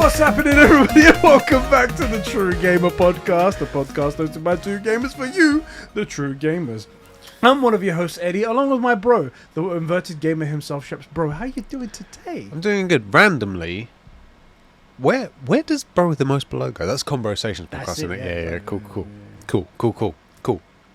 What's happening, everybody? Welcome back to the True Gamer Podcast, the podcast hosted by two gamers for you, the True Gamers. I'm one of your hosts, Eddie, along with my bro, the inverted gamer himself, Sheps. Bro, how you doing today? I'm doing good. Randomly, where does Bro with the Most Below go? That's Conbrosations podcast, isn't it? Yeah. Cool.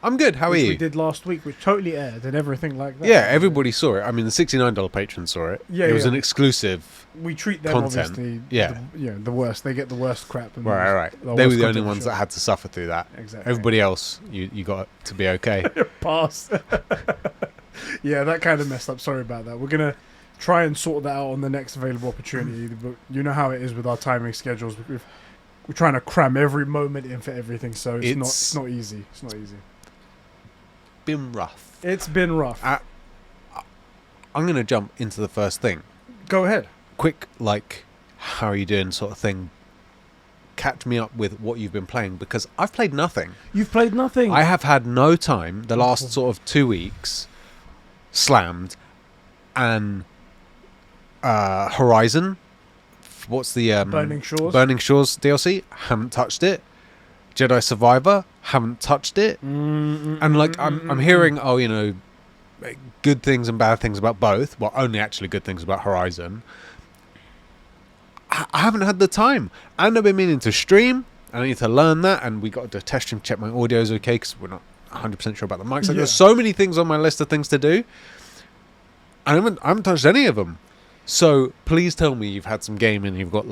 I'm good. How are you? We did last week, which totally aired and everything like that. Yeah, everybody saw it. I mean, the $69 patrons saw it. Yeah, it was an exclusive. We treat them content. Obviously. Yeah, the worst. They get the worst crap. And right. They were the only ones that had to suffer through that. Exactly. Everybody else, you got to be okay. Pass. Yeah, that kind of messed up. Sorry about that. We're gonna try and sort that out on the next available opportunity. But you know how it is with our timing schedules. We're trying to cram every moment in for everything, so it's not easy. It's not easy. It's been rough. I'm going to jump into the first thing. Go ahead. Quick, how are you doing sort of thing. Catch me up with what you've been playing, because I've played nothing. You've played nothing? I have had no time. The last sort of 2 weeks, slammed, and Horizon. What's the Burning Shores? Burning Shores DLC. Haven't touched it. Jedi Survivor, haven't touched it. And I'm hearing, good things and bad things about both. Well, only actually good things about Horizon. I haven't had the time. And I've been meaning to stream. I need to learn that. And we got to test stream, check my audio's okay, because we're not 100% sure about the mics. There's so many things on my list of things to do. And I haven't touched any of them. So please tell me you've had some gaming. You've got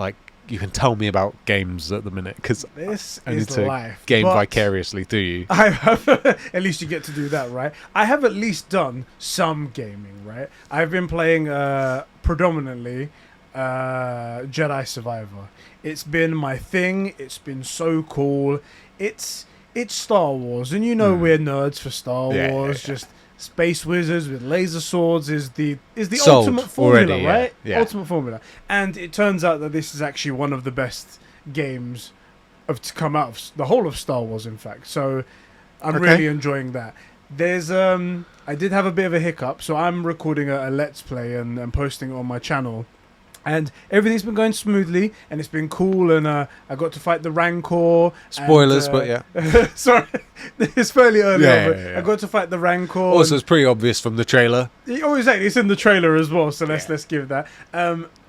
you can tell me about games at the minute, because I need to game vicariously through you. I have, at least you get to do that, right? I have at least done some gaming, right? I've been playing predominantly Jedi Survivor. It's been my thing. It's been so cool. It's Star Wars, and we're nerds for Star Wars. Yeah. Just space wizards with laser swords is the ultimate formula, already, right? Yeah. Ultimate formula. And it turns out that this is actually one of the best games to come out of the whole of Star Wars, in fact. So I'm really enjoying that. There's I did have a bit of a hiccup, so I'm recording a Let's Play and posting it on my channel. And everything's been going smoothly, and it's been cool, and I got to fight the Rancor. Spoilers, but yeah. Sorry, it's fairly early on, but I got to fight the Rancor. Also, it's pretty obvious from the trailer. Oh, exactly. It's in the trailer as well, so let's give that.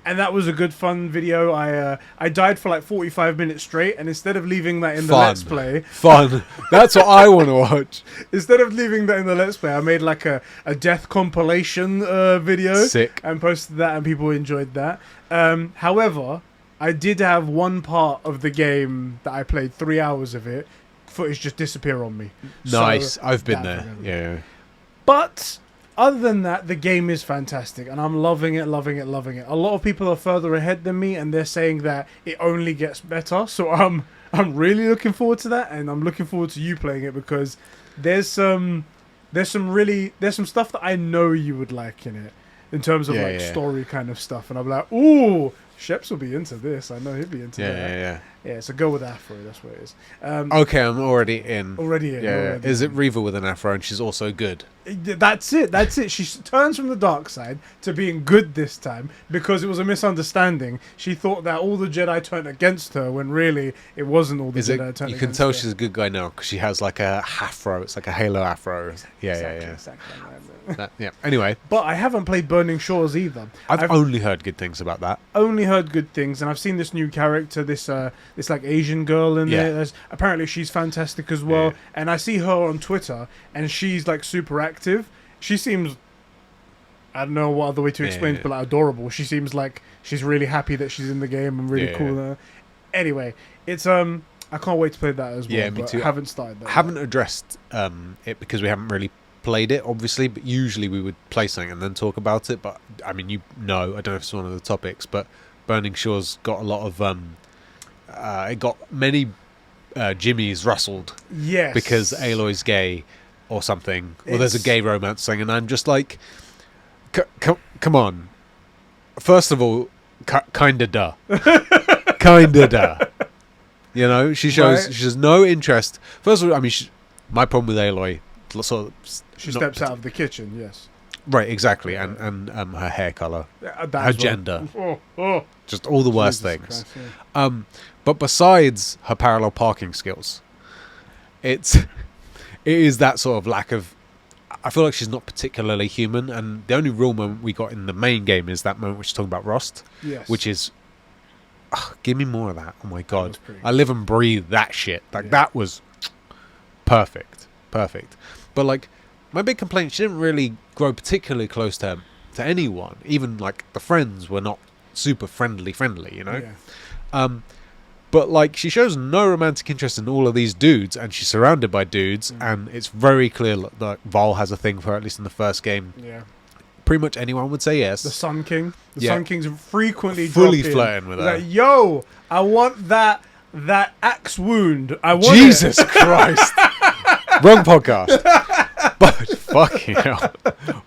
And that was a good, fun video. I died for 45 minutes straight, and instead of leaving that in the Let's Play... Fun. That's what I want to watch. Instead of leaving that in the Let's Play, I made a death compilation video. Sick. And posted that, and people enjoyed that. However, I did have one part of the game that I played 3 hours of it. Footage just disappear on me. Nice. So I've been there. Yeah. But... other than that, the game is fantastic, and I'm loving it. A lot of people are further ahead than me, and they're saying that it only gets better. So I'm really looking forward to that, and I'm looking forward to you playing it, because there's some stuff that I know you would like in it, in terms of story kind of stuff, and I'm like, ooh, Sheps will be into this. I know he'll be into that. Yeah, so go with Afro. That's what it is. Okay, I'm already in. Yeah. Is it Reva with an Afro, and she's also good? That's it. She turns from the dark side to being good this time, because it was a misunderstanding. She thought that all the Jedi turned against her, when really it wasn't all the Jedi turned against her. You can tell she's a good guy now, because she has a afro. It's like a halo afro. Exactly. Anyway. But I haven't played Burning Shores either. I've only heard good things about that. Only heard good things, and I've seen this new character, this Asian girl in there. Apparently she's fantastic as well. And I see her on Twitter, and she's super active. She seems, I don't know what other way to explain it, but adorable. She seems like she's really happy that she's in the game and really cool. Anyway, it's I can't wait to play that as well. Yeah, me too. I haven't started that. I haven't addressed it because we haven't really played it, obviously, but usually we would play something and then talk about it. But I mean, I don't know if it's one of the topics, but Burning Shores got a lot of it got many Jimmys rustled. Yes, because Aloy's gay or something, or there's a gay romance thing, and I'm just like, come on. First of all, kinda duh. She shows no interest. First of all, I mean, my problem with Aloy, sort of, she steps out of the kitchen. Yes. Right, exactly, and her hair color, That her as well. gender, Oh, just all the worst Jesus things. Christ, yeah. But besides her parallel parking skills, it is that sort of lack of. I feel like she's not particularly human, and the only real moment we got in the main game is that moment which is talking about Rust, Yes. which is. Give me more of that. Oh my god. was pretty I live and breathe that shit. Like, Yeah. that was perfect. But like, my big complaint, she didn't really grow particularly close to anyone. Even like the friends were not super friendly, you know? Yeah. But like, she shows no romantic interest in all of these dudes, and she's surrounded by dudes, and it's very clear that Val has a thing for her, at least in the first game. Yeah. Pretty much anyone would say yes. The Sun King. The Yeah. Sun King's frequently Fully drop in. flirting with He's her. like, yo, I want that axe wound. I want Jesus it. Christ. Wrong podcast. But fucking hell.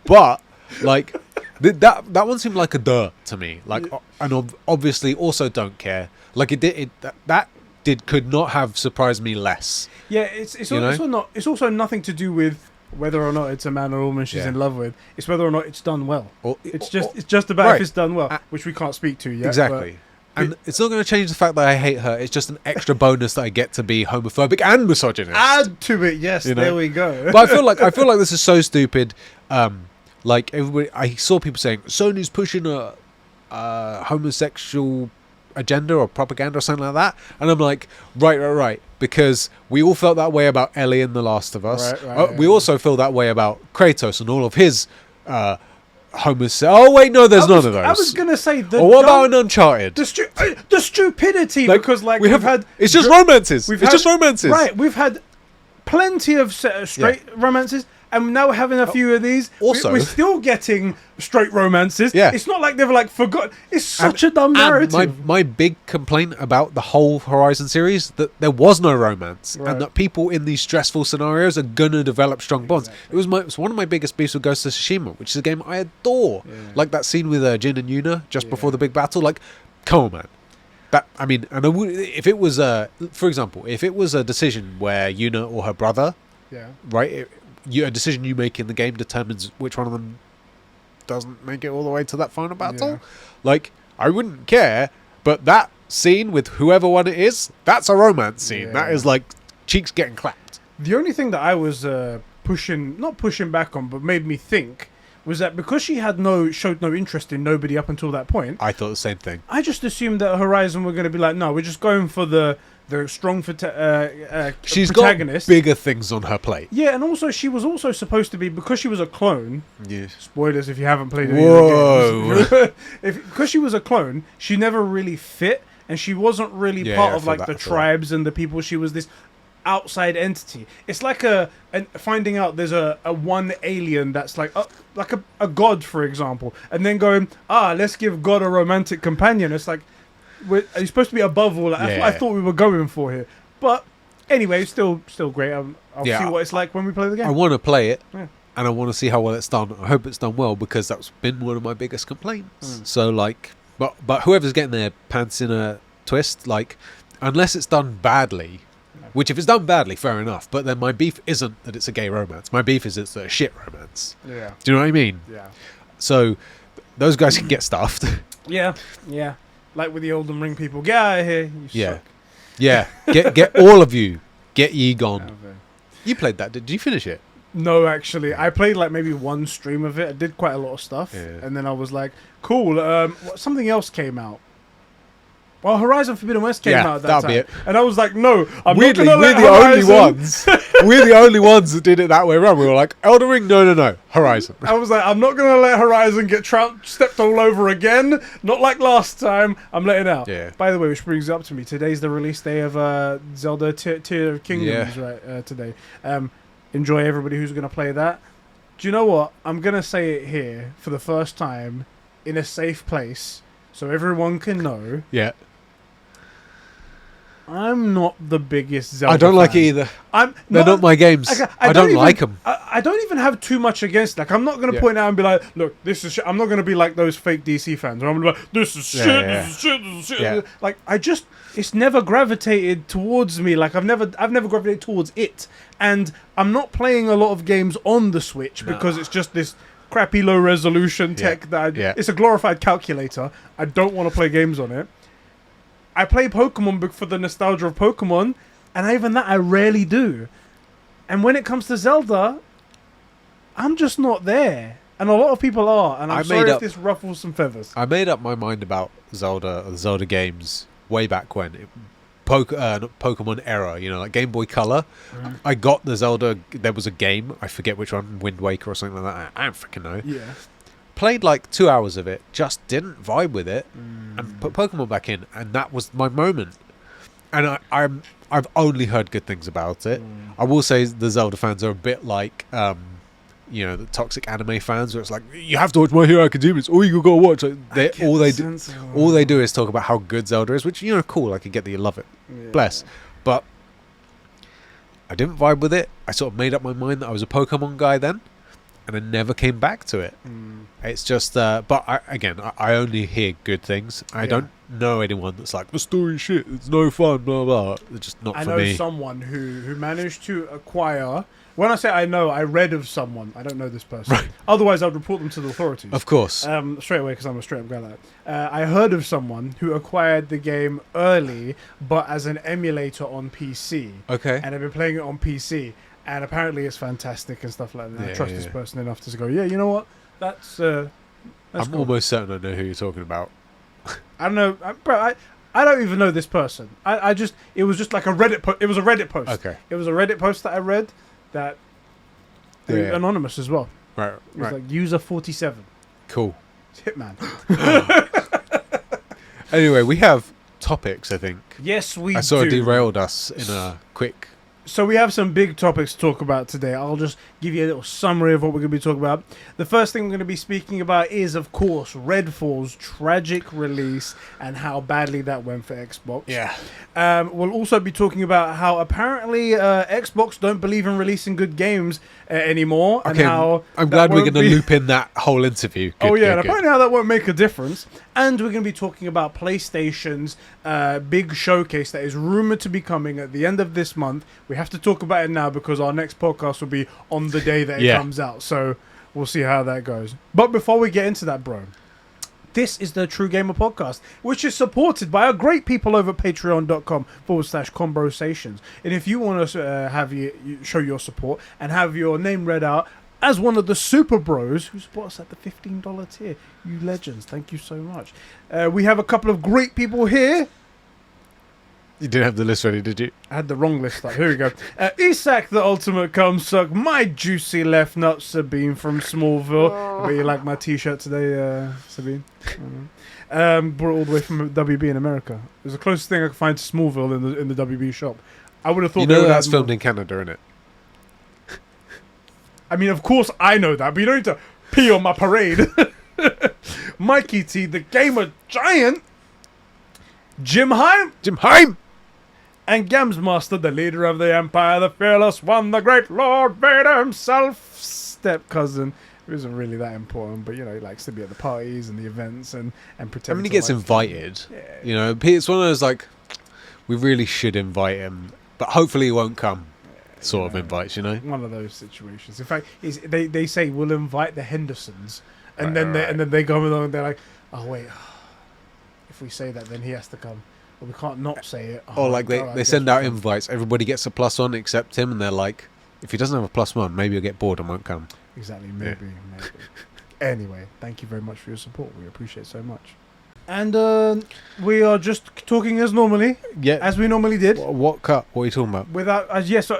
But like that one seemed like a duh to me. Like, and obviously also don't care. Like could not have surprised me less. Yeah, it's You know? also not. It's also nothing to do with whether or not it's a man or a woman she's Yeah. in love with. It's whether or not it's done well. Or- It's just about right. if it's done well, which we can't speak to yet. Exactly. And it's not going to change the fact that I hate her. It's just an extra bonus that I get to be homophobic and misogynist. Add to it, yes. You know? There we go. But I feel like this is so stupid. Like, everybody, I saw people saying Sony's pushing a homosexual agenda or propaganda or something like that, and I'm like, right, because we all felt that way about Ellie in The Last of Us. Right, We also feel that way about Kratos and all of his homosexual. Oh wait, no, there's none of those. I was gonna say the. Or what about an Uncharted? the stupidity because like we've had it's just romances. It's just romances. Right, we've had plenty of straight romances, and now we're having a few of these. Also- we're still getting straight romances. Yeah. It's not like they've like forgotten. It's such And- a dumb and narrative. my big complaint about the whole Horizon series, that there was no romance, Right. and that people in these stressful scenarios are gonna develop strong bonds. Exactly. It was one of my biggest beefs with Ghost of Tsushima, which is a game I adore. Yeah. Like that scene with Jin and Yuna just before Yeah. the big battle. Like, come on, man. That, I mean, and if it was for example, if it was a decision where Yuna or her brother, Yeah. right, a decision you make in the game determines which one of them doesn't make it all the way to that final battle. Yeah. Like, I wouldn't care, but that scene with whoever one it is, that's a romance scene. Yeah. That is like cheeks getting clapped. The only thing that I was not pushing back on, but made me think was that because she had showed no interest in nobody up until that point, I thought the same thing. I just assumed that Horizon were going to be like, no, we're just going for the strong She's protagonist. got bigger things on her plate. Yeah, and also she was also supposed to be, because she was a clone. Yes. Spoilers if you haven't played any Whoa. of the games. Because she was a clone, she never really fit, and she wasn't really Yeah, part I of feel like that, the I feel tribes and the people. She was this outside entity. It's like finding out there's a one alien that's like a god, for example, and then going, let's give God a romantic companion. It's like, he's supposed to be above all that. That's what I Yeah. thought we were going for here. But anyway, still great. I'll Yeah, see what it's like when we play the game. I want to play it, Yeah. and I want to see how well it's done. I hope it's done well, because that's been one of my biggest complaints. So like, but whoever's getting their pants in a twist, like, unless it's done badly, which if it's done badly, fair enough. But then my beef isn't that it's a gay romance. My beef is it's a shit romance. Yeah. Do you know what I mean? Yeah. So those guys can get stuffed. Yeah. Like with the Elden Ring people, get out of here. You Yeah. suck. Yeah, get all of you, get ye gone. Okay. You played that? Did you finish it? No, actually, I played like maybe one stream of it. I did quite a lot of stuff, Yeah. and then I was like, "Cool." Something else came out. Well, Horizon Forbidden West came out at that that'll time, be it. and I was like, "No, I'm Weirdly, not we're gonna the let only Horizon." ones. We're the only ones that did it that way around. We were like, Elden Ring, no, Horizon. I was like, "I'm not gonna let Horizon get stepped all over again. Not like last time. I'm letting out." Yeah. By the way, which brings up to me, today's the release day of Zelda Tear of Kingdoms. Yeah. Right today. Enjoy everybody who's gonna play that. Do you know what? I'm gonna say it here for the first time in a safe place, so everyone can know. Yeah. I'm not the biggest Zelda I don't like it fan. either. I'm They're not my games. I don't like them. I don't even have too much against. Like, I'm not going to Yeah. point out and be like, "Look, this is shit." I'm not going to be like those fake DC fans. Where I'm going to be like, "This is shit. Yeah. This is shit. This is shit." Yeah. Like, it's never gravitated towards me. Like, I've never gravitated towards it. And I'm not playing a lot of games on the Switch because it's just this crappy low resolution tech Yeah. it's a glorified calculator. I don't want to play games on it. I play Pokemon for the nostalgia of Pokemon, and even that I rarely do. And when it comes to Zelda, I'm just not there. And a lot of people are, and I'm sorry if this ruffles some feathers. I made up my mind about the Zelda games way back when. Not Pokemon era, like Game Boy Color. I got the Zelda. There was a game, I forget which one, Wind Waker or something like that. I don't freaking know. Yeah. Played like 2 hours of it, just didn't vibe with it, and put Pokemon back in, and that was my moment. And I've only heard good things about it. I will say the Zelda fans are a bit like the toxic anime fans, where it's like, you have to watch My Hero Academia. It's all you gotta watch. Like, all they do is talk about how good Zelda is, which cool. I can get that you love it. Yeah. Bless, but I didn't vibe with it. I sort of made up my mind that I was a Pokemon guy then, and I never came back to it. It's just, but I only hear good things. I don't know anyone that's like, the story shit, it's no fun, blah blah. It's just not for me. I know someone who managed to acquire. When I say I know, I read of someone. I don't know this person. Right. Otherwise, I'd report them to the authorities. Of course. Straight away, because I'm a straight-up guy like that. I heard of someone who acquired the game early, but as an emulator on PC. Okay. And I've been playing it on PC. And apparently it's fantastic and stuff like that. I trust this person enough to go, you know what? That's I'm cool. almost certain I know who you're talking about. I don't know. I don't even know this person. It was just like a Reddit it was a Reddit post. Okay. It was a Reddit post that I read that anonymous as well. Right. It was like user 47. Cool. It's Hitman. Anyway, we have topics, I think. Yes, we do. I sort of derailed us in a quick... So we have some big topics to talk about today. I'll just give you a little summary of what we're going to be talking about. The first thing we're going to be speaking about is, of course, Redfall's tragic release and how badly that went for Xbox. Yeah. We'll also be talking about how apparently Xbox don't believe in releasing good games anymore. Okay, and how I'm glad we're going to loop in that whole interview. Good, and apparently how that won't make a difference. And we're going to be talking about PlayStation's big showcase that is rumored to be coming at the end of this month. We have to talk about it now because our next podcast will be on the day that it comes out. So we'll see how that goes. But before we get into that, bro, this is the True Gamer Podcast, which is supported by our great people over at patreon.com/Conbrosations. And if you want to have you show your support and have your name read out as one of the super bros who support us at the $15 tier, you legends, thank you so much. We have a couple of great people here. You didn't have the list ready, did you? I had the wrong list up. Here we go. Isak, the ultimate cum suck, my juicy left nut, Sabine from Smallville. But you like my t-shirt today, Sabine? Brought it all the way from WB in America. It was the closest thing I could find to Smallville in the WB shop. I would have thought that's filmed in Canada, isn't it? I mean, of course I know that, but you don't need to pee on my parade. Mikey T, the gamer giant. Jim Heim, and Gamsmaster, the leader of the Empire, the fearless one, the great Lord Vader himself, step cousin. Who isn't really that important, but he likes to be at the parties and the events and pretend. I mean, he gets invited. Yeah. It's one of those like, we really should invite him, but hopefully he won't come. Sort of invites, One of those situations. In fact, they say we'll invite the Hendersons, and then they go along and they're like, oh wait, if we say that, then he has to come. But we can't not say it. Or like they send out invites, everybody gets a +1 except him, and they're like, if he doesn't have a +1, maybe he'll get bored and won't come. Exactly, maybe. Anyway, thank you very much for your support. We appreciate it so much. And we are just talking as normally, as we normally did. What cut? What are you talking about?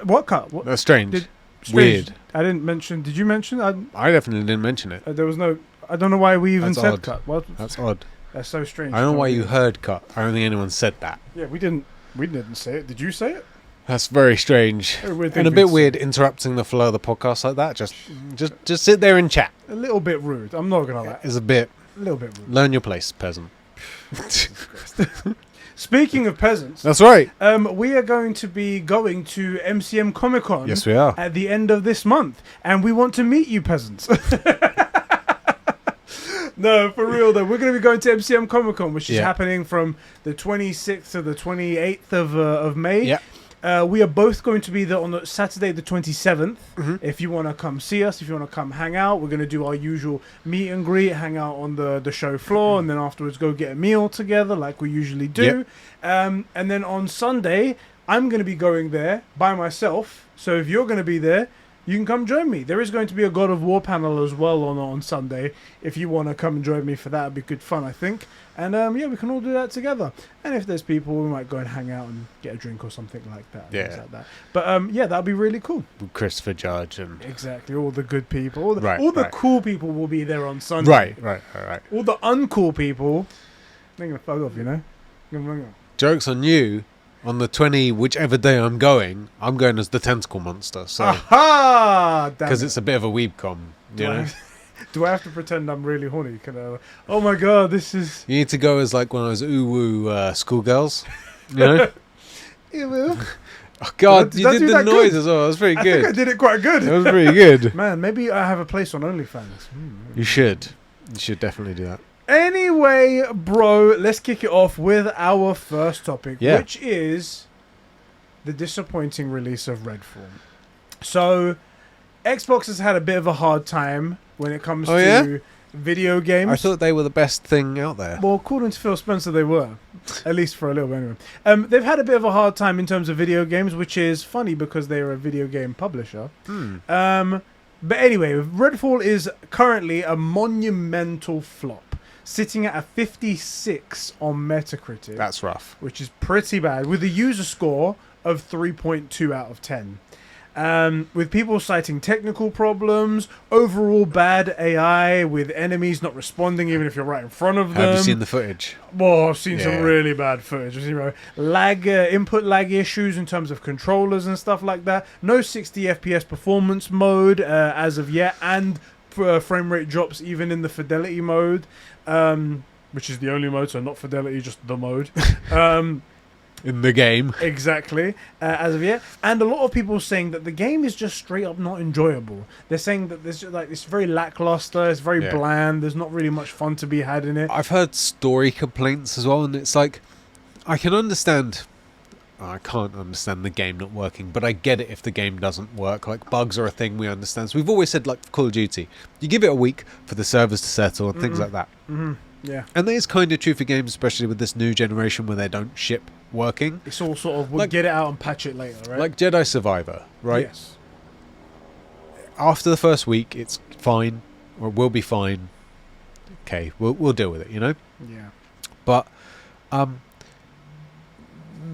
What cut? What? That's strange. Weird. I didn't mention. Did you mention? I definitely didn't mention it. There was no. I don't know why we even said odd. cut. What? That's odd. That's so strange. I don't know why you heard cut. I don't think anyone said that. Yeah, we didn't say it. Did you say it? That's very strange. And a bit weird interrupting the flow of the podcast like that. Just sit there and chat. A little bit rude. I'm not gonna lie. It's a little bit rude. Learn your place, peasant. Speaking of peasants, that's right. We are going to be going to MCM Comic Con. Yes, we are at the end of this month, and we want to meet you, peasants. No, for real though, we're going to be going to MCM Comic Con, which is happening from the 26th to the 28th of May. Yeah. We are both going to be there on the Saturday the 27th. Mhm. If you want to come see us, if you want to come hang out, we're going to do our usual meet and greet, hang out on the show floor, and then afterwards go get a meal together like we usually do. And then on Sunday, I'm going to be going there by myself. So if you're going to be there, you can come join me. There is going to be a God of War panel as well on Sunday. If you want to come and join me for that, it'd be good fun, I think. And yeah, we can all do that together. And if there's people, we might go and hang out and get a drink or something like that. Yeah. Things like that. But yeah, that'd be really cool. Christopher Judge and Exactly. All the good people. All the, Right, all the right. cool people will be there on Sunday. right. All the uncool people, they're going to fuck off, you know? Joke's on you. On the 20, whichever day I'm going as the tentacle monster. So Aha! because it's a bit of a weebcom, you know. Do I have to pretend I'm really horny? Can I, oh my god, this is... You need to go as like one of those ooh-woo schoolgirls, you know. Ew. Oh God, Did you I did do the that noise good? as well. That was pretty I think I good. did it quite good. That was pretty good. Man, maybe I have a place on OnlyFans. You should definitely do that. Anyway, bro, let's kick it off with our first topic, which is the disappointing release of Redfall. So, Xbox has had a bit of a hard time when it comes to video games. I thought they were the best thing out there. Well, according to Phil Spencer, they were. At least for a little bit, anyway. They've had a bit of a hard time in terms of video games, which is funny because they're a video game publisher. But anyway, Redfall is currently a monumental flop, sitting at a 56 on Metacritic. That's rough. Which is pretty bad, with a user score of 3.2 out of 10. With people citing technical problems, overall bad AI, with enemies not responding even if you're right in front of them. Have you seen the footage? Well, I've seen some really bad footage. You know, input lag issues in terms of controllers and stuff like that. No 60 FPS performance mode as of yet, and frame rate drops even in the fidelity mode, which is the only mode, so not fidelity, just the mode. In the game. Exactly, as of yet. And a lot of people saying that the game is just straight up not enjoyable. They're saying that there's just, like, it's very lackluster, it's very bland, there's not really much fun to be had in it. I've heard story complaints as well, and it's like, I can't understand the game not working, but I get it if the game doesn't work. Like, bugs are a thing we understand. So we've always said, like, Call of Duty, you give it a week for the servers to settle and things like that. Yeah. And that is kind of true for games, especially with this new generation where they don't ship working. It's all sort of, we'll like, get it out and patch it later, right? Like Jedi Survivor, right? Yes. After the first week, it's fine, or will be fine. Okay, we'll deal with it, you know? Yeah. But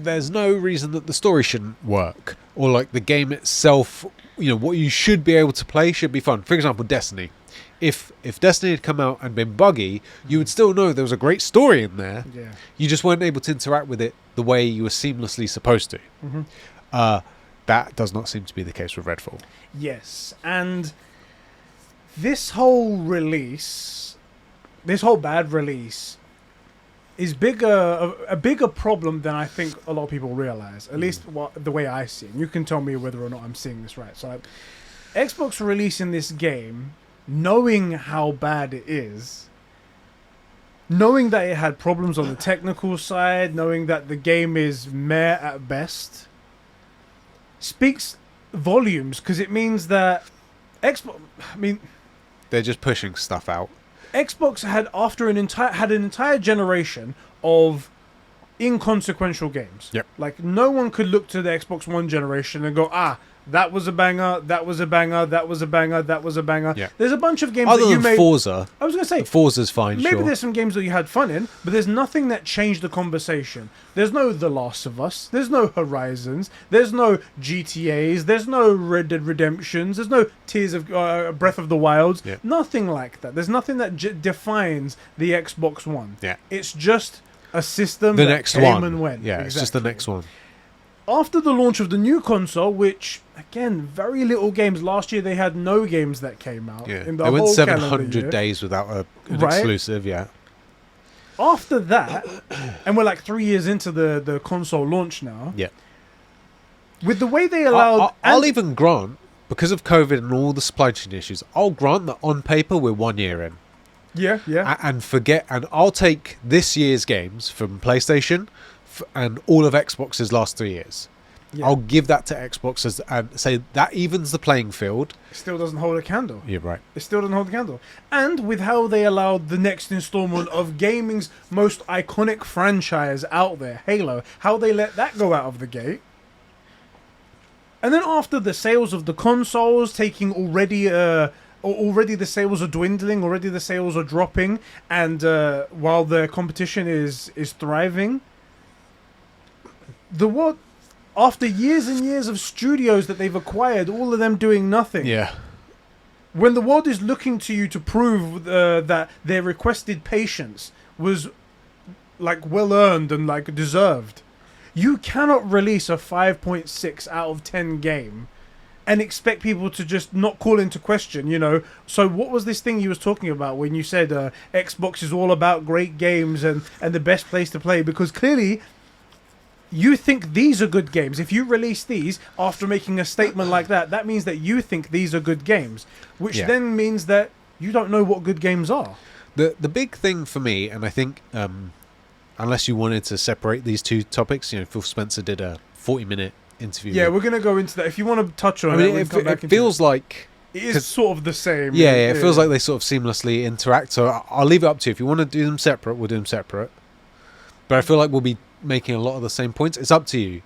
there's no reason that the story shouldn't work, or like the game itself, you know, what you should be able to play should be fun. For example, Destiny. If Destiny had come out and been buggy, you would still know there was a great story in there. Yeah. You just weren't able to interact with it the way you were seamlessly supposed to. That does not seem to be the case with Redfall. Yes, and this whole bad release, is a bigger problem than I think a lot of people realize. At least the way I see it. You can tell me whether or not I'm seeing this right. So, like, Xbox releasing this game, knowing how bad it is, knowing that it had problems on the technical side, knowing that the game is meh at best, speaks volumes, because it means that They're just pushing stuff out. Xbox had an entire generation of inconsequential games. Yep. Like, no one could look to the Xbox One generation and go, that was a banger, that was a banger, that was a banger, that was a banger. Yeah. There's a bunch of games Other that you than made... Forza. I was going to say... Forza's fine, maybe sure. there's some games that you had fun in, but there's nothing that changed the conversation. There's no The Last of Us. There's no Horizons. There's no GTAs. There's no Red Dead Redemptions. There's no Tears of... Breath of the Wilds. Yeah. Nothing like that. There's nothing that defines the Xbox One. Yeah. It's just a system The that next came one. and went. Yeah, it's just the next one. After the launch of the new console, which, again, very little games. Last year they had no games that came out. Yeah. In the They went whole 700 calendar year. days without an Right? exclusive, yeah. After that, and we're like 3 years into the console launch now. Yeah. With the way they allowed... I'll even grant, because of COVID and all the supply chain issues, I'll grant that on paper we're 1 year in. Yeah, yeah. And I'll take this year's games from PlayStation and all of Xbox's last 3 years. Yeah. I'll give that to Xbox and say that evens the playing field. It still doesn't hold a candle. You're right. It still doesn't hold a candle. And with how they allowed the next installment of gaming's most iconic franchise out there, Halo, how they let that go out of the gate. And then after the sales of the consoles taking already the sales are dwindling, already the sales are dropping, and while the competition is thriving, after years and years of studios that they've acquired, all of them doing nothing. Yeah. When the world is looking to you to prove that their requested patience was like well earned and like deserved, you cannot release a 5.6 out of 10 game and expect people to just not call into question, you know. So what was this thing you was talking about when you said Xbox is all about great games and the best place to play? Because clearly you think these are good games. If you release these after making a statement like that, that means that you think these are good games, which then means that you don't know what good games are. The big thing for me, and I think unless you wanted to separate these two topics, you know, Phil Spencer did a 40-minute interview. Yeah, we're going to go into that. If you want to touch on it feels like it is sort of the same. Yeah, it feels like they sort of seamlessly interact. So I'll leave it up to you. If you want to do them separate, we'll do them separate. But I feel like we'll be making a lot of the same points. It's up to you.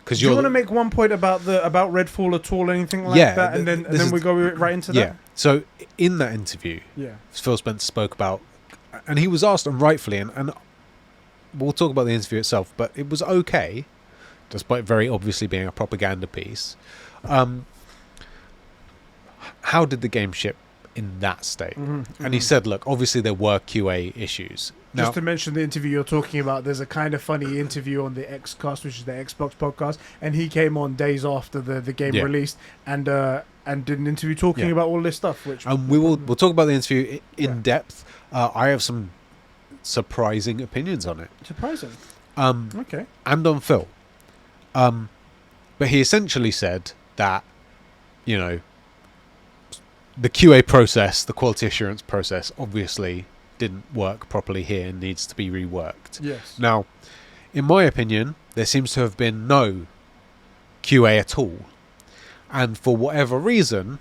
Do you want to make one point about Redfall at all, or anything like that, and then we go right into that? Yeah. So in that interview, Phil Spencer spoke about, and he was asked, and rightfully, and we'll talk about the interview itself, but it was okay, despite very obviously being a propaganda piece. How did the game ship in that state? And he said, look, obviously there were QA issues. Just to mention the interview you're talking about, there's a kind of funny interview on the Xcast, which is the Xbox podcast, and he came on days after the game released and did an interview talking about all this stuff. And we'll talk about the interview in depth. I have some surprising opinions on it. Surprising. Okay. And on Phil. But he essentially said that, you know, the QA process, the quality assurance process, obviously didn't work properly here and needs to be reworked. Yes. Now, in my opinion, there seems to have been no QA at all. And for whatever reason,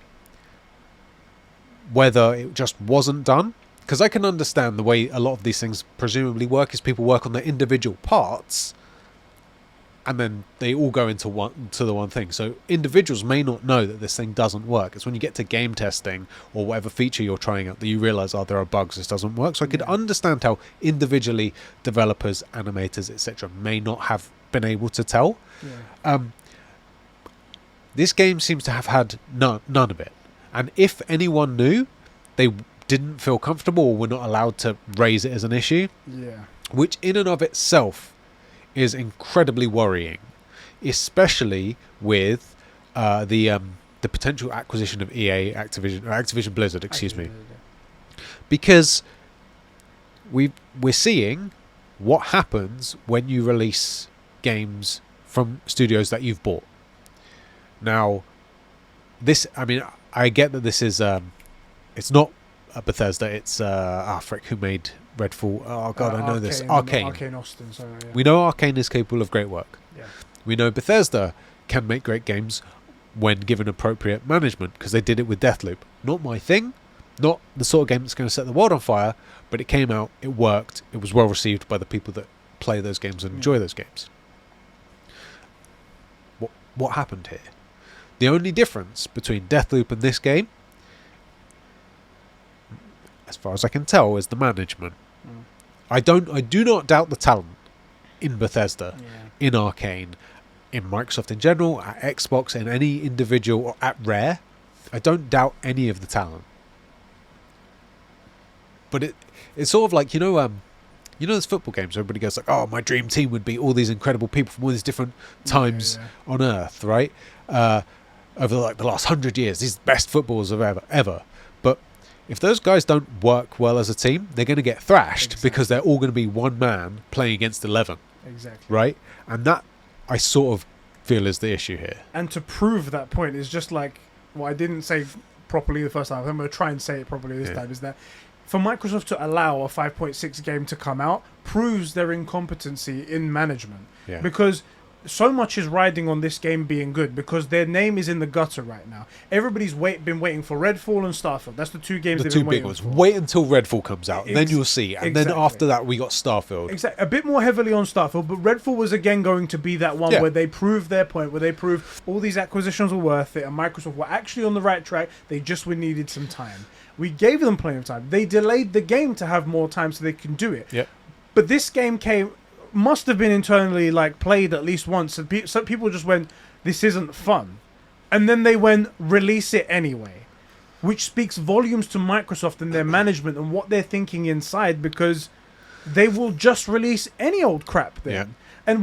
whether it just wasn't done, because I can understand the way a lot of these things presumably work is people work on their individual parts and then they all go into the one thing. So individuals may not know that this thing doesn't work. It's when you get to game testing or whatever feature you're trying out that you realize, oh, there are bugs, this doesn't work. So I could understand how individually developers, animators, etc. may not have been able to tell. This game seems to have had none of it. And if anyone knew, they didn't feel comfortable or were not allowed to raise it as an issue. Which in and of itself is incredibly worrying, especially with the potential acquisition of EA, Activision Blizzard, because we're seeing what happens when you release games from studios that you've bought. Now, I get that this is it's not Bethesda, it's who made Redfall? Oh god, I know this. Arcane Austin. Sorry, We know Arcane is capable of great work. Yeah. We know Bethesda can make great games when given appropriate management, because they did it with Deathloop. Not my thing, not the sort of game that's going to set the world on fire, but it came out, it worked, it was well received by the people that play those games and enjoy those games. What happened here? The only difference between Deathloop and this game, as far as I can tell, is the management. I do not doubt the talent in Bethesda, in Arcane, in Microsoft in general, at Xbox, in any individual, or at Rare. I don't doubt any of the talent. But it's sort of like, you know those football games where everybody goes like, oh, my dream team would be all these incredible people from all these different times on Earth, right? Over like the last 100 years, these are the best footballers of ever. But if those guys don't work well as a team, they're going to get thrashed because they're all going to be one man playing against 11. Right? And that, I sort of feel, is the issue here. And to prove that point is just like what I didn't say properly the first time. I'm going to try and say it properly this time, is that for Microsoft to allow a 5.6 game to come out proves their incompetency in management. Because so much is riding on this game being good because their name is in the gutter right now. Everybody's been waiting for Redfall and Starfield. That's the two games they've been waiting for. Wait until Redfall comes out, then you'll see. And then Exactly. after that, we got Starfield. Exactly. A bit more heavily on Starfield, but Redfall was again going to be that one Yeah. where they proved their point, where they proved all these acquisitions were worth it, and Microsoft were actually on the right track. They just needed some time. We gave them plenty of time. They delayed the game to have more time so they can do it. Yep. But this game must have been internally like played at least once, and some people just went, "This isn't fun," and then they went, "Release it anyway," which speaks volumes to Microsoft and their management and what they're thinking inside, because they will just release any old crap then. Yeah.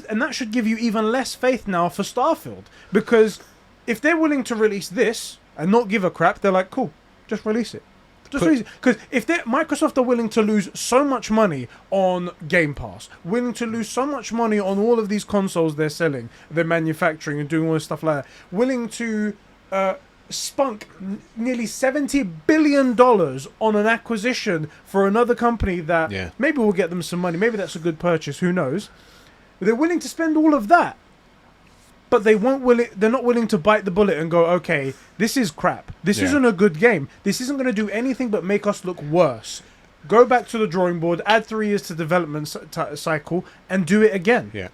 And that should give you even less faith now for Starfield, because if they're willing to release this and not give a crap, they're like, "Cool, just release it." Because if Microsoft are willing to lose so much money on Game Pass, willing to lose so much money on all of these consoles they're selling, they're manufacturing and doing all this stuff like that, willing to spunk nearly $70 billion on an acquisition for another company that maybe will get them some money, maybe that's a good purchase, who knows? They're willing to spend all of that. But they're not willing to bite the bullet and go, okay, this is crap. This isn't a good game. This isn't going to do anything but make us look worse. Go back to the drawing board, add 3 years to development cycle, and do it again. Yeah.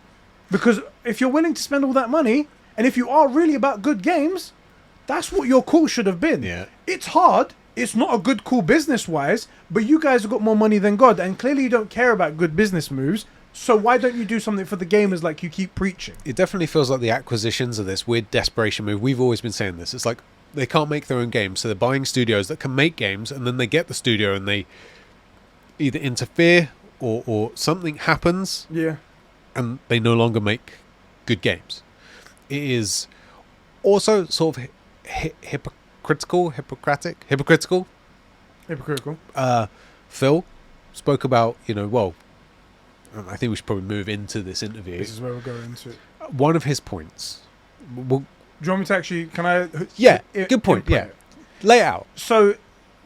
Because if you're willing to spend all that money, and if you are really about good games, that's what your call should have been. Yeah. It's hard. It's not a good call business-wise, but you guys have got more money than God, and clearly you don't care about good business moves. So why don't you do something for the gamers like you keep preaching? It definitely feels like the acquisitions are this weird desperation move. We've always been saying this. It's like they can't make their own games, so they're buying studios that can make games, and then they get the studio and they either interfere or something happens, and they no longer make good games. It is also sort of hypocritical. Phil spoke about, I think we should probably move into this interview. This is where we're going into it. One of his points. Well, do you want me to actually... Can I... Yeah, good point. Yeah. Lay it out. So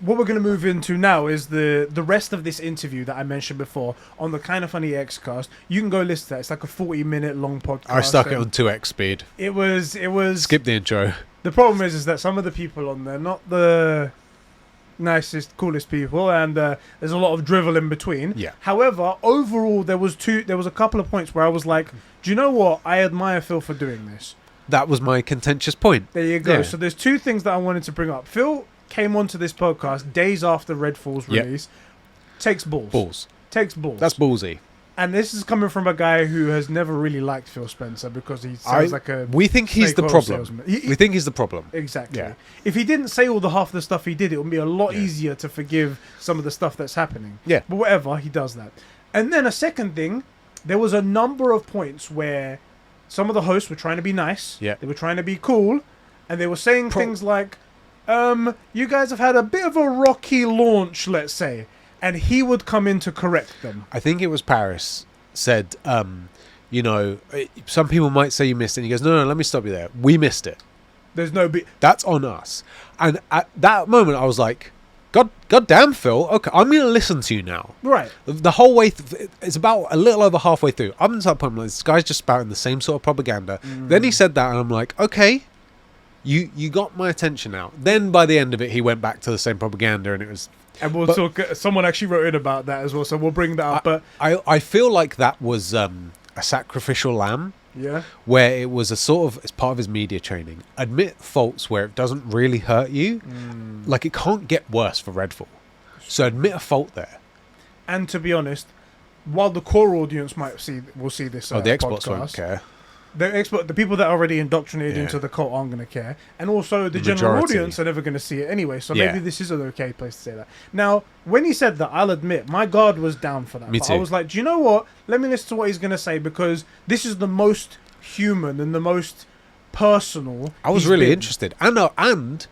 what we're going to move into now is the rest of this interview that I mentioned before on the Kind of Funny Xcast. You can go listen to that. It's like a 40-minute long podcast. I stuck it on 2x speed. It was... Skip the intro. The problem is that some of the people on there, not the nicest, coolest people, and there's a lot of drivel in between. Yeah. However, overall, there was a couple of points where I was like, do you know what? I admire Phil for doing this. That was my contentious point. There you go. Yeah. So there's two things that I wanted to bring up. Phil came onto this podcast days after Redfall's release. Takes balls. Takes balls. That's ballsy. And this is coming from a guy who has never really liked Phil Spencer because he sounds like a... We think he's the problem. We think he's the problem. Exactly. Yeah. If he didn't say all the half the stuff he did, it would be a lot easier to forgive some of the stuff that's happening. Yeah. But whatever, he does that. And then a second thing, there was a number of points where some of the hosts were trying to be nice. Yeah. They were trying to be cool. And they were saying things like, you guys have had a bit of a rocky launch, let's say. And he would come in to correct them. I think it was Paris said, some people might say you missed it. And he goes, no, let me stop you there. We missed it. There's no... That's on us. And at that moment, I was like, God damn, Phil. Okay, I'm going to listen to you now. Right. The whole way... it's about a little over halfway through. Up until that point, this guy's just spouting the same sort of propaganda. Then he said that, and I'm like, okay, you got my attention now. Then by the end of it, he went back to the same propaganda, and it was... And we'll talk. Someone actually wrote in about that as well, so we'll bring that up. But I feel like that was a sacrificial lamb. Yeah. Where it was a sort of, it's part of his media training. Admit faults where it doesn't really hurt you. Like it can't get worse for Redfall. So admit a fault there. And to be honest, while the core audience will see this. The Xbox podcast, won't care. The people that are already indoctrinated into the cult aren't going to care, and also the general majority. audience are never going to see it anyway. So maybe this is an okay place to say that. Now, when he said that, I'll admit my guard was down for that. Me but too. I was like, do you know what? Let me listen to what he's going to say, because this is the most human and the most personal. I was really interested, and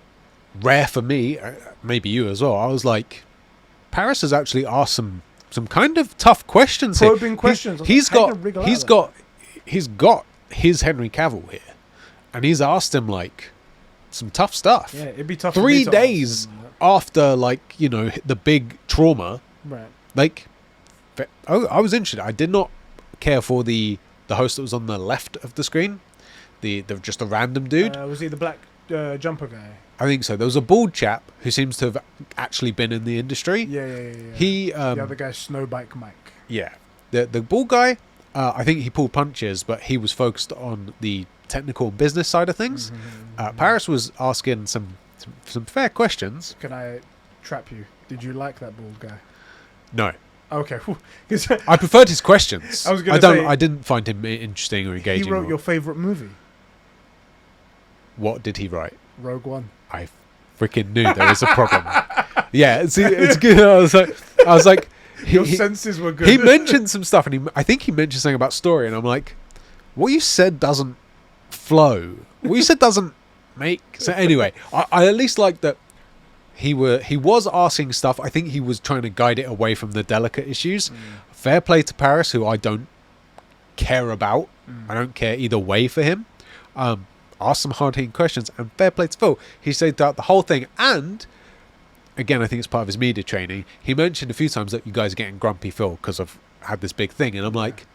rare for me, maybe you as well. I was like, Paris has actually asked some kind of tough questions, probing questions. He's got his Henry Cavill here, and he's asked him like some tough stuff. Yeah, it'd be tough. 3 days after the big trauma. Right. Like, I was interested. I did not care for the the host that was on the left of the screen, the just a random dude. Was he the black jumper guy? I think so. There was a bald chap who seems to have actually been in the industry. Yeah. He the other guy's Snowbike Mike. Yeah, the bald guy. I think he pulled punches, but he was focused on the technical and business side of things. Paris was asking some fair questions. Can I trap you? Did you like that bald guy? No. Okay. I preferred his questions. I didn't find him interesting or engaging. He wrote your favorite movie. What did he write? Rogue One. I freaking knew there was a problem. Yeah, it's good. I was like, your senses were good. He mentioned some stuff, and I think he mentioned something about story, and I'm like, what you said doesn't flow. What you said doesn't make sense. Anyway, I at least like that he was asking stuff. I think he was trying to guide it away from the delicate issues. Fair play to Paris, who I don't care about. I don't care either way for him. Asked some hard-hitting questions, and fair play to Phil. He said throughout the whole thing, and again, I think it's part of his media training. He mentioned a few times that you guys are getting grumpy, Phil, because I've had this big thing, and I'm like,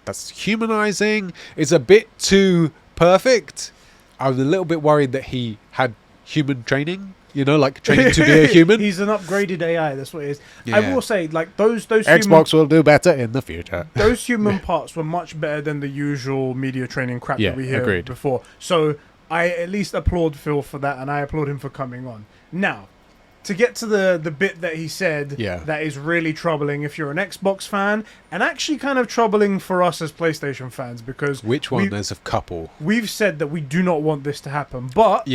that's humanizing. It's a bit too perfect. I was a little bit worried that he had human training, like training to be a human. He's an upgraded AI. That's what it is. Yeah. I will say, like those Xbox will do better in the future. Those human parts were much better than the usual media training crap that we hear before. So I at least applaud Phil for that, and I applaud him for coming on. Now, to get to the bit that he said that is really troubling if you're an Xbox fan, and actually kind of troubling for us as PlayStation fans, because which one? There's a couple. We've said that we do not want this to happen, but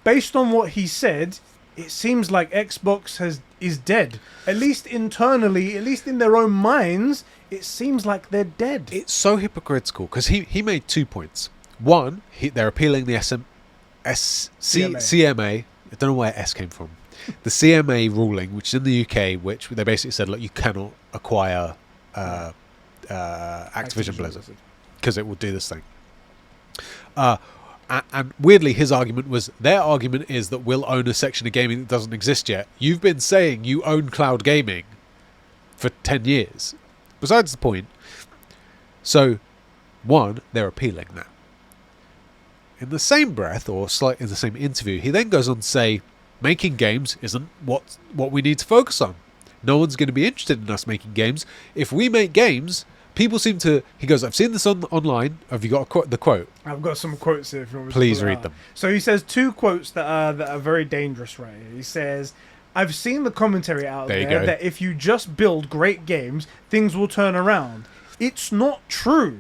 based on what he said, it seems like Xbox is dead. At least internally, at least in their own minds, it seems like they're dead. It's so hypocritical, because he made 2 points. One, they're appealing the CMA. I don't know where S came from. The CMA ruling, which is in the UK, which they basically said, look, you cannot acquire Activision Blizzard because it will do this thing. And weirdly, his argument was, their argument is that we'll own a section of gaming that doesn't exist yet. You've been saying you own cloud gaming for 10 years. Besides the point. So, one, they're appealing that. In the same breath, or slightly in the same interview, he then goes on to say, making games isn't what we need to focus on. No one's going to be interested in us making games. If we make games, people seem to... He goes, I've seen this online. Have you got the quote? I've got some quotes here. If you want me to Please read them. So he says 2 quotes that are very dangerous right here. He says, I've seen the commentary out there that if you just build great games, things will turn around. It's not true.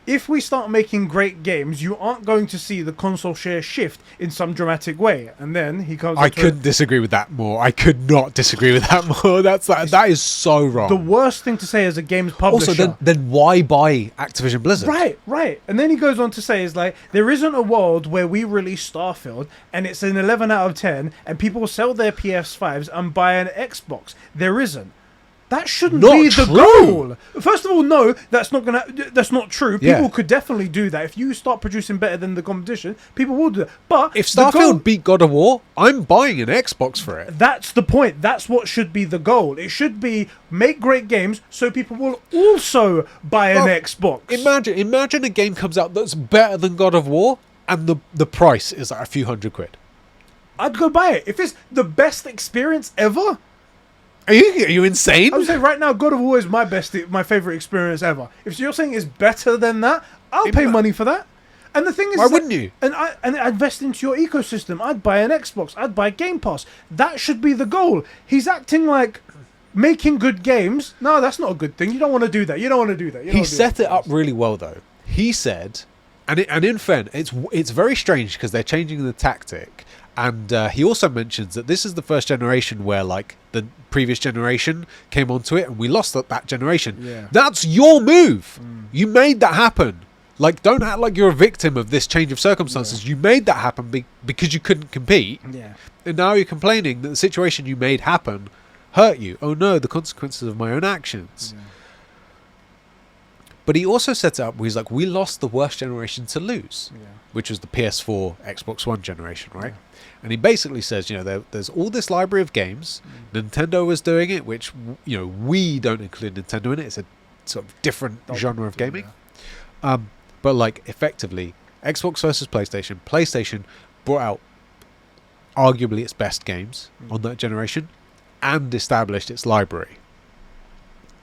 If we start making great games, you aren't going to see the console share shift in some dramatic way. And then he comes... I couldn't disagree with that more. I could not disagree with that more. That is so wrong. The worst thing to say as a games publisher... Also, then why buy Activision Blizzard? Right. And then he goes on to say, is like, there isn't a world where we release Starfield and it's an 11 out of 10 and people sell their PS5s and buy an Xbox. There isn't. That shouldn't be the goal. First of all, no, that's not true. People could definitely do that. If you start producing better than the competition, people will do that. But if Starfield beat God of War, I'm buying an Xbox for it. That's the point. That's what should be the goal. It should be make great games so people will also buy an Xbox. Imagine a game comes out that's better than God of War and the price is like a few £100. I'd go buy it. If it's the best experience ever... Are you insane? I would say right now, God of War is my favorite experience ever. If you're saying it's better than that, I'll pay money for that. And the thing is, why wouldn't you? And I invest into your ecosystem. I'd buy an Xbox. I'd buy Game Pass. That should be the goal. He's acting like making good games. No, that's not a good thing. You don't want to do that. He set it up really well, though. He said, and in fairness, it's very strange because they're changing the tactic. And he also mentions that this is the first generation where, like, the previous generation came onto it and we lost that generation. Yeah. That's your move. You made that happen. Like, don't act like you're a victim of this change of circumstances. You made that happen because you couldn't compete. Yeah. And now you're complaining that the situation you made happen hurt you. Oh no, the consequences of my own actions. Yeah. But he also set it up where he's like, we lost the worst generation to lose, Yeah. which was the PS4, Xbox One generation, right? Yeah. And he basically says, there's all this library of games. Nintendo was doing it, which, we don't include Nintendo in it. It's a sort of different genre of gaming. But like effectively, Xbox versus PlayStation. PlayStation brought out arguably its best games on that generation and established its library.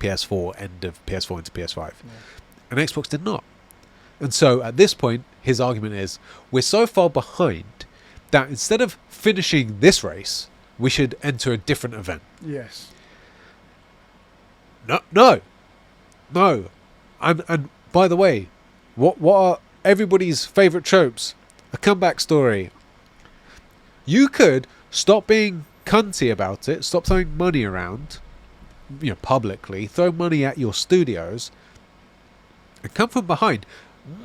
PS4, end of PS4 into PS5. Yeah. And Xbox did not. And so at this point, his argument is, we're so far behind that instead of finishing this race, we should enter a different event. Yes. No. And by the way, what are everybody's favourite tropes? A comeback story. You could stop being cunty about it, stop throwing money around, publicly, throw money at your studios, and come from behind.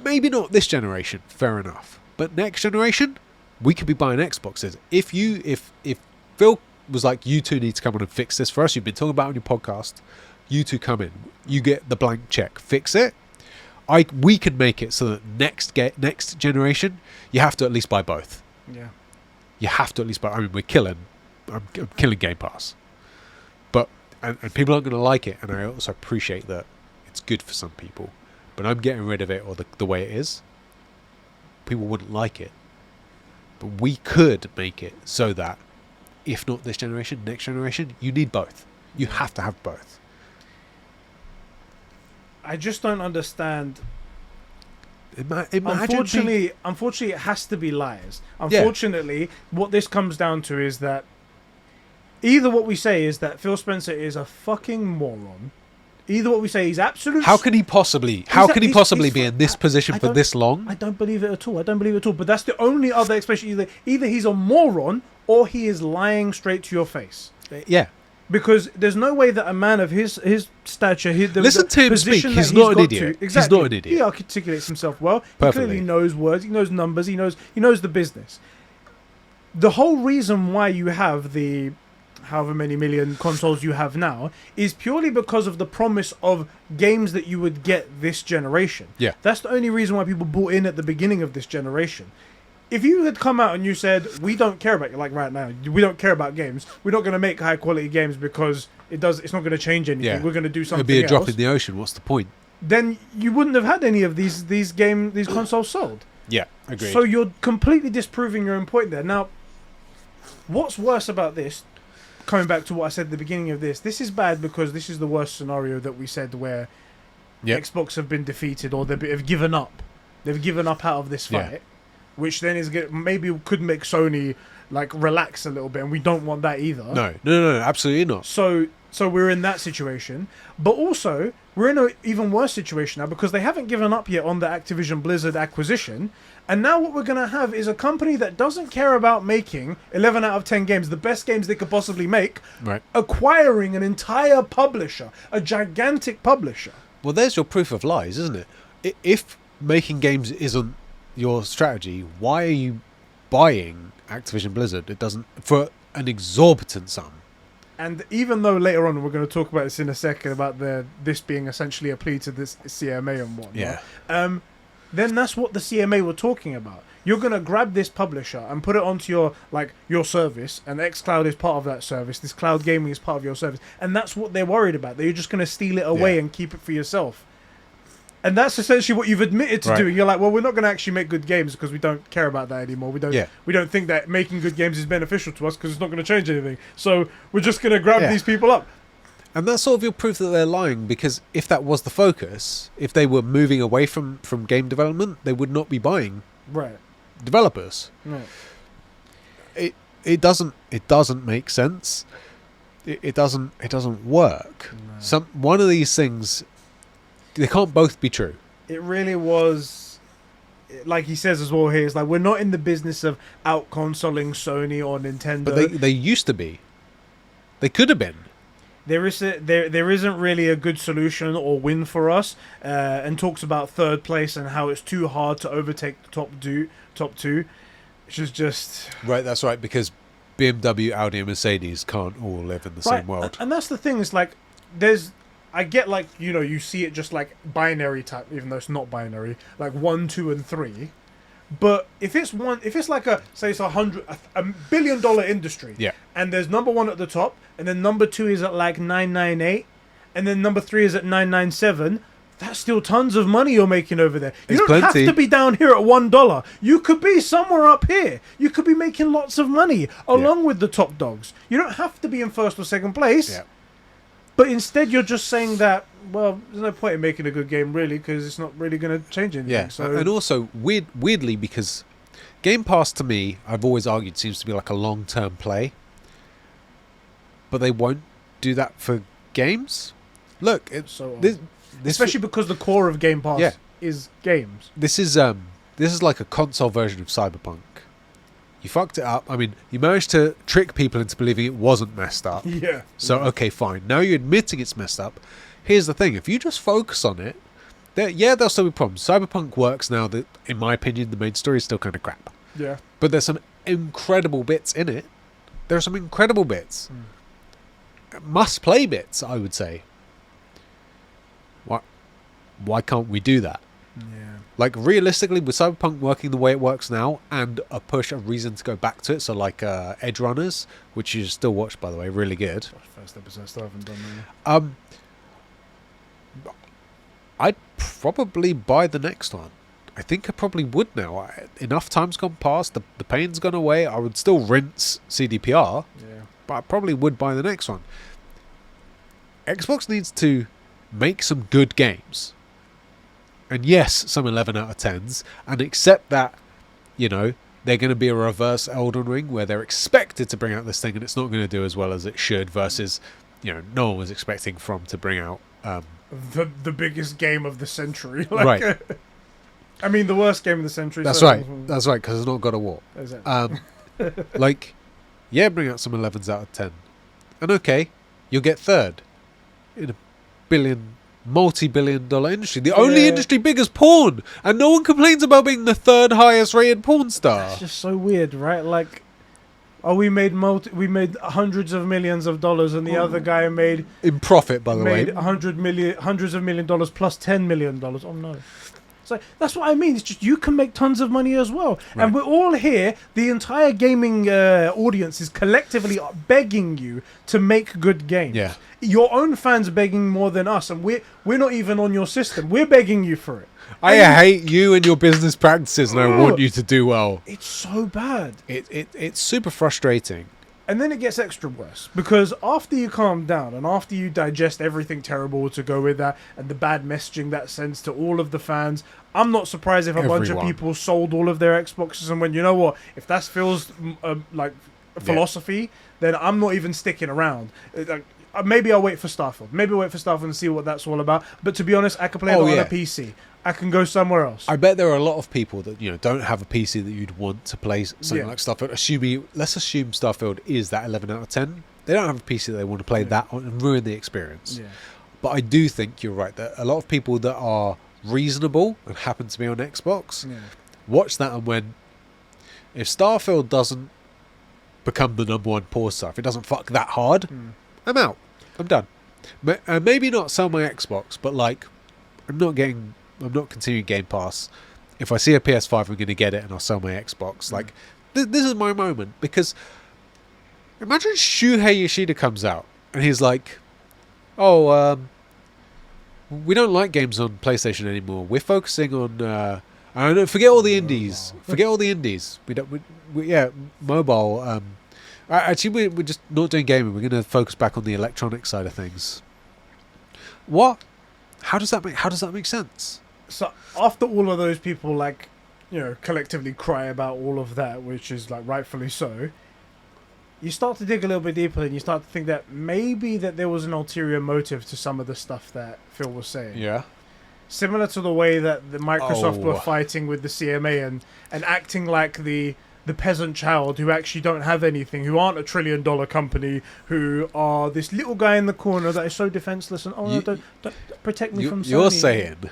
Maybe not this generation, fair enough, but next generation, we could be buying Xboxes. If Phil was like, you two need to come on and fix this for us, you've been talking about it on your podcast, you two come in, you get the blank check, fix it. We could make it so that next generation, you have to at least buy both. Yeah. You have to at least buy. I mean, I'm killing Game Pass, but and people aren't going to like it, and I also appreciate that it's good for some people, but I'm getting rid of it or the way it is. People wouldn't like it, but we could make it so that if not this generation, next generation, you need both. You have to have both. I just don't understand. Imagine Unfortunately, it has to be liars. Unfortunately, what this comes down to is that either what we say is that Phil Spencer is a fucking moron. Either what we say is absolute. How can he possibly be in this position for this long? I don't believe it at all. But that's the only other explanation. Either he's a moron or he is lying straight to your face. Yeah. Because there's no way that a man of his stature, listen to him speak. He's not an idiot. Exactly. He's not an idiot. He articulates himself well. Perfectly. He clearly knows words. He knows numbers. He knows the business. The whole reason why you have the however many million consoles you have now is purely because of the promise of games that you would get this generation. Yeah. That's the only reason why people bought in at the beginning of this generation. If you had come out and you said, we don't care about you, like right now, we don't care about games, we're not going to make high quality games because it's not going to change anything, we're going to do something else. It'd be a drop in the ocean, what's the point? Then you wouldn't have had any of these consoles sold. Yeah, agreed. So you're completely disproving your own point there. Now, what's worse about this, coming back to what I said at the beginning of this is bad because this is the worst scenario that we said where Xbox have been defeated or they've given up. They've given up out of this fight. Yeah. Which then maybe could make Sony like relax a little bit, and we don't want that either. No, absolutely not. So we're in that situation, but also we're in an even worse situation now because they haven't given up yet on the Activision Blizzard acquisition, and now what we're gonna have is a company that doesn't care about making 11 out of 10 games, the best games they could possibly make, right? Acquiring an entire publisher, a gigantic publisher. Well, there's your proof of lies, isn't it? If making games isn't your strategy, why are you buying Activision Blizzard? It doesn't, for an exorbitant sum. And even though later on we're going to talk about this in a second about this being essentially a plea to this CMA and whatnot, then that's what the CMA were talking about. You're going to grab this publisher and put it onto your service, and xCloud is part of that service. This cloud gaming is part of your service, and that's what they're worried about. That you're just going to steal it away and keep it for yourself. And that's essentially what you've admitted to doing. You're like, well, we're not going to actually make good games because we don't care about that anymore. We don't think that making good games is beneficial to us because it's not going to change anything. So we're just going to grab these people up. And that's sort of your proof that they're lying, because if that was the focus, if they were moving away from game development, they would not be buying developers. Right. It doesn't make sense. It doesn't work. No. One of these things, they can't both be true. It really was, like he says as well here, it's like we're not in the business of out-consoling Sony or Nintendo. But they used to be. They could have been. There isn't really a good solution or win for us, and talks about third place and how it's too hard to overtake the top two, which is just... Right, that's right, because BMW, Audi and Mercedes can't all live in the same world. And that's the thing, it's like, I get like, you see it just like binary type, even though it's not binary, like 1, 2, and 3. But if it's like say it's $1 billion industry, and there's number 1 at the top, and then number 2 is at like 998, and then number 3 is at 997. That's still tons of money you're making over there. You It's don't have plenty. to be down here at $1. You could be somewhere up here. You could be making lots of money along with the top dogs. You don't have to be in first or second place. Yeah. But instead, you're just saying that, well, there's no point in making a good game, really, because it's not really going to change anything. Yeah, So, and also, weirdly, because Game Pass to me, I've always argued, seems to be like a long-term play. But they won't do that for games. Look, so this especially because the core of Game Pass is games. This is like a console version of Cyberpunk. You fucked it up. I mean, you managed to trick people into believing it wasn't messed up. Yeah. So, okay, fine. Now you're admitting it's messed up. Here's the thing. If you just focus on it, there'll still be problems. Cyberpunk works now that, in my opinion, the main story is still kind of crap. Yeah. But there's some incredible bits in it. There are some incredible bits. Must-play bits, I would say. Why can't we do that? Yeah. Like, realistically, with Cyberpunk working the way it works now, and a reason to go back to it, so like Edge Runners, which you still watch, by the way, really good. First episode still haven't done that. I'd probably buy the next one. I think I probably would now. Enough time's gone past, the pain's gone away. I would still rinse CDPR, but I probably would buy the next one. Xbox needs to make some good games. And yes, some 11 out of 10s, and accept that, they're going to be a reverse Elden Ring where they're expected to bring out this thing and it's not going to do as well as it should versus, no one was expecting From to bring out the biggest game of the century. Right. I mean, the worst game of the century. That's right, because it's not God of War. Exactly. Bring out some 11s out of 10. And okay, you'll get third in a multi-billion-dollar industry. The only industry big as porn, and no one complains about being the third highest rated porn star. It's just so weird, right? Like, we made hundreds of millions of dollars, and the other guy made in profit, by the way, hundreds of $1 million plus $10 million. Oh no. So that's what I mean. It's just you can make tons of money as well. Right. And we're all here. The entire gaming audience is collectively begging you to make good games. Yeah. Your own fans begging more than us, and we're not even on your system. We're begging you for it. I hate you and your business practices, and I want you to do well. It's so bad. It's super frustrating. And then it gets extra worse, because after you calm down and after you digest everything terrible to go with that and the bad messaging that sends to all of the fans, I'm not surprised if a bunch of people sold all of their Xboxes and went, you know what, if that feels like philosophy, then I'm not even sticking around. Maybe I'll wait for Starfield. Maybe I'll wait for Starfield and see what that's all about. But to be honest, I can play it on a PC. I can go somewhere else. I bet there are a lot of people that don't have a PC that you'd want to play something like Starfield. Let's assume Starfield is that 11 out of 10. They don't have a PC that they want to play that on and ruin the experience. Yeah. But I do think you're right that a lot of people that are reasonable and happen to be on Xbox watch that and when if Starfield doesn't become the number one porn star, if it doesn't fuck that hard, I'm out. I'm done. Maybe not sell my Xbox, but I'm not continuing Game Pass. If I see a PS5, I'm going to get it and I'll sell my Xbox. This is my moment, because imagine Shuhei Yoshida comes out and he's like, we don't like games on PlayStation anymore. We're focusing on I don't forget all the indies. Forget all the indies. Mobile. Actually, we're just not doing gaming. We're going to focus back on the electronic side of things. What? How does that make sense? So after all of those people collectively cry about all of that, which is rightfully so, you start to dig a little bit deeper and you start to think that maybe that there was an ulterior motive to some of the stuff that Phil was saying. Yeah. Similar to the way that the Microsoft were fighting with the CMA and acting like the peasant child who actually don't have anything, who aren't $1 trillion company, who are this little guy in the corner that is so defenseless and don't protect me from Sony. You're saying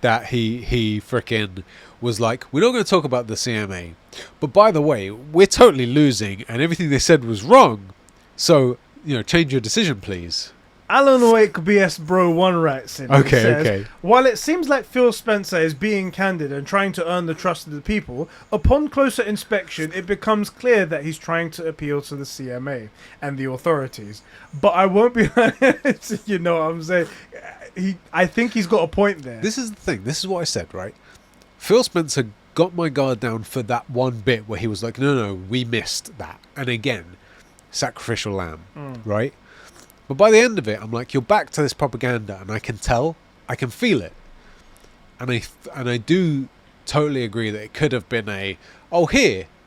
that he frickin' was like, we're not going to talk about the CMA, but by the way, we're totally losing and everything they said was wrong, so change your decision, please. Alan Wake BS Bro 1 writes in. Okay. While it seems like Phil Spencer is being candid and trying to earn the trust of the people, upon closer inspection, it becomes clear that he's trying to appeal to the CMA and the authorities. But I won't be... you know what I'm saying? I think he's got a point there. This is the thing. This is what I said, right? Phil Spencer got my guard down for that one bit where he was like, no, we missed that. And again, sacrificial lamb, right? But by the end of it, I'm like, you're back to this propaganda, and I can tell, I can feel it. And I do totally agree that it could have been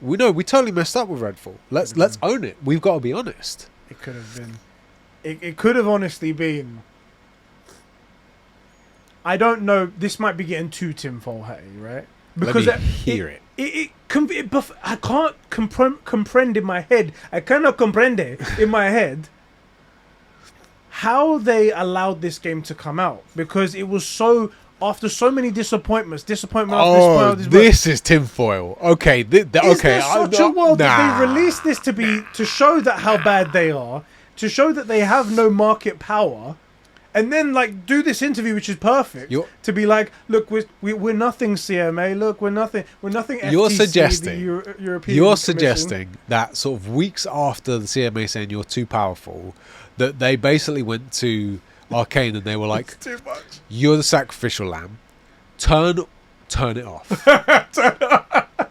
we totally messed up with Redfall. Let's own it. We've got to be honest. It could have been. It could have honestly been. I don't know. This might be getting too tinfoil hatty, right? Because Let me hear it. I can't comprehend in my head. I cannot comprende in my head how they allowed this game to come out, because it was so after so many disappointments after disappointment. This is tinfoil. Okay, Is there such a world that they released this to show that how bad they are, to show that they have no market power, and then like do this interview which is perfect to be like, look, we're nothing CMA. Look, we're nothing. FTC, you're suggesting European you're Commission. suggesting that sort of weeks after the CMA saying you're too powerful, that they basically went to Arcane and they were like, it's too much. You're the sacrificial lamb. Turn it off.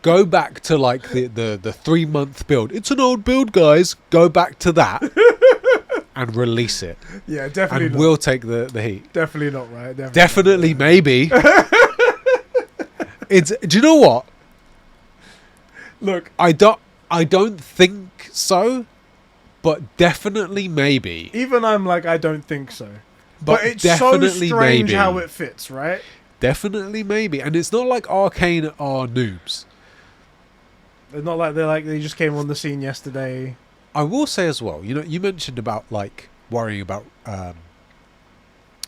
Go back to like the 3-month build. It's an old build, guys. Go back to that and release it. Yeah, definitely. And not. we'll take the heat. Definitely not, right? Definitely maybe. Do you know what? Look, I don't think so, but definitely maybe. Even I'm like, I don't think so. But it's definitely so strange maybe. how it fits, right? Definitely maybe. And it's not like Arcane are noobs. It's not like they just came on the scene yesterday. I will say as well, you mentioned about like worrying about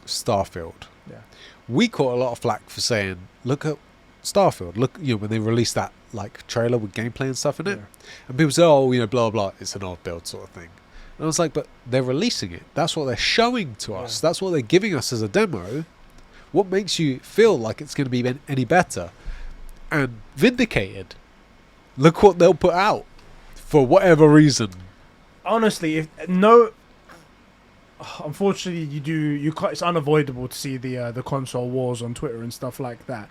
Starfield. Yeah. We caught a lot of flack for saying, look at Starfield. Look, when they released that like trailer with gameplay and stuff in it. Yeah. And people say, oh, blah, blah, it's an old build sort of thing. And I was like, but they're releasing it. That's what they're showing to us. Yeah. That's what they're giving us as a demo. What makes you feel like it's going to be any better? And Vindicated. Look what they'll put out for whatever reason. Honestly, unfortunately, it's unavoidable to see the console wars on Twitter and stuff like that.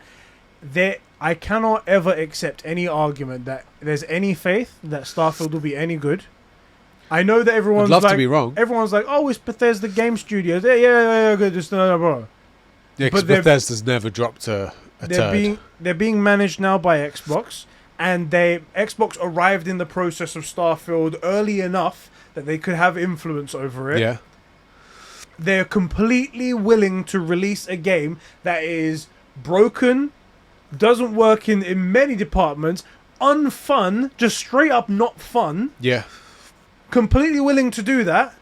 I cannot ever accept any argument that there's any faith that Starfield will be any good. I know that everyone's I'd love like, to be wrong. Everyone's like, oh, it's Bethesda Game Studios. Yeah, good. Just no, bro. Yeah, because Bethesda's never dropped a turd. They're being managed now by Xbox, and Xbox arrived in the process of Starfield early enough that they could have influence over it. Yeah. They're completely willing to release a game that is broken, doesn't work in many departments, unfun, just straight up not fun. Yeah. Completely willing to do that,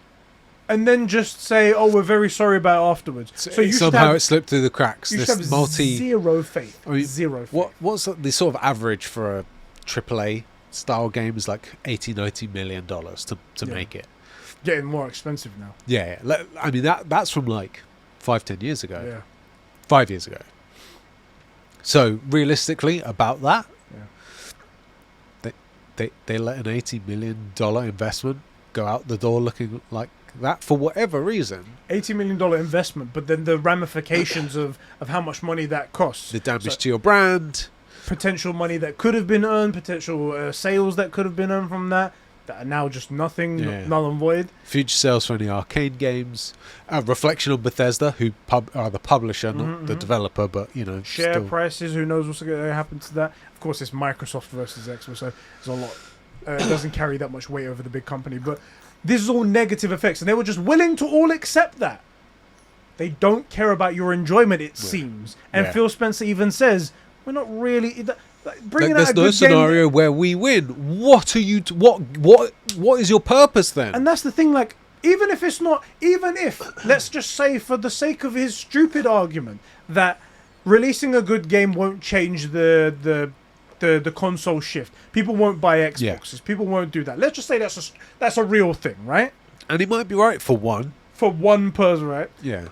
and then just say, "Oh, we're very sorry about it afterwards." So you somehow it slipped through the cracks. You This should have zero faith. Zero faith. What's the sort of average for a AAA style game is like $80-90 million to make it. Getting more expensive now. Yeah. I mean that's from like 5-10 years ago. Yeah. 5 years ago. So realistically, about that. They let an $80 million investment go out the door looking like that for whatever reason. $80 million investment, but then the ramifications of how much money that costs. The damage to your brand. Potential money that could have been earned, potential sales that could have been earned from that are now just nothing, null and void. Future sales for any Arcane games. Reflection on Bethesda, who are the publisher, not the developer, but, Share prices, who knows what's going to happen to that. Of course, it's Microsoft versus Xbox, so there's a lot. It doesn't carry that much weight over the big company, but this is all negative effects, and they were just willing to all accept that. They don't care about your enjoyment, it seems. And Phil Spencer even says, we're not really... There's no scenario where we win. What are you... What is your purpose then? And that's the thing, like, even if, let's just say, for the sake of his stupid argument, that releasing a good game won't change the console shift. People won't buy Xboxes. Yeah. People won't do that. Let's just say that's a real thing, right? And he might be right for one. For one person, right? Yeah.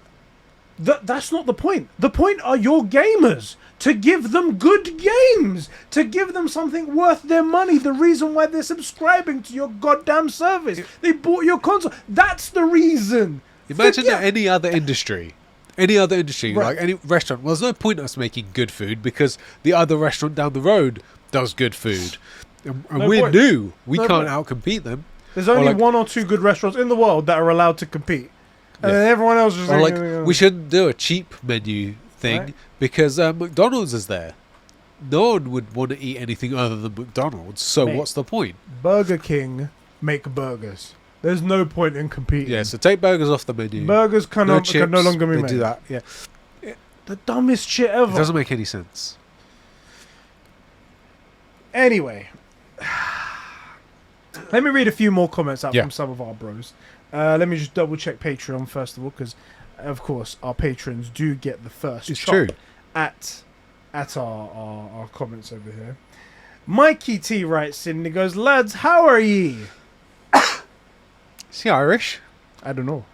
That's not the point. The point are your gamers. To give them good games. To give them something worth their money. The reason why they're subscribing to your goddamn service. They bought your console. That's the reason. Imagine any other industry. Any other industry, Right. like any restaurant, well, there's no point us making good food because the other restaurant down the road does good food. And No we're point. new. We No can't point. outcompete them. There's only like- 1 or 2 good restaurants in the world that are allowed to compete. And Yeah. then everyone else is Or like, we shouldn't do a cheap menu thing Right. because McDonald's is there. No one would want to eat anything other than McDonald's. So Mate. what's the point? Burger King make burgers. There's no point in competing. Yeah, so take burgers off the menu. Burgers can no longer be they made. do that. Yeah, The dumbest shit it ever. doesn't make any sense. Anyway, let me read a few more comments out Yeah. from some of our bros. Let me just double check Patreon first of all, because of course our patrons do get the first It's chop true. at our comments over here. Mikey T writes in and he goes, "Lads, how are ye?" Is he Irish? I don't know.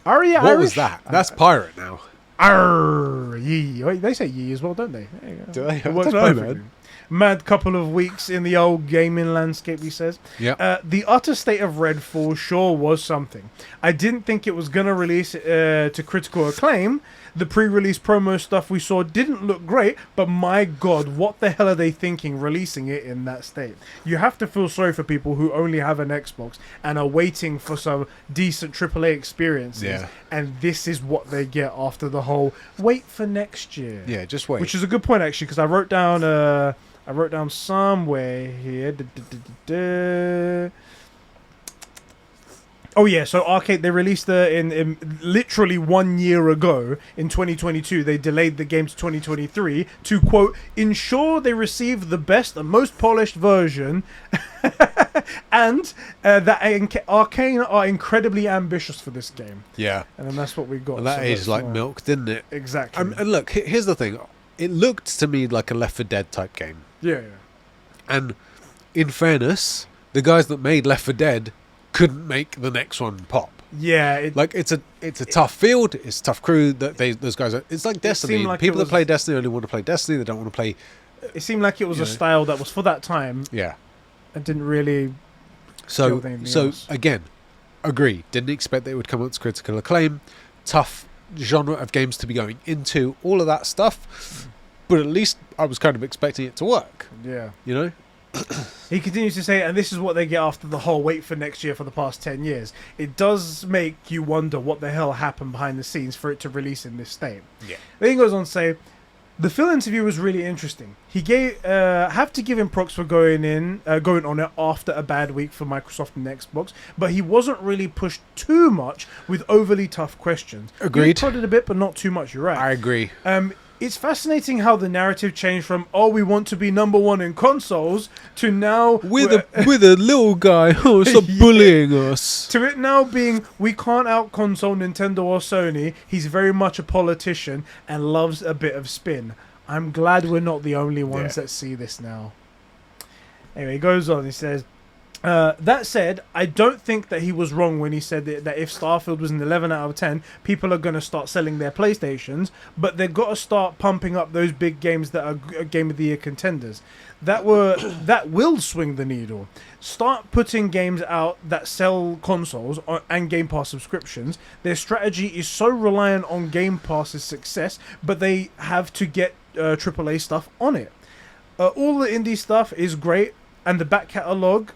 Are ye What Irish? was that? That's pirate now. Arr, ye. Wait, they say ye as well, don't they? There you go. Do they? It works I don't know, perfectly. man. Mad couple of weeks in the old gaming landscape, he says. Yeah. The utter state of Redfall sure was something. I didn't think it was going to release to critical acclaim. The pre-release promo stuff we saw didn't look great, but my god, what the hell are they thinking releasing it in that state? You have to feel sorry for people who only have an Xbox and are waiting for some decent AAA experiences. Yeah. And this is what they get after the whole wait for next year. Yeah, just wait. Which is a good point actually, because I wrote down somewhere here. Oh yeah, so Arcade, they released in literally 1 year ago in 2022. They delayed the game to 2023 to quote ensure they receive the best and most polished version, and that Arcane are incredibly ambitious for this game, yeah. and then that's what we got. Well, that So aged that's like why- milk, didn't it? Exactly. And look, here's the thing. It looked to me like a Left 4 Dead type game. Yeah. And in fairness, the guys that made Left 4 Dead couldn't make the next one pop. Yeah. Like it's a tough field, it's a tough crew that those guys are. It's like Destiny. seemed like People it that was- play Destiny only want to play Destiny. They don't want to play. It seemed like it was You a know. style that was for that time Yeah. and didn't really. So Feel anything else. again, agree. Didn't expect they would come up to critical acclaim. Tough genre of games to be going into. All of that stuff. But at least I was kind of expecting it to work. Yeah. You know. He continues to say, and this is what they get after the whole wait for next year for the past 10 years. It does make you wonder what the hell happened behind the scenes for it to release in this state. Yeah. Then he goes on to say, the Phil interview was really interesting. He have to give him props for going on it after a bad week for Microsoft and Xbox, but he wasn't really pushed too much with overly tough questions. Agreed. He prodded a bit, but not too much. You're right. I agree. It's fascinating how the narrative changed from we want to be number one in consoles to now With a little guy, stop Yeah. bullying us. to it now being we can't out console Nintendo or Sony. He's very much a politician and loves a bit of spin. I'm glad we're not the only ones Yeah. that see this now. Anyway, he goes on. He says, that said, I don't think that he was wrong when he said that if Starfield was an 11 out of 10, people are going to start selling their PlayStations, but they've got to start pumping up those big games that are Game of the Year contenders. That will swing the needle. Start putting games out that sell consoles and Game Pass subscriptions. Their strategy is so reliant on Game Pass's success, but they have to get AAA stuff on it. All the indie stuff is great, and the back catalogue,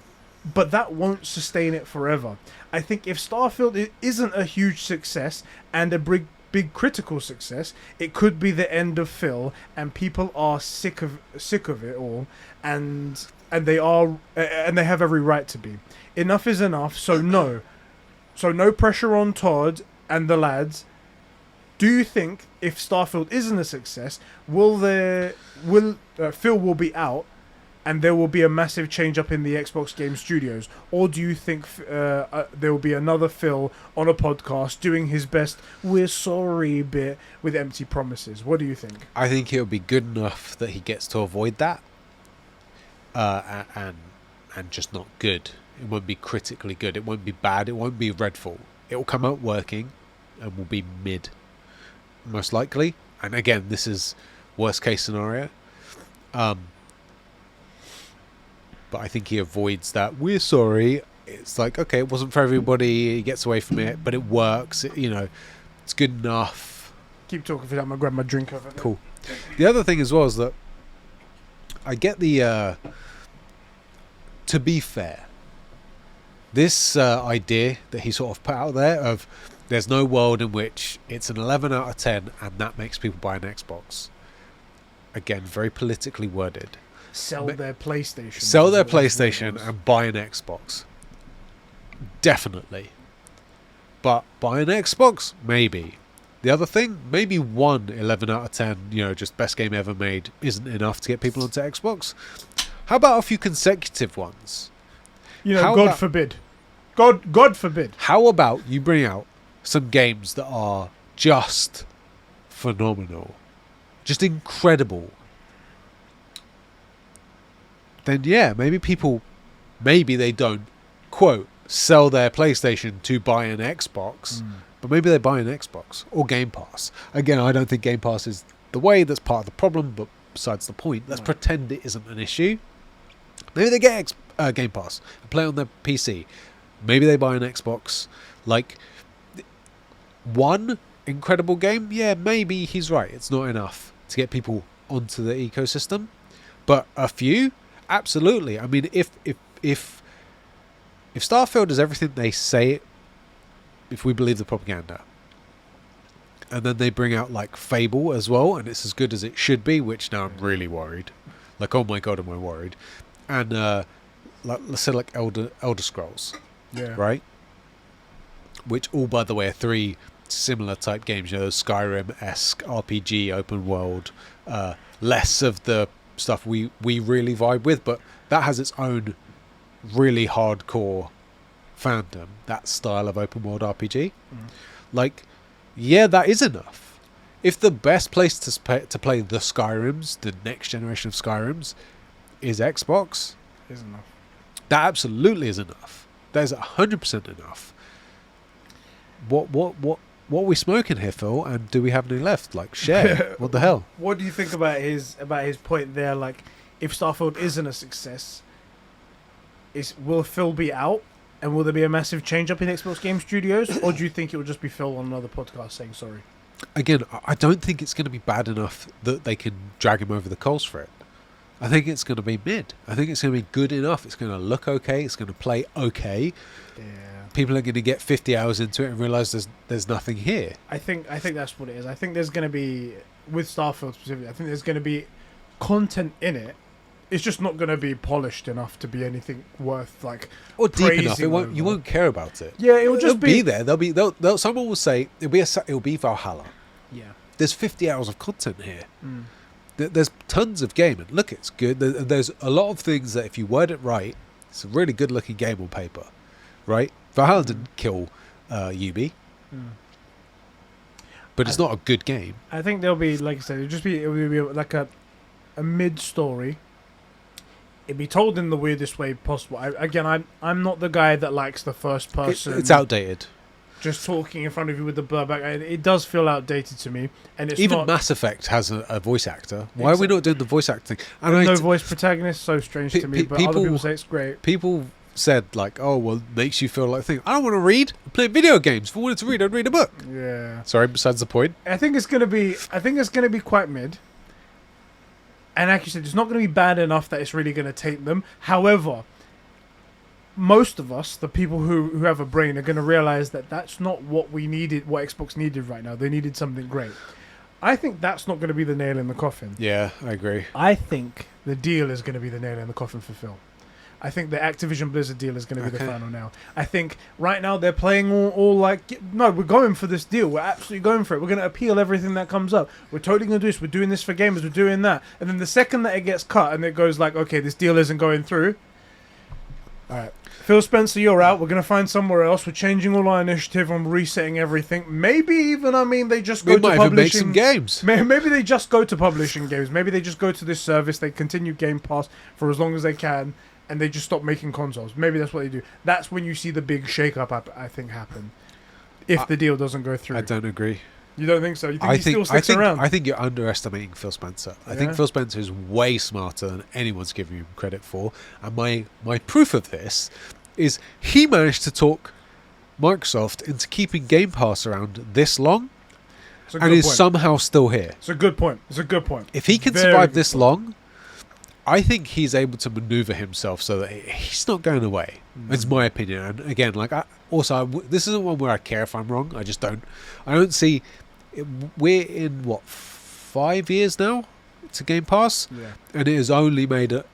but that won't sustain it forever. I think if Starfield isn't a huge success and a big critical success, it could be the end of Phil, and people are sick of it all, and they have every right to be. Enough is enough. So no pressure on Todd and the lads. Do you think if Starfield isn't a success, Phil will be out? And there will be a massive change up in the Xbox Game Studios? Or do you think there will be another Phil on a podcast doing his best "we're sorry" bit with empty promises? What do you think? I think it'll be good enough that he gets to avoid that, and just not good. It won't be critically good. It won't be bad. It won't be Redfall. It will come out working, and will be mid, most likely. And again, this is worst case scenario. But I think he avoids that. We're sorry. It's like, okay, it wasn't for everybody. He gets away from it, but it works. It's good enough. Keep talking for that. I'm gonna grab my drink over there. Cool. The other thing as well is that I get the. To be fair, this idea that he sort of put out there of there's no world in which it's an 11 out of 10 and that makes people buy an Xbox. Again, very politically worded. Sell their PlayStation. Sell their PlayStation and buy an Xbox. Definitely. But buy an Xbox? Maybe. The other thing, maybe one 11 out of 10, just best game ever made isn't enough to get people onto Xbox. How about a few consecutive ones? God forbid. God forbid. How about you bring out some games that are just phenomenal, just incredible? Then yeah, maybe they don't, quote, sell their PlayStation to buy an Xbox, but maybe they buy an Xbox or Game Pass. Again, I don't think Game Pass is the way. That's part of the problem, but besides the point. Let's pretend it isn't an issue. Maybe they get Game Pass and play on their PC. Maybe they buy an Xbox. Like, one incredible game, yeah, maybe he's right. It's not enough to get people onto the ecosystem. But a few, absolutely. I mean, if Starfield is everything they say it, if we believe the propaganda, and then they bring out like Fable as well, and it's as good as it should be, which now I'm really worried. Like, oh my god, am I worried? And let's say like Elder Scrolls, right? Which all, by the way, are 3 similar type games. Skyrim-esque RPG, open world, less of the stuff we really vibe with, but that has its own really hardcore fandom. That style of open world RPG, like, yeah, that is enough. If the best place to play the Skyrims, the next generation of Skyrims, is Xbox, is enough. That absolutely is enough. That is 100% enough. What are we smoking here, Phil? And do we have any left? Like, share. What the hell? What do you think about his point there? Like, if Starfield isn't a success, will Phil be out? And will there be a massive change up in Xbox Game Studios? Or do you think it will just be Phil on another podcast saying sorry? Again, I don't think it's going to be bad enough that they can drag him over the coals for it. I think it's going to be mid. I think it's going to be good enough. It's going to look okay. It's going to play okay. Yeah. People are going to get 50 hours into it and realise there's nothing here. I think that's what it is. I think there's going to be, with Starfield specifically, I think there's going to be content in it. It's just not going to be polished enough to be anything worth like or deep enough. praising You won't care about it. Yeah, it will just be there. Someone will say it'll be Valhalla. Yeah. There's 50 hours of content here. There's tons of game, and look, it's good. There's a lot of things that if you word it right, it's a really good looking game on paper, right? Valhalla didn't kill Ubi, but it's not a good game. I think there'll be, like I said, it'll be like a mid story. It'd be told in the weirdest way possible. I'm not the guy that likes the first person. It's outdated. Just talking in front of you with the blur back. It does feel outdated to me. And it's even not, Mass Effect has a voice actor. Why are we not doing the voice acting? And no voice protagonist, so strange to me. But other people say it's great. People said like, "Oh, well, it makes you feel like thing." I don't want to read. I play video games. If I wanted to read, I'd read a book. Yeah. Sorry. Besides the point. I think it's gonna be quite mid. And like you said, it's not going to be bad enough that it's really going to take them. However, most of us, the people who have a brain, are going to realize that that's not what we needed, what Xbox needed right now. They needed something great. I think that's not going to be the nail in the coffin. Yeah, I agree. I think the deal is going to be the nail in the coffin for Phil. I think the Activision Blizzard deal is going to be the final now. I think right now they're playing all like, no, we're going for this deal. We're absolutely going for it. We're going to appeal everything that comes up. We're totally going to do this. We're doing this for gamers. We're doing that. And then the second that it gets cut and it goes like, okay, this deal isn't going through. All right. Phil Spencer, you're out. We're going to find somewhere else. We're changing all our initiative and resetting everything. Maybe even, they just go to publishing. Even make some games. Maybe they just go to publishing games. Maybe they just go to this service. They continue Game Pass for as long as they can. And they just stop making consoles. Maybe that's what they do. That's when you see the big shake-up, I think, happen. If the deal doesn't go through. I don't agree. You don't think so? You think he still sticks around? I think you're underestimating Phil Spencer. I think Phil Spencer is way smarter than anyone's giving him credit for. And my proof of this is he managed to talk Microsoft into keeping Game Pass around this long. It's a and good is point. somehow still here. It's a good point. It's a good point. If he can Very survive good this point. long, I think he's able to maneuver himself so that he's not going away. It's my opinion. And again, like this isn't one where I care if I'm wrong. I just don't. I don't see. We're in what 5 years now to Game Pass, Yeah. and it has only made it.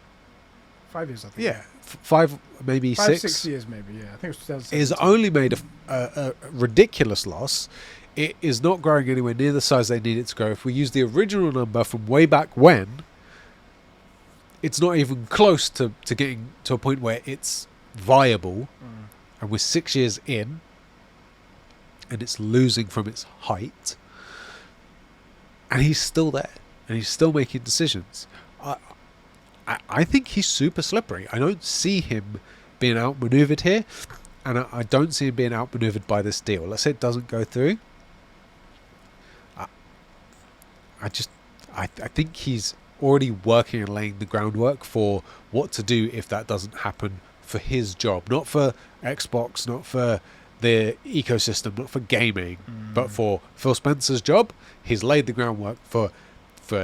5 years, I think. Yeah, 5 maybe 5, 6. 6 years, maybe. Yeah, I think it was 2017. It has only made a ridiculous loss. It is not growing anywhere near the size they need it to grow. If we use the original number from way back when, it's not even close to getting to a point where it's viable. And we're 6 years in, and it's losing from its height. And he's still there, and he's still making decisions. I think he's super slippery. I don't see him being outmaneuvered here, and I don't see him being outmaneuvered by this deal. Let's say it doesn't go through. I think he's already working and laying the groundwork for what to do if that doesn't happen for his job, not for Xbox, not for the ecosystem, not for gaming, but for Phil Spencer's job. He's laid the groundwork for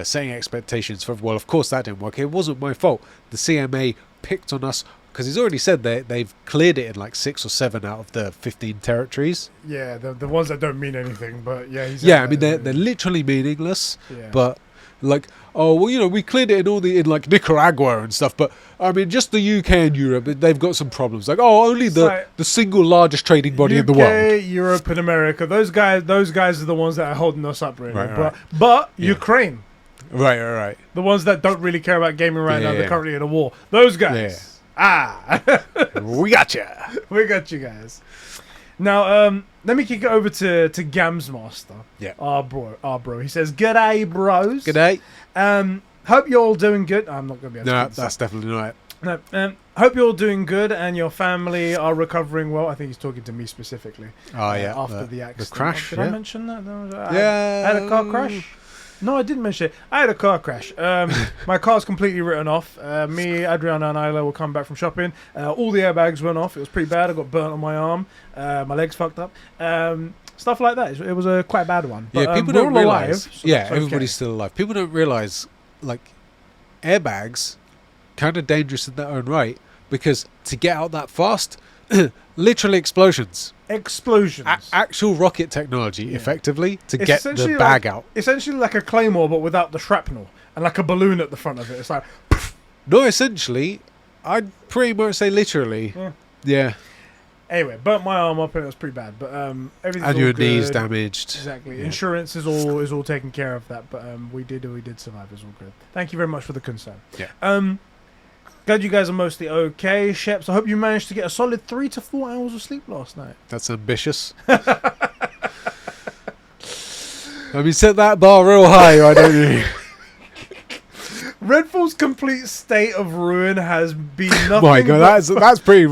setting expectations for, well, of course that didn't work. It wasn't my fault. The CMA picked on us because he's already said they've cleared it in like 6 or 7 out of the 15 territories. Yeah, the ones that don't mean anything, but yeah, he's Yeah, I mean they're literally meaningless. Yeah. But like, oh well, we cleared it in like Nicaragua and stuff. But I mean, just the UK and Europe, they've got some problems. Like, only the single largest trading body in the world. UK, Europe, and America. Those guys are the ones that are holding us up, really. Right. But Yeah. Ukraine, Right. the ones that don't really care about gaming right now, Yeah. they're currently in a war. Those guys. We got you. We got you guys. Now, let me kick it over to Gamsmaster. Yeah. Our bro. He says, "G'day, bros. Good day. Hope you're all doing good." I'm not gonna be able to No, keep this that's definitely not it. up. No, hope you're all doing good and your family are recovering well. I think he's talking to me specifically. Oh yeah, After the accident. the crash. Did I mention that? Yeah. I had a car crash. No, I didn't mention it. I had a car crash. My car's completely written off. Me, Adriana, and Isla were coming back from shopping. All the airbags went off. It was pretty bad. I got burnt on my arm. My legs fucked up. Stuff like that. It was a quite bad one. But, Yeah, people we're don't all realize. alive, so Yeah, it's everybody's okay. still alive. People don't realize, like, airbags, kind of dangerous in their own right, because to get out that fast, literally explosions. Explosions. Actual rocket technology, Yeah. effectively, to It's get essentially the bag like- out. Essentially like a claymore, but without the shrapnel and like a balloon at the front of it. It's like, No, essentially, I'd pretty much say literally. Yeah. Yeah. anyway, burnt my arm up and it was pretty bad. But everything's And all your good. knees damaged. Exactly. Yeah. Insurance is all taken care of that. But we did survive. It's all good. Thank you very much for the concern. Yeah. Glad you guys are mostly okay, Sheps. I hope you managed to get a solid 3 to 4 hours of sleep last night. That's ambitious. I mean, set that bar real high, why don't you? Redfall's complete state of ruin has been nothing. My God, that's pretty.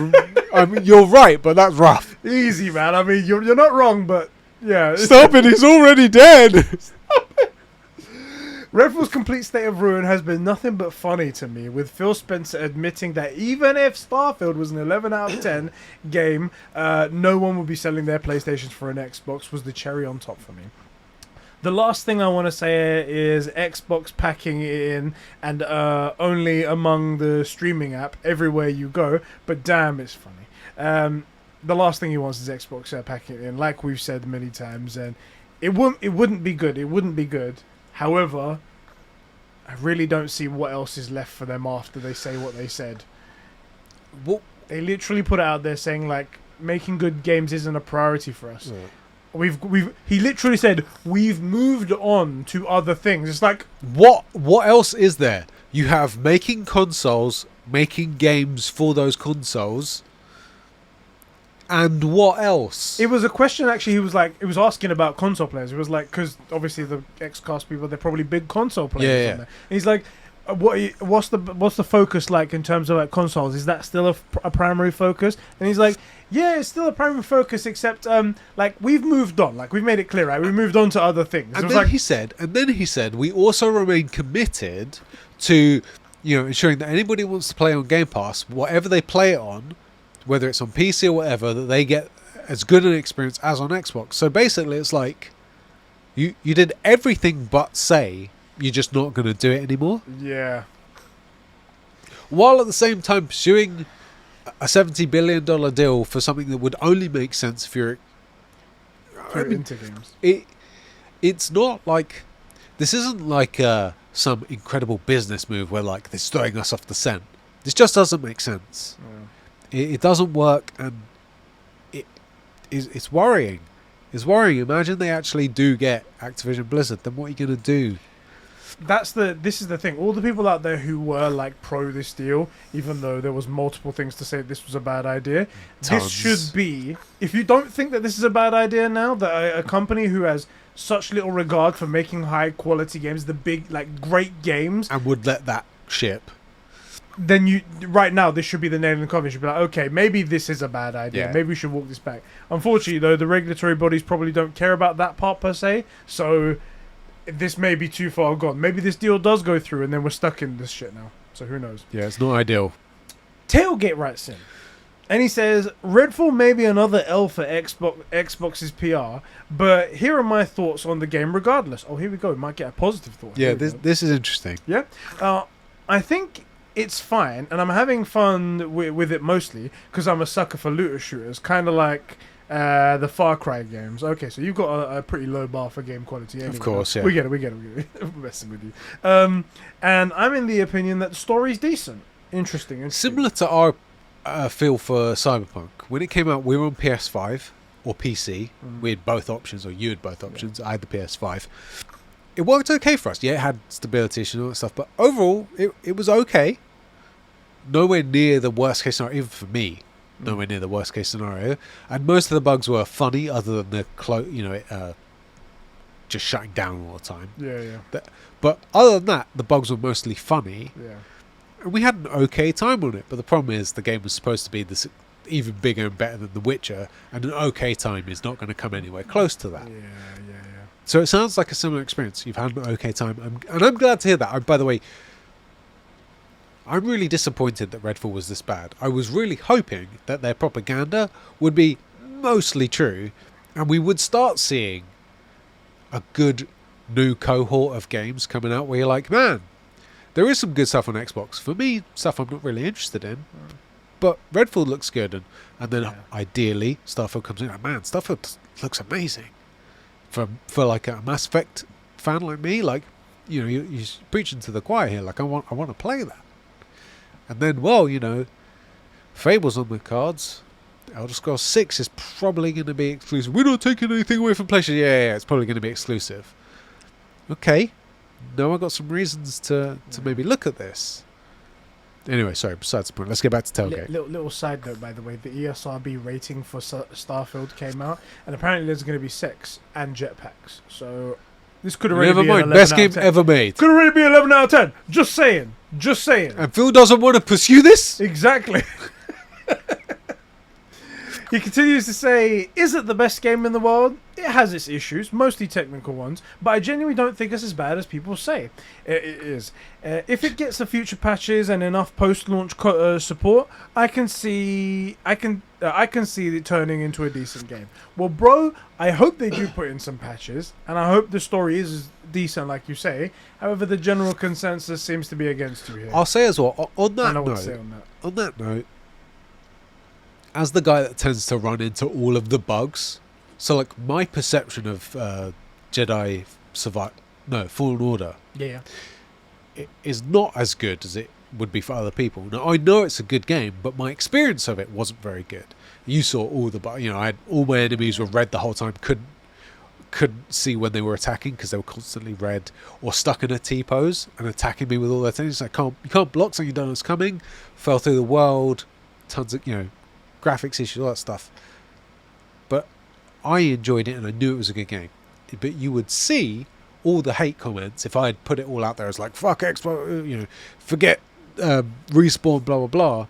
I mean, you're right, but that's rough. easy, man. I mean, you're not wrong, but yeah. Stop it! He's already dead. Redfall's complete state of ruin has been nothing but funny to me, with Phil Spencer admitting that even if Starfield was an 11 out of 10 game, no one would be selling their PlayStations for an Xbox was the cherry on top for me. The last thing I want to say is Xbox packing it in and only among the streaming app everywhere you go, but damn, it's funny. The last thing he wants is Xbox packing it in, like we've said many times, and it wouldn't be good. It wouldn't be good. However, I really don't see what else is left for them after they say what they said. What? They literally put it out there saying like making good games isn't a priority for us. He literally said we've moved on to other things. It's like What else is there? You have making consoles, making games for those consoles, and what else? it was a question actually. He was asking about console players. It was like because obviously the Xcast people, they're probably big console players. Yeah. On there. And he's like, what's the focus like in terms of like consoles? Is that still a primary focus? And he's like, yeah, it's still a primary focus, except like we've moved on. Like we've made it clear, right? We've moved on to other things. And It was then like, he said, we also remain committed to, ensuring that anybody who wants to play on Game Pass, whatever they play it on, whether it's on PC or whatever, that they get as good an experience as on Xbox. So basically, it's like, You did everything but say you're just not going to do it anymore. Yeah. While at the same time pursuing a $70 billion deal for something that would only make sense if you're Into games. It's not like... This isn't like some incredible business move where like they're throwing us off the scent. This just doesn't make sense. Yeah. It doesn't work, and it's worrying. It's worrying. Imagine they actually do get Activision Blizzard. Then what are you going to do? This is the thing. All the people out there who were like pro this deal, even though there was multiple things to say this was a bad idea, Tons. this should be. If you don't think that this is a bad idea now, that a company who has such little regard for making high quality games, the big like great games, And would let that ship. then you right now this should be the nail in the coffin. You should be like, okay, maybe this is a bad idea. Yeah. Maybe we should walk this back. Unfortunately, though, the regulatory bodies probably don't care about that part per se. So this may be too far gone. Maybe this deal does go through, and then we're stuck in this shit now. So who knows? Yeah, it's not ideal. Tailgate writes in, and he says, Redfall may be another L for Xbox's PR, but here are my thoughts on the game regardless. Oh, here we go. Might get a positive thought. Yeah, Here we go. this is interesting. Yeah. I think it's fine, and I'm having fun with it mostly because I'm a sucker for looter shooters, kind of like the Far Cry games. Okay, so you've got a pretty low bar for game quality anyway. Of course, yeah. We get it. I'm messing with you. And I'm in the opinion that the story's decent. Interesting. Similar to our feel for Cyberpunk. When it came out, we were on PS5 or PC. We had both options, or you had both options. I had the PS5. It worked okay for us. Yeah, it had stability issues and all that stuff, but overall, it was okay. Nowhere near the worst case scenario, even for me. Nowhere near the worst case scenario. And most of the bugs were funny, other than the just shutting down all the time. Yeah. But other than that, the bugs were mostly funny. Yeah. And we had an okay time on it. But the problem is the game was supposed to be this even bigger and better than The Witcher, and an okay time is not going to come anywhere close to that. Yeah. So it sounds like a similar experience. You've had an okay time. And I'm glad to hear that. By the way, I'm really disappointed that Redfall was this bad. I was really hoping that their propaganda would be mostly true, and we would start seeing a good new cohort of games coming out where you're like, man, there is some good stuff on Xbox. For me, stuff I'm not really interested in. But Redfall looks good, and then ideally Starfield comes in. Like, man, Starfield looks amazing. For like a Mass Effect fan like me, like, you know, you're preaching to the choir here. Like, I want to play that. And then, well, you know, Fable's on the cards. Elder Scrolls 6 is probably going to be exclusive. We're not taking anything away from PlayStation. Yeah, it's probably going to be exclusive. Okay. Now I've got some reasons to maybe look at this. Anyway, sorry, besides the point. Let's get back to Tailgate. Little side note, by the way, the ESRB rating for Starfield came out, and apparently there's going to be 6 and jetpacks. So this could already Never be mind. an 11 Best out game of 10. ever made. Could already be 11 out of 10. Just saying. And Phil doesn't want to pursue this? Exactly. He continues to say, is it the best game in the world? It has its issues, mostly technical ones, but I genuinely don't think it's as bad as people say it is. If it gets the future patches and enough post-launch support, I can see it turning into a decent game. Well, bro, I hope they do put in some patches, and I hope the story is decent, like you say. However, the general consensus seems to be against you here. I'll say as well, on I that know what to note, say on that. as the guy that tends to run into all of the bugs, so like my perception of Fallen Order Yeah. is not as good as it would be for other people. Now I know it's a good game, but my experience of it wasn't very good. You saw all the bugs. You know, I had all my enemies were red the whole time. Couldn't see when they were attacking because they were constantly red or stuck in a T-pose and attacking me with all their things. You can't block something you don't know is coming. Fell through the world. Tons of graphics issues, all that stuff. But I enjoyed it and I knew it was a good game. But you would see all the hate comments if I had put it all out there as like, fuck Xbox, forget Respawn, blah, blah, blah.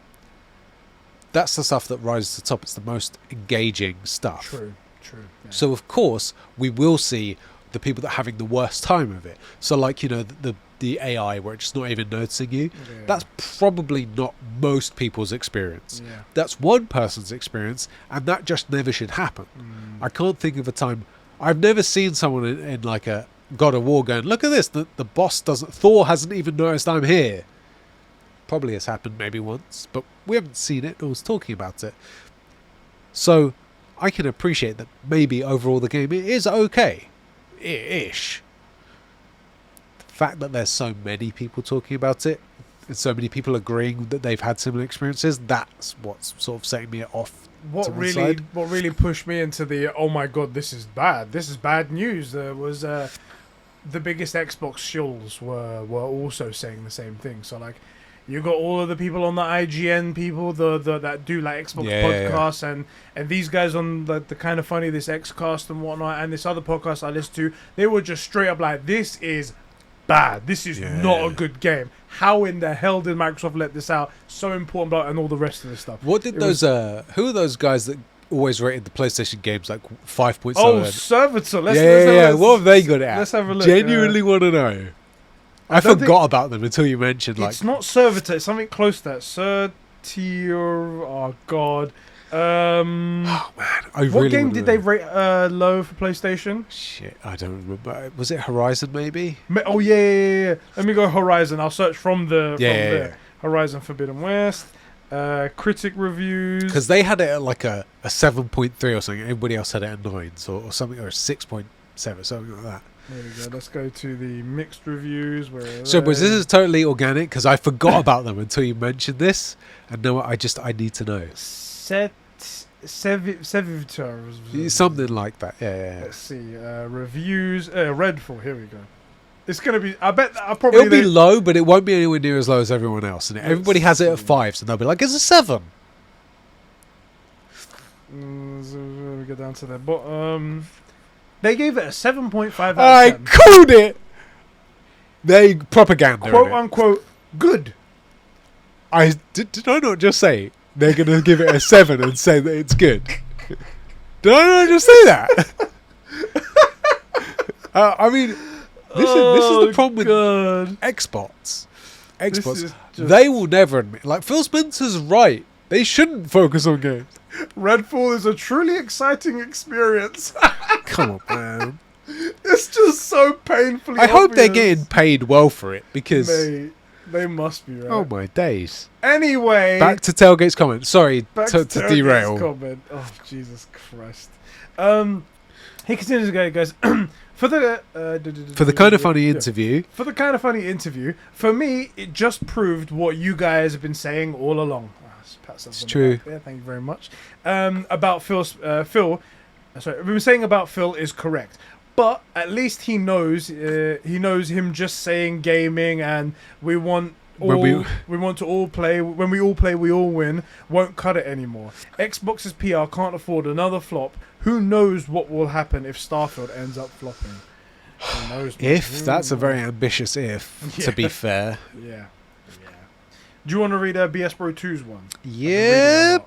That's the stuff that rises to the top. It's the most engaging stuff. True. Yeah. So, of course, we will see the people that are having the worst time of it. So, like, the AI where it's just not even noticing you. Yeah. That's probably not most people's experience. Yeah. That's one person's experience, and that just never should happen. I can't think of a time I've never seen someone in like a God of War going, look at this, the boss doesn't, Thor hasn't even noticed I'm here. Probably has happened maybe once, but we haven't seen it or was talking about it. So I can appreciate that maybe overall the game is okay. Ish. The fact that there's so many people talking about it and so many people agreeing that they've had similar experiences, that's what's sort of setting me off. What really pushed me into the oh my god, this is bad news was the biggest Xbox shills were also saying the same thing. So like, you got all of the people on the IGN people, that do like Xbox podcasts, and these guys on the kind of funny, this Xcast and whatnot, and this other podcast I listen to, they were just straight up like, this is bad. This is not a good game. How in the hell did Microsoft let this out? So important, and all the rest of this stuff. What did who are those guys that always rated the PlayStation games like 5.7? Oh, Servitor. What have they got it at? Let's have a look. Genuinely want to know. I forgot about them until you mentioned like... It's not Servitor, it's something close to that. Sertier... Oh, God. Oh, man. What game did they rate low for PlayStation? Shit, I don't remember. Was it Horizon, maybe? Oh, yeah. Let me go Horizon. I'll search from there. Horizon Forbidden West. Critic reviews. Because they had it at like a 7.3 or something. Everybody else had it at 9 or something, or a 6.7, something like that. There we go. Let's go to the mixed reviews. So, this is totally organic because I forgot about them until you mentioned this, and now I need to know. Servitor. Something like that. Yeah. Let's see. Reviews. Redfall. Here we go. It's gonna be. I bet. It'll be low, but it won't be anywhere near as low as everyone else. And everybody has it at 5, so they'll be like, "It's a 7." So we go down to the bottom. They gave it a 7.5 out of 10. I called it. They propaganda. Quote unquote good. Did I not just say they're going to give it a 7 and say that it's good? Did I not just say that? I mean, this is the problem with Xbox. They will never admit. Like, Phil Spencer's right. They shouldn't focus on games. Redfall is a truly exciting experience. Come on, man. It's just so painfully I hope they're getting paid well for it, because... They must be, right? Oh, my days. Anyway... Back to Tailgate's comment. Sorry to derail. Comment. Oh, Jesus Christ. He continues to go, for the kind of funny interview. For the kind of funny interview, for me, it just proved what you guys have been saying all along. It's true. Thank you very much. About Phil, we've been saying about Phil is correct, but at least he knows him just saying gaming and we want to all play. When we all play, we all win. Won't cut it anymore. Xbox's PR can't afford another flop. Who knows what will happen if Starfield ends up flopping? Who knows? That's a very ambitious if. To be fair. Yeah. Do you want to read BS Bro 2's one? Yeah,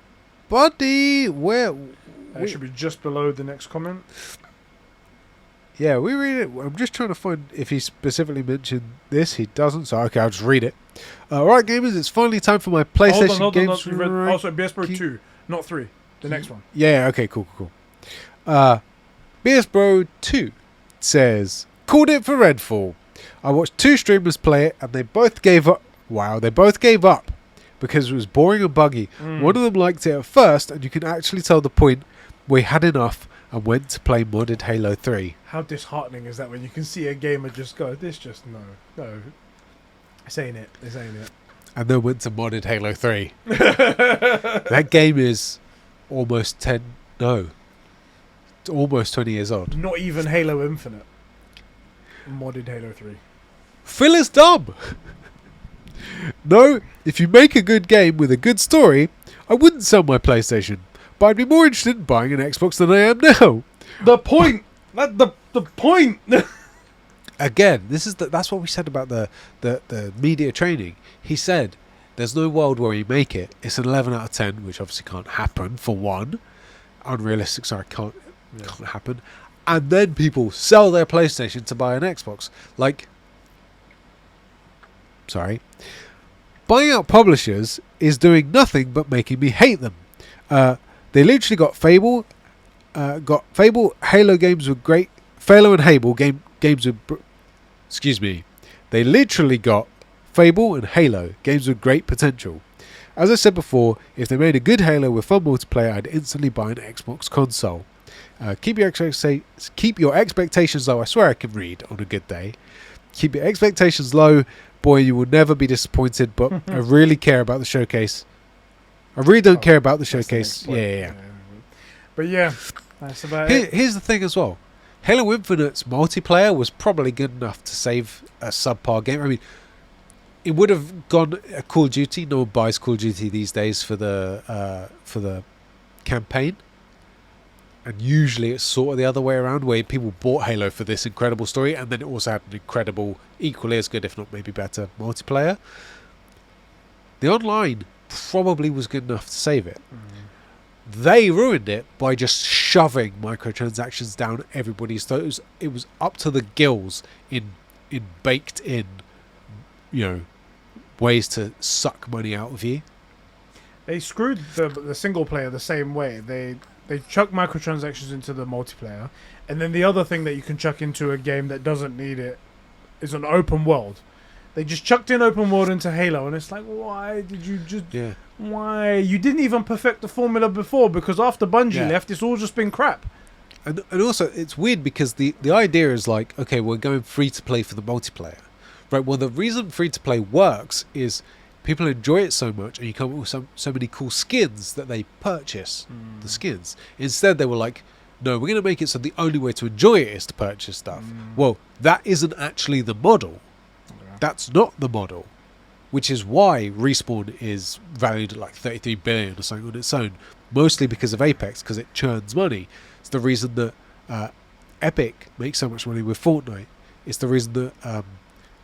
buddy. It should be just below the next comment. Yeah, we read it. I'm just trying to find if he specifically mentioned this. He doesn't, so okay, I'll just read it. Alright, gamers, it's finally time for my PlayStation games. Also, BS Bro 2, not 3. The next one. Yeah, okay, cool. BS Bro 2 says, called it for Redfall. I watched 2 streamers play it, and they both gave up. Wow, they both gave up because it was boring and buggy. One of them liked it at first, and you can actually tell the point where he had enough and went to play modded Halo 3. How disheartening is that when you can see a gamer just go, this just, no. It's ain't it. And then went to modded Halo 3. That game is almost 20 years old. Not even Halo Infinite. Modded Halo 3. Phil is dumb. No, if you make a good game with a good story, I wouldn't sell my PlayStation, but I'd be more interested in buying an Xbox than I am now. The point. The point. Again, that's what we said about the media training. He said there's no world where you make it. It's an 11 out of 10, which obviously can't happen for one. Unrealistic, sorry, can't happen. And then people sell their PlayStation to buy an Xbox. Buying out publishers is doing nothing but making me hate them. They literally got Fable got Fable, Halo games were great. Halo and Halo games were. Excuse me. They literally got Fable and Halo games with great potential. As I said before, if they made a good Halo with fun multiplayer, I'd instantly buy an Xbox console. Keep your expectations low. I swear I can read on a good day. Keep your expectations low. Boy, you will never be disappointed. But I really care about the showcase. I really don't care about the showcase. Yeah. But yeah, that's about it. Here's the thing as well. Halo Infinite's multiplayer was probably good enough to save a subpar game. I mean, it would have gone a Call of Duty. No one buys Call of Duty these days for the campaign. And usually it's sort of the other way around, where people bought Halo for this incredible story, and then it also had an incredible, equally as good, if not maybe better, multiplayer. The online probably was good enough to save it. They ruined it by just shoving microtransactions down everybody's throats. It was up to the gills in baked in, ways to suck money out of you. They screwed the single player the same way. They chuck microtransactions into the multiplayer, and then the other thing that you can chuck into a game that doesn't need it is an open world. They just chucked in open world into Halo, and it's like, why did you just... Yeah. Why? You didn't even perfect the formula before, because after Bungie left, it's all just been crap. And also, it's weird because the idea is like, okay, we're going free-to-play for the multiplayer. Right, well, the reason free-to-play works is people enjoy it so much, and you come up with so many cool skins that they purchase the skins. Instead, they were like, no, we're going to make it so the only way to enjoy it is to purchase stuff. Well, that isn't actually the model. That's not the model, which is why Respawn is valued at like 33 billion or something on its own, mostly because of Apex, because it churns money. It's the reason that Epic makes so much money with Fortnite. It's the reason that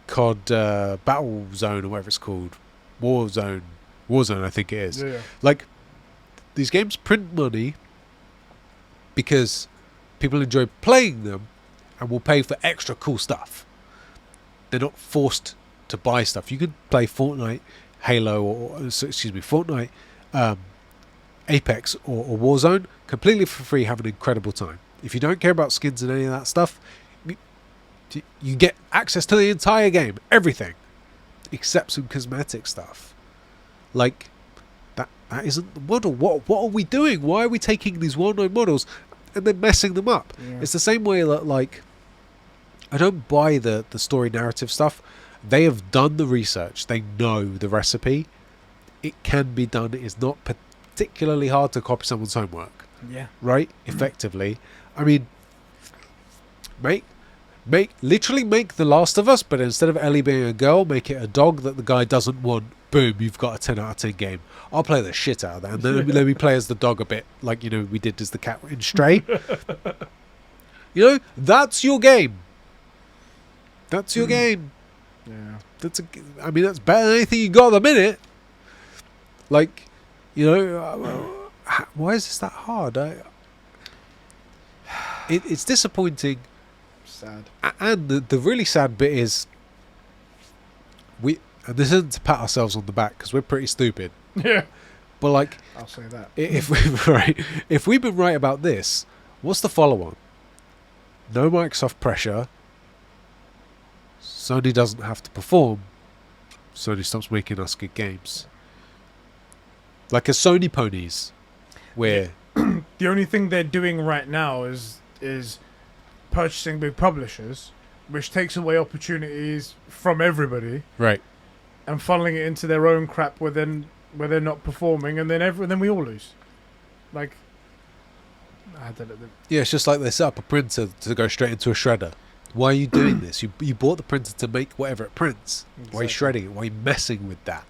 COD Battle Zone, or whatever it's called, Warzone I think it is. Yeah. Like, these games print money because people enjoy playing them and will pay for extra cool stuff. They're not forced to buy stuff. You can play Fortnite, Halo, Fortnite, Apex, or Warzone completely for free, have an incredible time. If you don't care about skins and any of that stuff, you get access to the entire game, everything, except some cosmetic stuff. Like, that isn't the model. What are we doing? Why are we taking these well-known models and then messing them up? Yeah. It's the same way that, like, I don't buy the story narrative stuff. They have done the research. They know the recipe. It can be done. It is not particularly hard to copy someone's homework. Yeah. Right? Effectively. I mean, literally make The Last of Us, but instead of Ellie being a girl, make it a dog that the guy doesn't want. Boom, you've got a 10 out of 10 game. I'll play the shit out of that. And then let me play as the dog a bit, like, we did as the cat in Stray. That's your game. That's your game. Yeah. That's better than anything you got at the minute. Like, why is this that hard? It's disappointing. Sad. And the really sad bit is, and this isn't to pat ourselves on the back because we're pretty stupid. Yeah. But like, I'll say that. If we've been right about this, what's the follow-on? No Microsoft pressure. Sony doesn't have to perform. Sony stops making us good games. Like a Sony ponies, where the only thing they're doing right now is purchasing big publishers, which takes away opportunities from everybody, right? And funneling it into their own crap where they're not performing, and then we all lose. Like, I don't know. Yeah, it's just like they set up a printer to go straight into a shredder. Why are you doing this? You bought the printer to make whatever it prints. Exactly. Why are you shredding it? Why are you messing with that?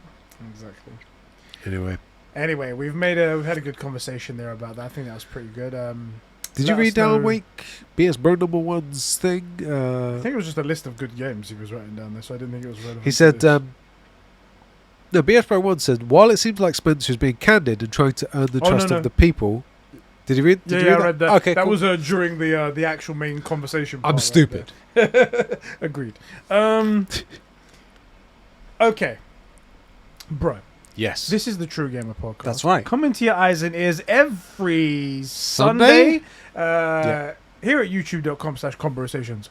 Exactly. Anyway, we've had a good conversation there about that. I think that was pretty good. Did you read Alan Wake, BS Bro #1's thing? I think it was just a list of good games he was writing down there, so I didn't think it was relevant. He said, no, BS Bro 1 said, while it seems like Spencer is being candid and trying to earn the trust of the people. Did you read? I read that. Okay, that cool. was during the actual main conversation part. I'm stupid. Right. Agreed. Okay. Bro. Yes. This is the True Gamer Podcast. That's right. Coming to your eyes and ears every Sunday. Here at youtube.com/Conbrosations.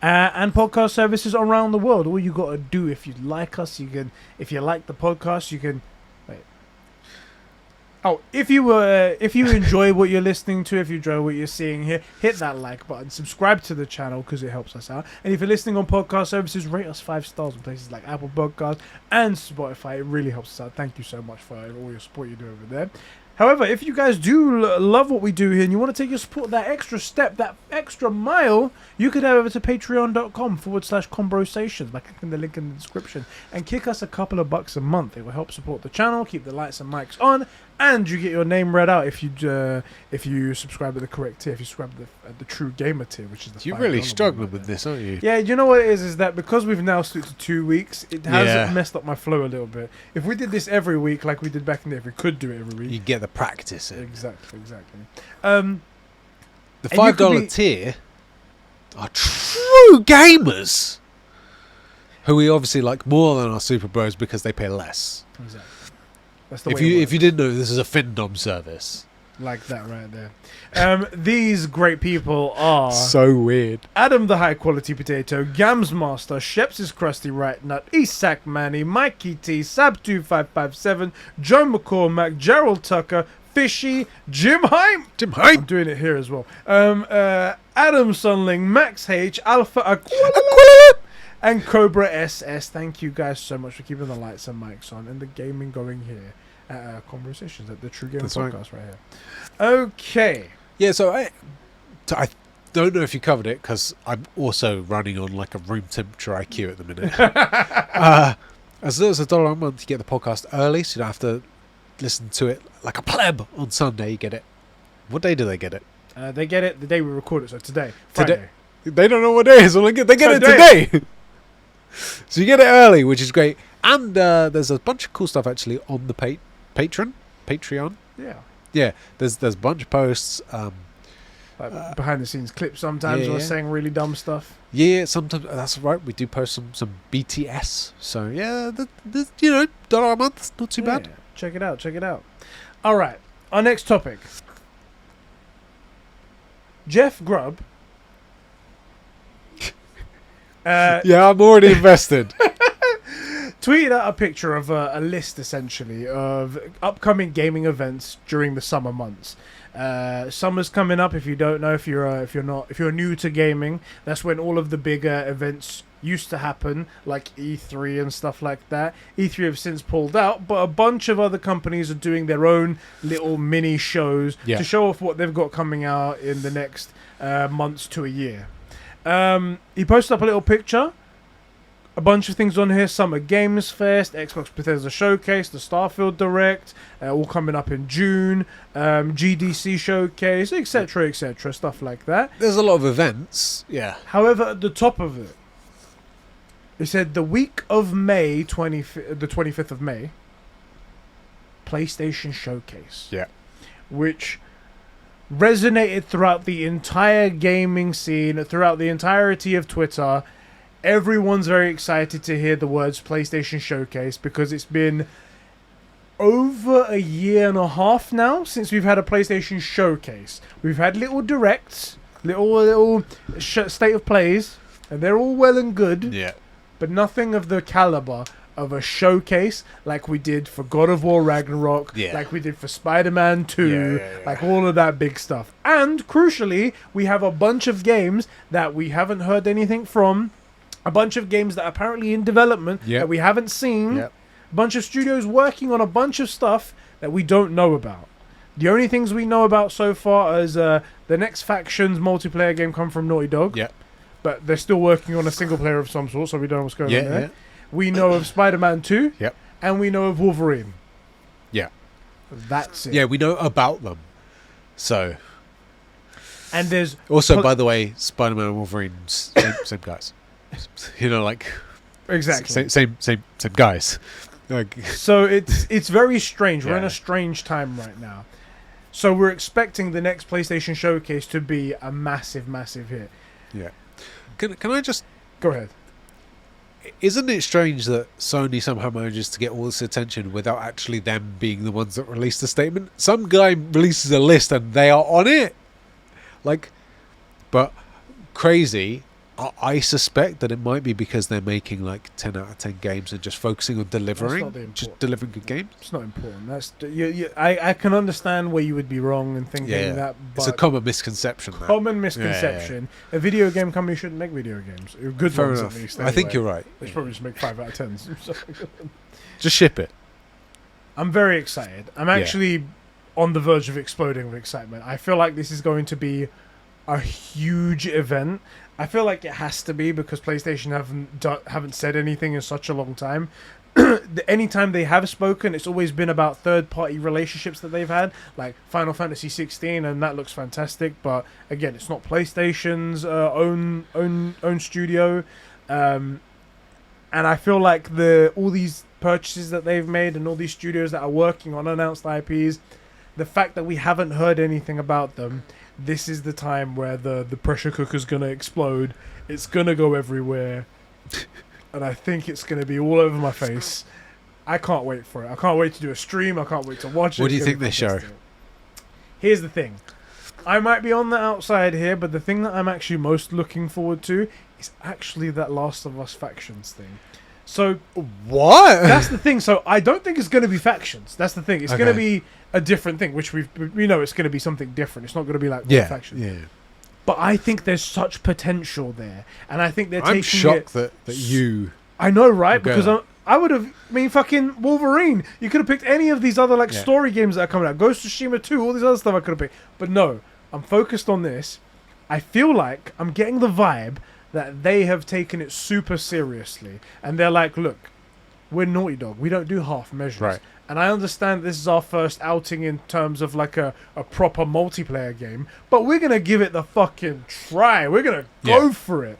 And podcast services around the world. All you got to do, if you like us, you can. If you like the podcast, you can. Wait. Oh, if you enjoy what you're listening to, if you enjoy what you're seeing here, hit that like button, subscribe to the channel because it helps us out. And if you're listening on podcast services, rate us 5 stars on places like Apple Podcasts and Spotify. It really helps us out. Thank you so much for all your support you do over there. However, if you guys do love what we do here and you want to take your support that extra step, that extra mile, you could head over to patreon.com/Conbrosations by clicking the link in the description and kick us a couple of bucks a month. It will help support the channel, keep the lights and mics on, and you get your name read out if you subscribe to the correct tier, if you subscribe to the True Gamer tier, which is the You're really $5 struggling one with there. this, aren't you? Yeah, you know what it is that because we've now switched to 2 weeks, it has messed up my flow a little bit. If we did this every week like we did back in the day, if we could do it every week. You get the practice in. Exactly. The and you could $5 be- tier are true gamers who we obviously like more than our super bros because they pay less. Exactly. That's the If way it you works. didn't know, this is a Findom service. Like that right there. These great people are So weird. Adam the High Quality Potato, Gams Master, Sheps' Crusty Right Nut, Isak Manny, Mikey T, Sab2557, Joe McCormack, Gerald Tucker, Fishy, Jim Heim. I'm doing it here as well. Adam Sunling, Max H, Alpha Aquila, and Cobra SS. Thank you guys so much for keeping the lights and mics on and the gaming going here at Conversations at the True Gamer Podcast right here. Okay. Yeah, so I don't know if you covered it because I'm also running on like a room temperature IQ at the minute. As little as $1 a month, you get the podcast early, so you don't have to listen to it like a pleb on Sunday. You get it. What day do they get it? They get it the day we record it, so today. Friday. They don't know what day it is. They get it today. So you get it early, which is great. And there's a bunch of cool stuff actually on the Patreon. Yeah. Yeah, there's a bunch of posts. Like behind the scenes clips sometimes or saying really dumb stuff. Yeah, sometimes that's right. We do post some BTS. So yeah, $1 a month, not too bad. Check it out. All right, our next topic. Jeff Grubb. Yeah, I'm already invested. Tweeted out a picture of a list essentially of upcoming gaming events during the summer months. Summer's coming up. If you don't know, if you're new to gaming, that's when all of the bigger events used to happen, like E3 and stuff like that. E3 have since pulled out, but a bunch of other companies are doing their own little mini shows to show off what they've got coming out in the next months to a year. He posted up a little picture. A bunch of things on here. Summer Games Fest, Xbox Bethesda Showcase, the Starfield Direct, all coming up in June, GDC Showcase, etc., stuff like that. There's a lot of events. Yeah. However, at the top of it, it said the week of May, the 25th of May, PlayStation Showcase. Yeah. Which resonated throughout the entire gaming scene, throughout the entirety of Twitter. Everyone's very excited to hear the words PlayStation Showcase because it's been over a year and a half now since we've had a PlayStation Showcase. We've had little directs, little state of plays, and they're all well and good. Yeah. But nothing of the caliber of a showcase like we did for God of War Ragnarok, like we did for Spider-Man 2, like all of that big stuff. And crucially, we have a bunch of games that we haven't heard anything from. A bunch of games that are apparently in development that we haven't seen. A bunch of studios working on a bunch of stuff that we don't know about. The only things we know about so far is the next Factions multiplayer game come from Naughty Dog. But they're still working on a single player of some sort, so we don't know what's going on there. We know of Spider-Man 2. And we know of Wolverine. That's it. Yeah, we know about them. So. And there's... Also, by the way, Spider-Man and Wolverine, same guys. Exactly. Same guys. So it's very strange. We're in a strange time right now. So we're expecting the next PlayStation Showcase to be a massive, massive hit. Yeah. Can I just go ahead? isn't it strange that Sony somehow manages to get all this attention without actually them being the ones that release the statement? Some guy releases a list and they are on it. Like, but crazy. I suspect that it might be because they're making like 10 out of 10 games and just focusing on delivering, just delivering good games. It's not important. I can understand where you would be wrong and thinking that. But it's a common misconception. Common misconception. Yeah. A video game company shouldn't make video games. Good Fair ones enough. at least. Anyway. I think you're right. They should probably just make 5 out of 10s. Just ship it. I'm very excited. I'm actually on the verge of exploding with excitement. I feel like this is going to be a huge event. I feel like it has to be because PlayStation haven't said anything in such a long time. Anytime they have spoken, it's always been about third-party relationships that they've had, like Final Fantasy 16, and that looks fantastic. But again, it's not PlayStation's own studio, and I feel like all these purchases that they've made and all these studios that are working on unannounced IPs, the fact that we haven't heard anything about them. This is the time where the pressure cooker's going to explode. It's going to go everywhere. And I think it's going to be all over my face. I can't wait for it. I can't wait to do a stream. I can't wait to watch it. What do you think they show? Here's the thing. I might be on the outside here, but the thing that I'm actually most looking forward to is actually that Last of Us factions thing. So what? That's the thing. So I don't think it's going to be factions. That's the thing. It's going to be a different thing, which we know it's going to be something different. It's not going to be like factions. Yeah. But I think there's such potential there, and I think they're taking. I'm shocked that you. I know, right? Because I would have. I mean, fucking Wolverine. You could have picked any of these other story games that are coming out. Ghost of Tsushima 2. All these other stuff I could have picked. But no, I'm focused on this. I feel like I'm getting the vibe that they have taken it super seriously, and they're like, look, we're Naughty Dog. We don't do half measures. Right. And I understand this is our first outing in terms of like a proper multiplayer game, but we're going to give it the fucking try. We're going to go for it.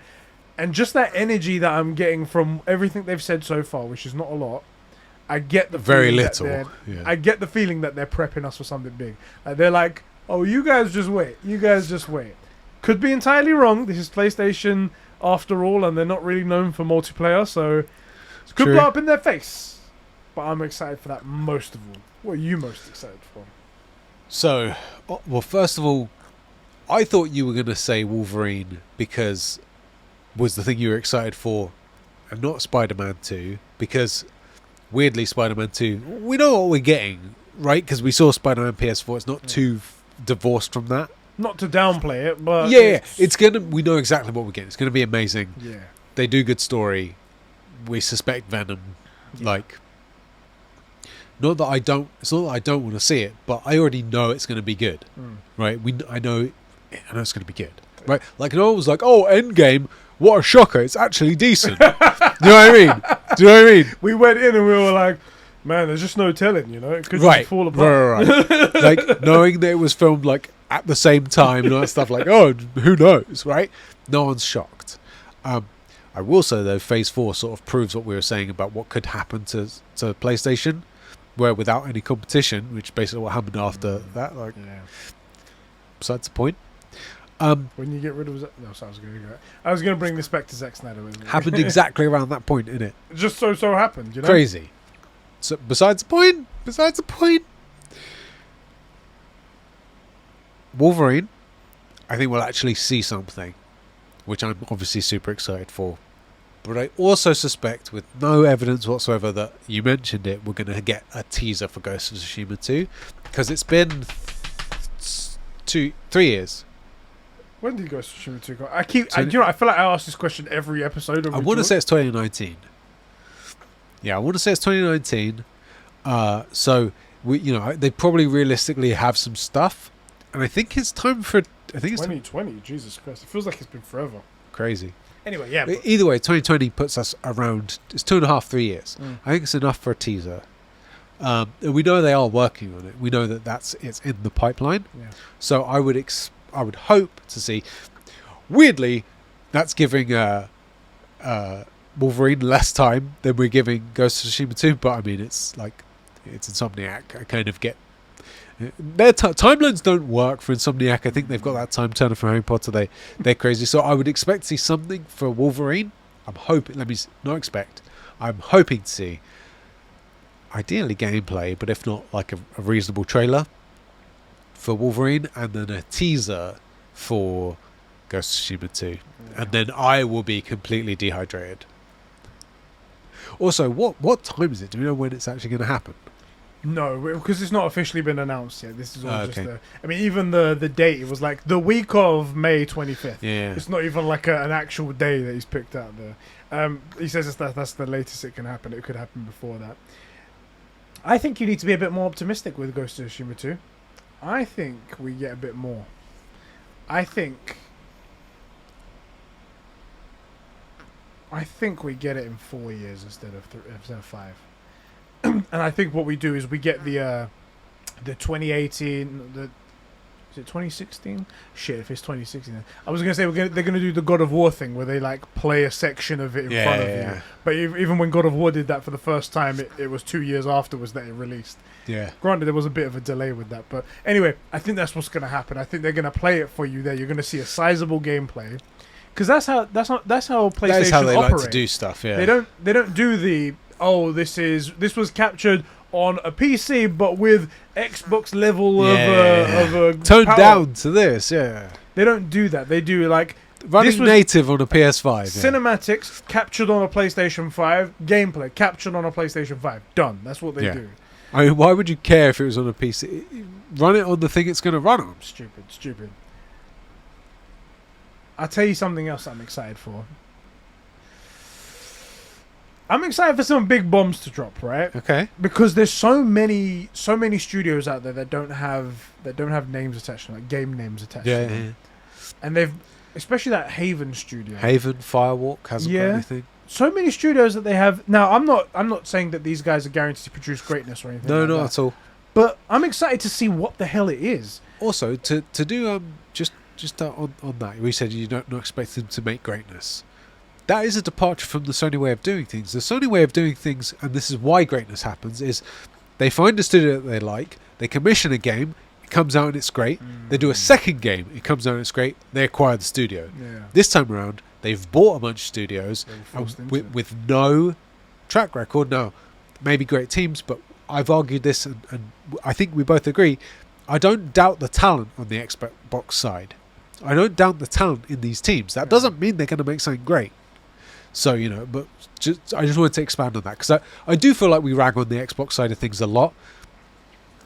And just that energy that I'm getting from everything they've said so far, which is not a lot, I get the very little. I get the feeling that they're prepping us for something big. Like they're like, oh, you guys just wait. You guys just wait. Could be entirely wrong. This is PlayStation after all, and they're not really known for multiplayer, so it could blow up in their face. But I'm excited for that most of all. What are you most excited for? So, well, first of all, I thought you were going to say Wolverine because was the thing you were excited for, and not Spider-Man 2, because weirdly Spider-Man 2, we know what we're getting, right? Because we saw Spider-Man PS4. It's not too divorced from that. Not to downplay it, but it's gonna. We know exactly what we're getting. It's gonna be amazing. Yeah, they do good story. We suspect Venom, like. Not that I don't. It's not that I don't want to see it, but I already know it's going to be good, right? I know it's going to be good, right? Like no one was like, "Oh, Endgame, what a shocker! It's actually decent." Do you know what I mean? Do you know what I mean? We went in and we were like, "Man, there's just no telling," you know? It could just fall apart. Right. Like knowing that it was filmed like at the same time and all that stuff. Like, oh, who knows, right? No one's shocked. I will say though, Phase 4 sort of proves what we were saying about what could happen to PlayStation. Where without any competition, which basically what happened after that, like, besides the point. When you get rid of I was going to bring this back to Zack Snyder. Happened exactly around that point, innit? Just so happened, you know. Crazy. So besides the point. Wolverine, I think we'll actually see something, which I'm obviously super excited for. But I also suspect, with no evidence whatsoever that you mentioned it, we're going to get a teaser for Ghost of Tsushima 2. Because it's been 3 years. When did Ghost of Tsushima 2 go? I feel like I ask this question every episode. I want to say it's 2019. Yeah, I want to say it's 2019. So, they probably realistically have some stuff. And I think it's time for... 2020, Jesus Christ. It feels like it's been forever. Crazy. Anyway, yeah. Either way, 2020 puts us around... It's 2.5, 3 years. I think it's enough for a teaser. We know they are working on it. We know that it's in the pipeline. Yeah. So I would hope to see... Weirdly, that's giving Wolverine less time than we're giving Ghost of Tsushima 2. But I mean, it's Insomniac. I kind of get... Their timelines don't work for Insomniac. I think they've got that time turner for Harry Potter. They're crazy. So I would expect to see something for Wolverine. I'm hoping. Not expect. I'm hoping to see, ideally gameplay, but if not, like a reasonable trailer for Wolverine, and then a teaser for Ghost of Tsushima 2, and then I will be completely dehydrated. Also, what time is it? Do we know when it's actually going to happen? No, because it's not officially been announced yet. This is all Okay. just I mean, even the date, it was like the week of May 25th. Yeah. It's not even like an actual day that he's picked out there. He says that's the latest it can happen. It could happen before that. I think you need to be a bit more optimistic with Ghost of Tsushima 2. I think we get a bit more. I think we get it in 4 years instead of 5. And I think what we do is we get the 2018, is it 2016? Shit, if it's 2016, I was gonna say they're gonna do the God of War thing where they like play a section of it in front of you. But even when God of War did that for the first time, it was 2 years afterwards that it released. Yeah. Granted, there was a bit of a delay with that, but anyway, I think that's what's gonna happen. I think they're gonna play it for you there. You're gonna see a sizable gameplay, because that's how PlayStation That is how they operate. like to do stuff. Yeah. They don't do the this was captured on a PC but with Xbox level of a toned power. down to this. Yeah. They don't do that. They do like Running this was native on a PS5. Yeah. cinematics captured on a PlayStation 5, gameplay captured on a PlayStation 5. Done. That's what they do. I mean, why would you care if it was on a PC? Run it on the thing it's going to run on. Stupid. I'll tell you something else I'm excited for. I'm excited for some big bombs to drop, right? Okay. Because there's so many studios out there that don't have names attached to them, like game names attached to them. Yeah. And they've, especially that Haven studio. Haven, Firewalk hasn't got anything. So many studios that they have. Now, I'm not saying that these guys are guaranteed to produce greatness or anything. No, like not that. at all. But I'm excited to see what the hell it is. Also, to do just on that, we said you don't expect them to make greatness. That is a departure from the Sony way of doing things. The Sony way of doing things, and this is why greatness happens, is they find a studio that they like, they commission a game, it comes out and it's great. They do a second game, it comes out and it's great. They acquire the studio. Yeah. This time around, they've bought a bunch of studios with no track record. Now, maybe great teams, but I've argued this, and I think we both agree. I don't doubt the talent on the Xbox side. I don't doubt the talent in these teams. That doesn't mean they're going to make something great. So, but I just wanted to expand on that, because I do feel like we rag on the Xbox side of things a lot.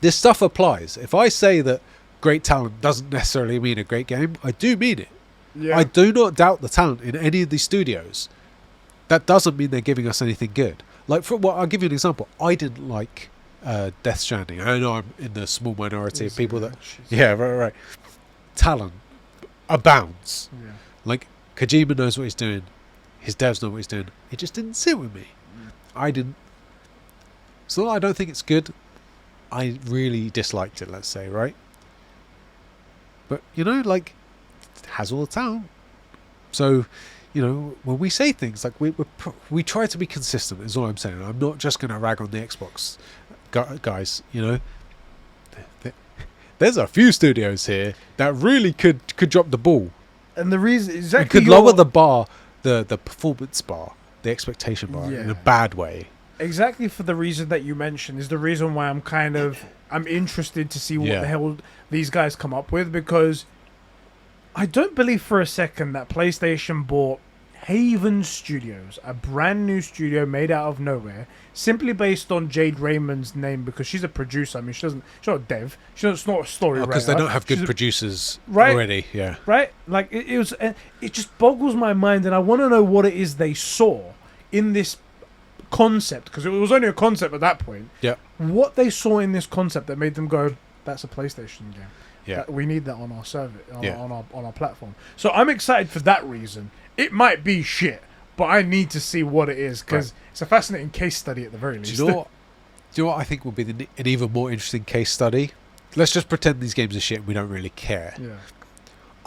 This stuff applies. If I say that great talent doesn't necessarily mean a great game, I do mean it. Yeah. I do not doubt the talent in any of these studios. That doesn't mean they're giving us anything good. Like, I'll give you an example. I didn't like Death Stranding. I know I'm in the small minority of people that... Yeah, right. Talent abounds. Yeah. Like, Kojima knows what he's doing. His devs know what he's doing. It just didn't sit with me. I didn't. So I don't think it's good. I really disliked it, let's say, right? But, like, it has all the talent. So, when we say things, like, we try to be consistent, is all I'm saying. I'm not just going to rag on the Xbox guys, There's a few studios here that really could drop the ball. And the reason... It exactly could lower the bar, the performance bar, the expectation bar in a bad way. Exactly, for the reason that you mentioned is the reason why I'm interested to see what the hell these guys come up with, because I don't believe for a second that PlayStation bought Haven Studios, a brand new studio made out of nowhere, simply based on Jade Raymond's name, because she's a producer. I mean, she's not a dev. She's not a story writer. Because they don't have good producers already. Yeah. Right? Like, it just boggles my mind, and I want to know what it is they saw in this concept, because it was only a concept at that point. Yeah. What they saw in this concept that made them go, that's a PlayStation game. Yeah. We need that on our server, on our platform. So I'm excited for that reason. It might be shit, but I need to see what it is, because it's a fascinating case study at the very least. Do you know what I think will be an even more interesting case study? Let's just pretend these games are shit and we don't really care. Yeah.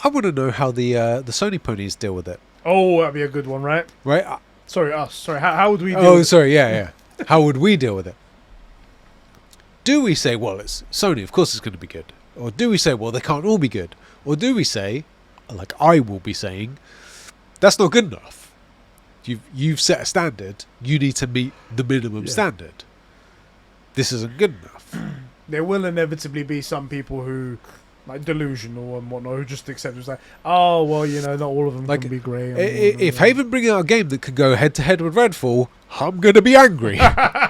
I want to know how the Sony ponies deal with it. Oh, that'd be a good one, right? Right? Sorry, us. Sorry, how would we deal Oh, with sorry, yeah. How would we deal with it? Do we say, well, it's Sony, of course it's going to be good? Or do we say, well, they can't all be good? Or do we say, like I will be saying, that's not good enough? you've set a standard. You need to meet the minimum standard. This isn't good enough. There will inevitably be some people who, like, delusional and whatnot, who just accept it's like, oh, well, you know, not all of them Like, can be grey. If Haven bring out a game that could go head to head with Redfall, I'm gonna be angry.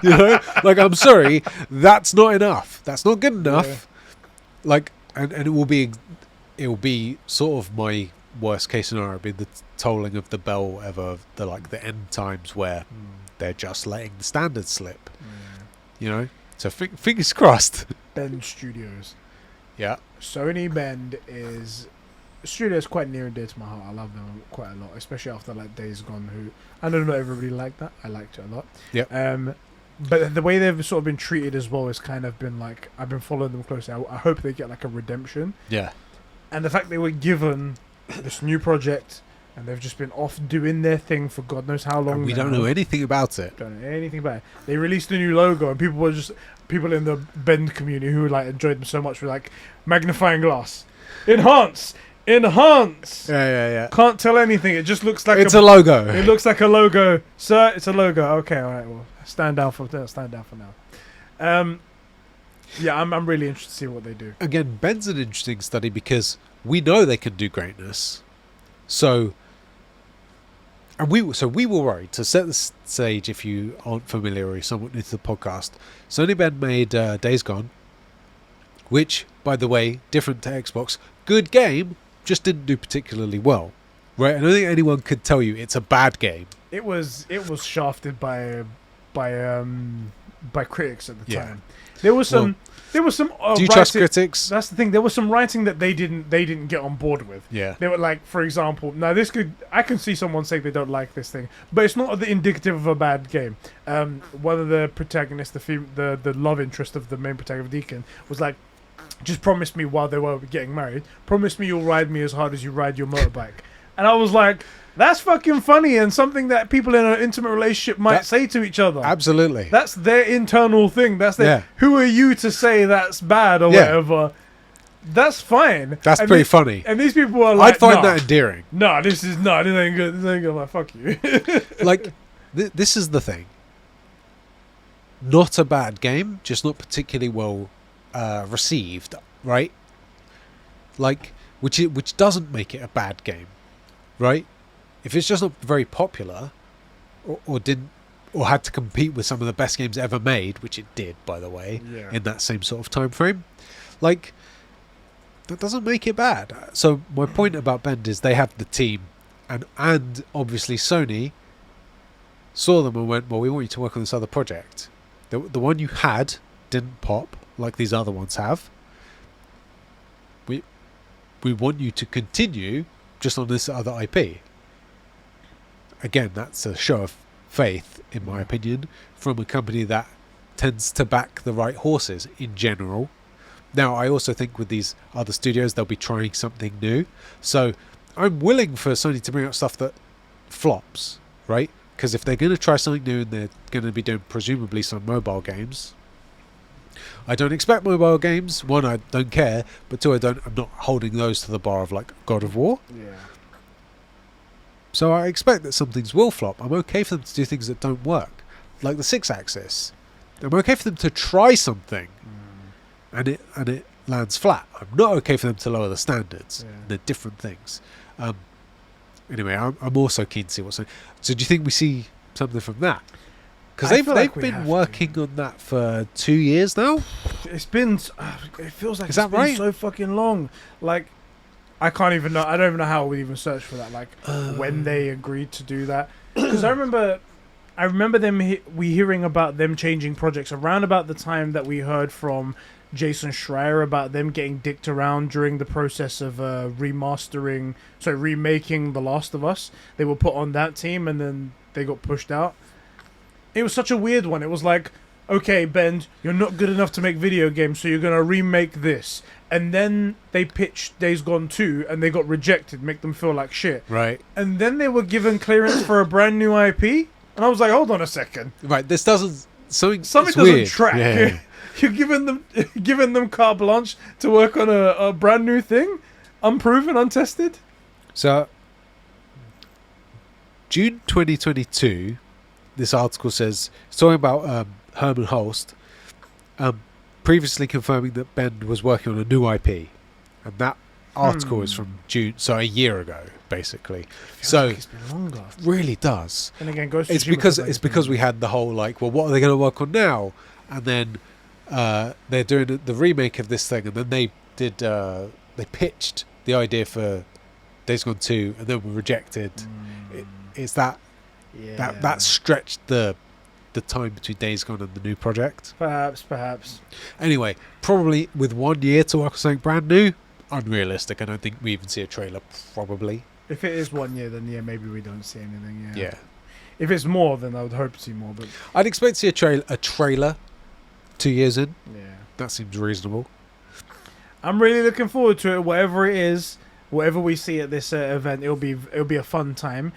You know, like, I'm sorry, that's not enough. That's not good enough. Yeah. Like, and it will be sort of my worst case scenario, be the tolling of the bell, whatever, the end times where they're just letting the standards slip. You know, so fingers crossed. Bend Studios. Yeah. Sony Bend is a studio that's quite near and dear to my heart. I love them quite a lot, especially after like Days Gone. Who I know not everybody liked that. I liked it a lot. Yeah. But the way they've sort of been treated as well has kind of been like, I've been following them closely. I hope they get like a redemption. Yeah. And the fact they were given this new project and they've just been off doing their thing for God knows how long. And we now. don't know anything about it. Don't know anything about it. They released a new logo and people in the Bend community who like enjoyed them so much were like, magnifying glass, enhance. Yeah. Can't tell anything. It just looks like It's a logo. It looks like a logo, sir. It's a logo. Okay, all right. Well, stand down for now. Yeah, I'm really interested to see what they do. Again, Ben's an interesting study because we know they can do greatness. So we were worried. To set the stage, if you aren't familiar or you're somewhat new to the podcast, Sony Ben made Days Gone, which, by the way, different to Xbox, good game, just didn't do particularly well. Right? I don't think anyone could tell you it's a bad game. It was shafted by critics at the time. There was some. Do you trust critics? That's the thing. There was some writing that they didn't get on board with. Yeah. They were like, for example, now I can see someone say they don't like this thing, but it's not indicative of a bad game. One of the protagonists, the love interest of the main protagonist, Deacon, was like, just promise me while they were getting married, promise me you'll ride me as hard as you ride your motorbike. And I was like, that's fucking funny and something that people in an intimate relationship might say to each other. Absolutely. That's their internal thing. That's their, who are you to say that's bad or whatever? That's fine. That's pretty funny. And these people are like, I'd find that endearing. This ain't good. This ain't good. Like, fuck you. Like, this is the thing. Not a bad game, just not particularly well received, right? Like, which doesn't make it a bad game, right? If it's just not very popular, or had to compete with some of the best games ever made, which it did, by the way, in that same sort of time frame, like, that doesn't make it bad. So my point about Bend is they have the team, and obviously Sony saw them and went, well, we want you to work on this other project. The one you had didn't pop like these other ones have. We want you to continue just on this other IP. Again, that's a show of faith, in my opinion, from a company that tends to back the right horses in general. Now, I also think with these other studios, they'll be trying something new. So I'm willing for Sony to bring out stuff that flops, right? Because if they're going to try something new and they're going to be doing presumably some mobile games, I don't expect mobile games. One, I don't care, but two, I'm not holding those to the bar of like God of War. Yeah. So I expect that some things will flop. I'm okay for them to do things that don't work, like the 6-axis. I'm okay for them to try something, and it lands flat. I'm not okay for them to lower the standards. Yeah. They're different things. Anyway, I'm also keen to see what's. So do you think we see something from that? Because they've been working on that for 2 years now. It's been. It feels like it's been so fucking long. Like, I can't even know. I don't even know how we even search for that. Like when they agreed to do that. Because I remember them. We hearing about them changing projects around about the time that we heard from Jason Schreier about them getting dicked around during the process of remaking The Last of Us. They were put on that team and then they got pushed out. It was such a weird one. It was like, okay, Ben, you're not good enough to make video games, so you're going to remake this. And then they pitched Days Gone 2 and they got rejected, make them feel like shit. Right. And then they were given clearance for a brand new IP. And I was like, hold on a second. Right, this doesn't... Something doesn't weird. track. Yeah. You're giving them carte blanche to work on a brand new thing? Unproven, untested? So, June 2022, this article says, it's talking about Herman Holst, previously confirming that Ben was working on a new IP. And that article is from June, so a year ago, basically. So like it's been longer. Really does. And again, Ghost of It's Tsushima because we had the whole like, well, what are they going to work on now? And then they're doing the remake of this thing, and then they did they pitched the idea for Days Gone 2, and then were rejected. It's that that stretched the time between Days Gone and the new project. Perhaps. Anyway, probably with 1 year to work on something brand new, unrealistic. I don't think we even see a trailer. Probably. If it is 1 year, then yeah, maybe we don't see anything. Yeah. Yeah. If it's more, then I would hope to see more. But I'd expect to see a trailer 2 years in. yeah, That seems reasonable. I'm really looking forward to it. Whatever it is, whatever we see at this event, it'll be a fun time.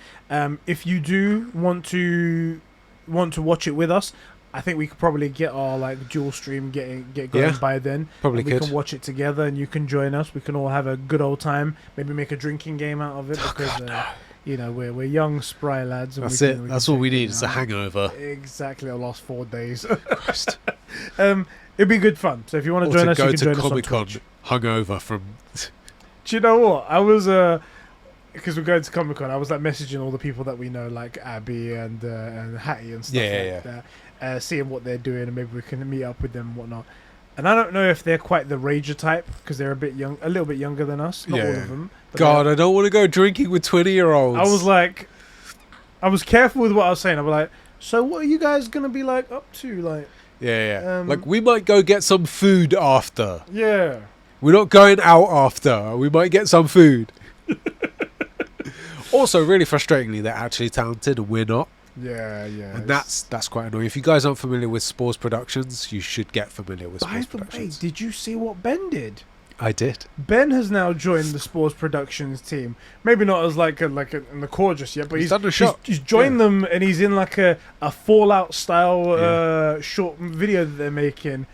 If you do want to watch it with us, I think we could probably get our like dual stream get going by then. Probably we can watch it together, and you can join us. We can all have a good old time. Maybe make a drinking game out of it because you know we're young spry lads. And That's it. That's all we need. It's a hang. hangover. Exactly, the last 4 days. Christ. It'd be good fun. So if you want to join us, you can join us on Comic-Con Twitch. hungover from. Do you know what? I was because we're going to Comic-Con, I was like messaging all the people that we know, like Abby and Hattie and stuff that, seeing what they're doing, and maybe we can meet up with them and whatnot. And I don't know if they're quite the rager type because they're a little bit younger than us. Not all of them. God, I don't want to go drinking with 20-year-olds. I was like, I was careful with what I was saying. I was like, so what are you guys gonna be like up to? Like, like we might go get some food after. Yeah. We're not going out after. We might get some food. Also, really frustratingly, they're actually talented and we're not. Yeah. And that's quite annoying. If you guys aren't familiar with Spores Productions, you should get familiar with Spores Productions. Did you see what Ben did? I did. Ben has now joined the Spores Productions team. Maybe not as like in the core just yet, but he's done a shot. He's joined them, and he's in like a Fallout style short video that they're making.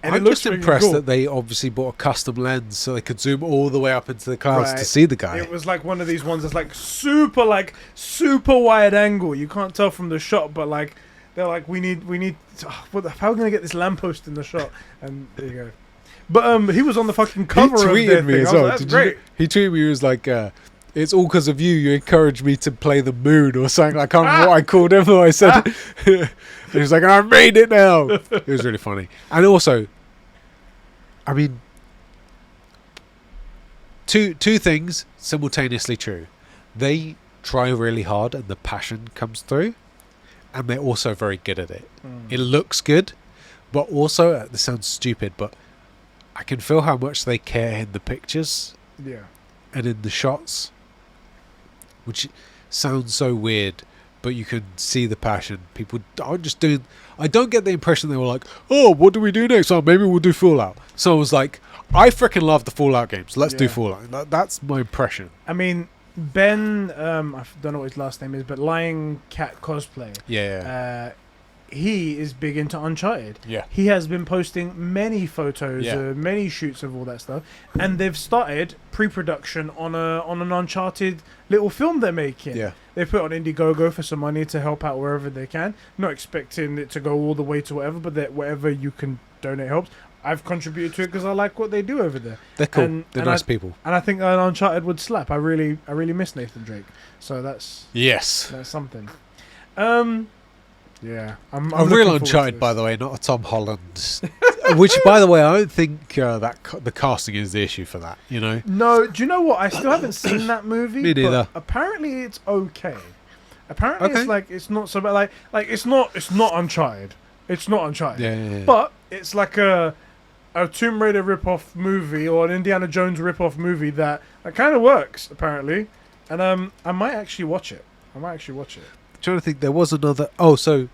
And I'm it looks just impressed cool. that they obviously bought a custom lens so they could zoom all the way up into the clouds to see the guy. It was like one of these ones that's like super wide angle. You can't tell from the shot, but like they're like we need. How are we gonna get this lamppost in the shot? And there you go. But he was on the fucking cover of their me thing. as well. Like, that's great. He tweeted me. He was like, "It's all because of you. You encouraged me to play the moon or something." I can't remember what I called him. I said, he was like, "I've made it now." It was really funny. And also, I mean, two things simultaneously true. They try really hard, and the passion comes through, and they're also very good at it. It looks good, but also this sounds stupid, but I can feel how much they care in the pictures and in the shots, which sounds so weird, but you can see the passion. People aren't just doing... I don't get the impression they were like, oh, what do we do next? Oh, maybe we'll do Fallout. So I was like, I freaking love the Fallout games. Let's do Fallout. That's my impression. I mean, Ben, I don't know what his last name is, but Lion Cat Cosplay. He is big into Uncharted. Yeah. He has been posting many photos, many shoots of all that stuff, and they've started pre-production on an Uncharted little film they're making. Yeah. They put it on Indiegogo for some money to help out wherever they can. Not expecting it to go all the way to whatever, but that whatever you can donate helps. I've contributed to it because I like what they do over there. They're cool. They're nice people. And I think an Uncharted would slap. I really miss Nathan Drake. So that's something. Yeah, I'm a real Uncharted, by the way, not a Tom Holland. Which, by the way, I don't think that the casting is the issue for that. You know? No. Do you know what? I still haven't seen that movie. Me neither. But apparently, it's okay. Apparently, it's not so bad. Like it's not Uncharted. It's not Uncharted. Yeah. But it's like a Tomb Raider rip-off movie or an Indiana Jones rip-off movie that kind of works apparently, and I might actually watch it. Trying to think, there was another. Oh, so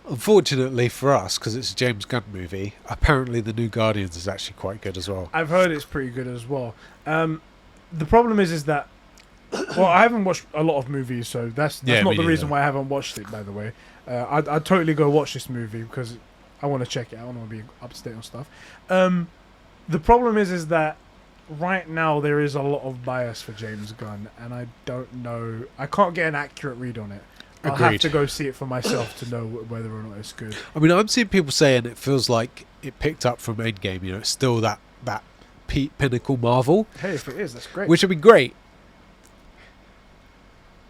unfortunately for us, because it's a James Gunn movie, apparently the new Guardians is actually quite good as well. I've heard it's pretty good as well. The problem is that I haven't watched a lot of movies, so that's not the reason why I haven't watched it. By the way, I'd totally go watch this movie because I want to check it out. I want to be up to date on stuff. The problem is that right now there is a lot of bias for James Gunn, and I don't know. I can't get an accurate read on it. I'll have Agreed. to go see it for myself to know whether or not it's good. I mean, I'm seeing people saying it feels like it picked up from Endgame. You know, it's still that pinnacle Marvel, Hey, if it is, that's great. which would be great.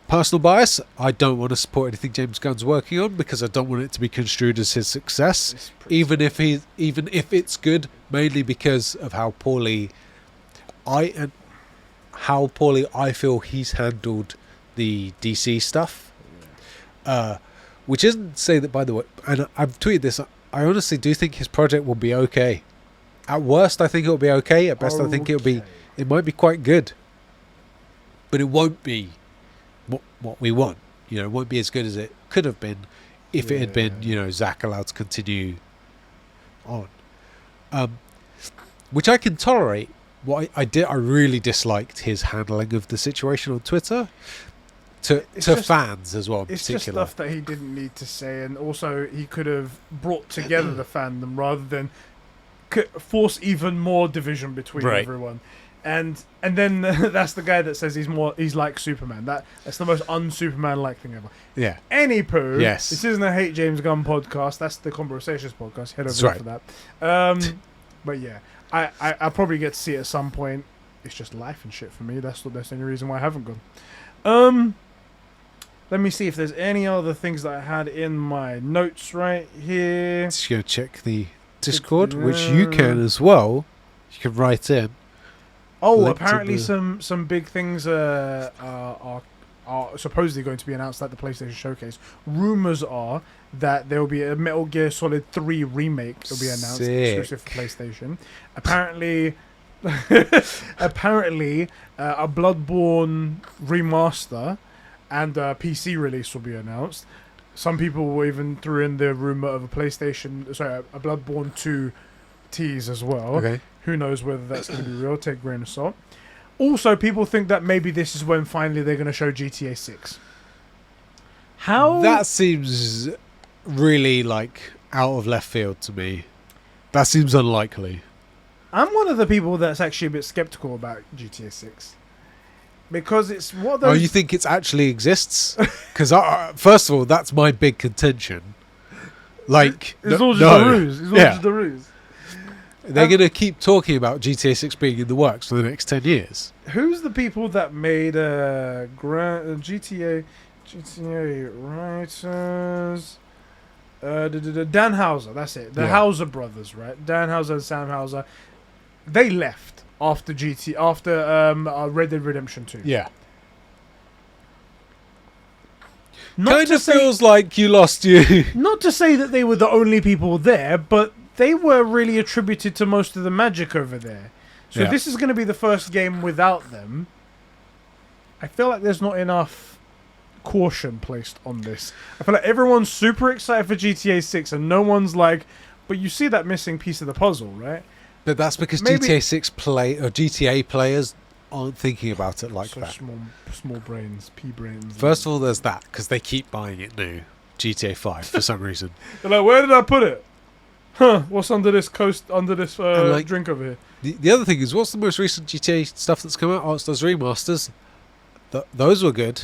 Personal bias, I don't want to support anything James Gunn's working on because I don't want it to be construed as his success, It's pretty even if it's good, mainly because of how poorly I feel he's handled the DC stuff. Which isn't to say that, by the way, and I've tweeted this, I honestly do think his project will be okay. At worst, I think it'll be okay. At best, I think Okay. it might be quite good, but it won't be what we want. You know, it won't be as good as it could have been if it had been, you know, Zack allowed to continue on. Which I can tolerate. What I really disliked his handling of the situation on Twitter to just- fans as well. In It's just particular. stuff that he didn't need to say, and also he could have brought together the fandom rather than force even more division between Right. everyone. And then that's the guy that says he's like Superman. That's the most un-Superman like thing ever. Yeah. Anywho, Yes. this isn't a Hate James Gunn podcast. That's the Conbrosations podcast. Head over That's there right. for that. But yeah, I'll probably get to see it at some point. It's just life and shit for me. That's the only reason why I haven't gone. Let me see if there's any other things that I had in my notes right here. Just go check the Discord, which you can as well. You can write in. Oh, Link to apparently the- some big things are supposedly going to be announced at the PlayStation Showcase. Rumors are that there will be a Metal Gear Solid 3 remake that will be announced exclusive for PlayStation. Apparently, a Bloodborne remaster and a PC release will be announced. Some people even threw in the rumor of a Bloodborne 2 tease as well. Okay. Who knows whether that's going to be real? Take a grain of salt. Also, people think that maybe this is when finally they're going to show GTA 6. How? That seems really like out of left field to me. That seems unlikely. I'm one of the people that's actually a bit skeptical about GTA 6. Because it's what those... Oh, you think it actually exists? Because first of all, that's my big contention. Like, It's no- all just no. a ruse. It's all Yeah. just a ruse. They're going to keep talking about GTA 6 being in the works for the next 10 years. Who's the people that made GTA writers? Dan Houser, that's it. The Yeah. Houser brothers, right? Dan Houser and Sam Houser. They left after Red Dead Redemption 2. Yeah. Not Kind to of say, feels like you lost you. not to say that they were the only people there, but they were really attributed to most of the magic over there. So Yeah. this is going to be the first game without them. I feel like there's not enough caution placed on this. I feel like everyone's super excited for GTA 6 and no one's like, but you see that missing piece of the puzzle, right? But that's because Maybe- GTA players aren't thinking about it like So that. small brains, pea brains. First of all, there's that, because they keep buying it new. GTA 5, for some reason. They're like, where did I put it? Huh, what's under this And, like, drink over here? The other thing is, what's the most recent GTA stuff that's come out? Oh, it's those remasters. Those were good.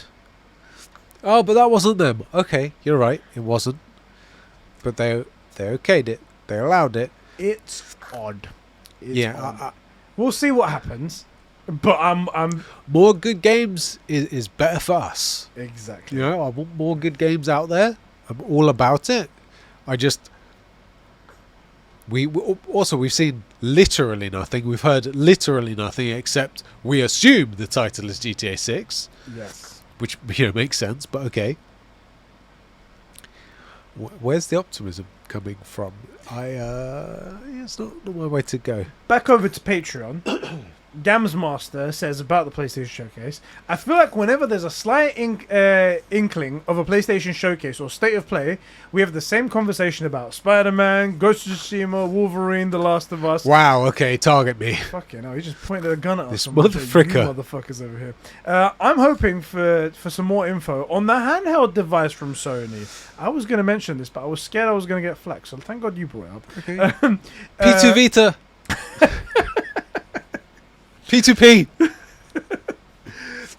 Oh, but that wasn't them. Okay, you're right, it wasn't. But they okayed it. They allowed it. It's odd. It's Yeah, odd. We'll see what happens. But I'm more good games is better for us. exactly. You know, I want more good games out there. I'm all about it. We've seen literally nothing. We've heard literally nothing except we assume the title is GTA 6, Yes. which makes sense. But okay, where's the optimism coming from? It's not my way to go. Back over to Patreon. Gamsmaster says about the PlayStation Showcase, I feel like whenever there's a slight inkling of a PlayStation Showcase or state of play, we have the same conversation about Spider-Man, Ghost of Tsushima, Wolverine, The Last of Us. Wow. Okay, target me. Fucking hell, he just pointed a gun at us. This and bunch of motherfricker. you motherfuckers over here. I'm hoping for some more info on the handheld device from Sony. I was going to mention this, but I was scared I was going to get flack, so thank God you brought it up. Okay. P2 Vita. P2P.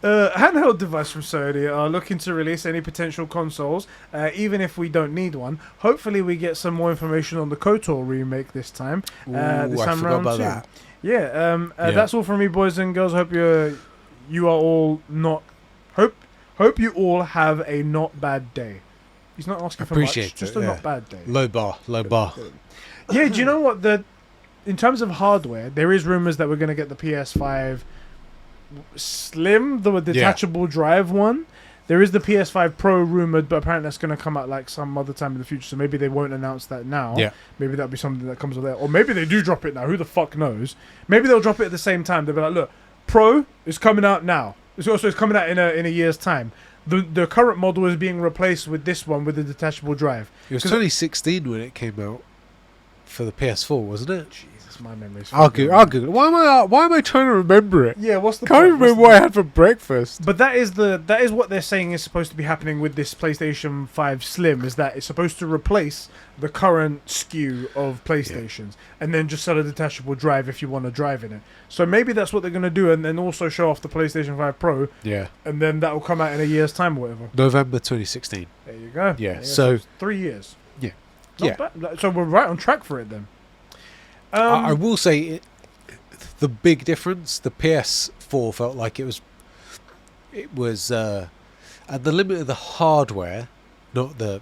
Handheld device from Sony are looking to release any potential consoles, even if we don't need one. Hopefully, we get some more information on the KOTOR remake this time. Ooh, This I time forgot round about too. that. Yeah, Yeah. that's all from me, boys and girls. Hope you are all not. Hope you all have a not bad day. He's not asking for Appreciate much, just it, a yeah. not bad day. Low bar. Yeah, do you know what in terms of hardware, there is rumors that we're going to get the PS5 Slim, the detachable drive one. There is the PS5 Pro rumored, but apparently that's going to come out like some other time in the future. So maybe they won't announce that now. Yeah. Maybe that'll be something that comes with there, or maybe they do drop it now. Who the fuck knows? Maybe they'll drop it at the same time. They'll be like, "Look, Pro is coming out now. It's coming out in a year's time. The current model is being replaced with this one with the detachable drive." It was 2016 when it came out for the PS4, wasn't it? Jesus, my memory's. I'll Google it. Why am I trying to remember it? Yeah, what's the Can't point? remember what I had for breakfast. But that is what they're saying is supposed to be happening with this PlayStation 5 Slim, is that it's supposed to replace the current SKU of PlayStations and then just sell a detachable drive if you want to drive in it. So maybe that's what they're going to do, and then also show off the PlayStation 5 Pro, Yeah. and then that will come out in a year's time or whatever. November 2016. There you go. Yeah, so- it's 3 years. Yeah. Not bad. So we're right on track for it then. I will say the big difference, the PS4 felt like it was at the limit of the hardware, not the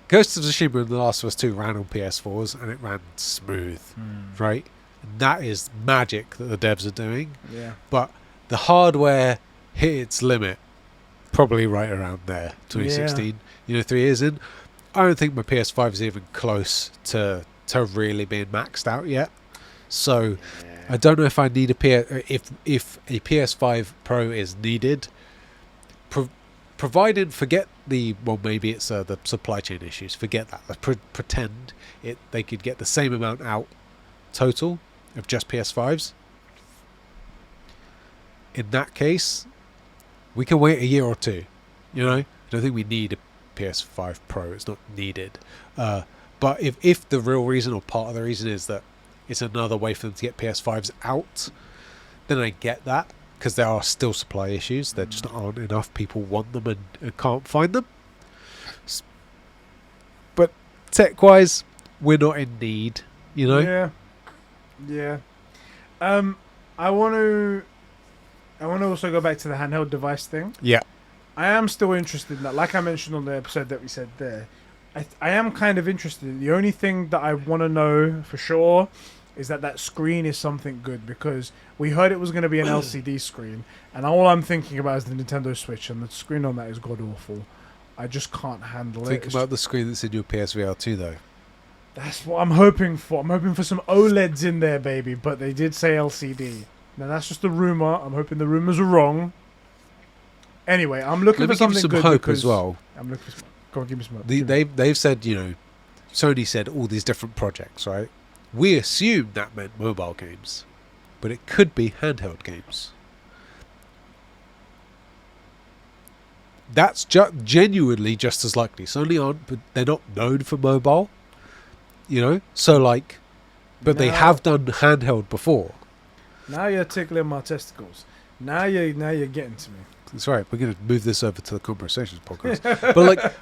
Ghost of Tsushima and The Last of Us 2 ran on PS4s and it ran smooth, right? And that is magic that the devs are doing. Yeah. But the hardware hit its limit probably right around there, 2016. 3 years in. I don't think my PS5 is even close to really being maxed out yet. So I don't know if I need if a PS5 Pro is needed. Provided, forget maybe it's the supply chain issues. Forget that. Let's pretend they could get the same amount out total of just PS5s. In that case, we can wait a year or two. I don't think we need a PS5 Pro. It's not needed. But if the real reason or part of the reason is that it's another way for them to get PS5s out, then I get that, because there are still supply issues. There just aren't enough people want them and can't find them. But tech-wise, we're not in need, Yeah. I want to also go back to the handheld device thing. Yeah. I am still interested in that. Like I mentioned on the episode that we said there, I am kind of interested. The only thing that I want to know for sure is that screen is something good, because we heard it was going to be an LCD screen, and all I'm thinking about is the Nintendo Switch, and the screen on that is god awful. I just can't handle it. Think about the screen that's in your PSVR 2, though. That's what I'm hoping for. I'm hoping for some OLEDs in there, baby, but they did say LCD. Now, that's just a rumor. I'm hoping the rumors are wrong. Anyway, I'm looking for something good. Let me give you some hope as well. I'm looking for some. Go on, give me some hope. They've said, Sony said all these different projects, right? We assumed that meant mobile games, but it could be handheld games. That's genuinely just as likely. Sony aren't, but they're not known for mobile, So but they have done handheld before. Now you're tickling my testicles. Now you're getting to me. That's right. We're going to move this over to the Conbrosations podcast.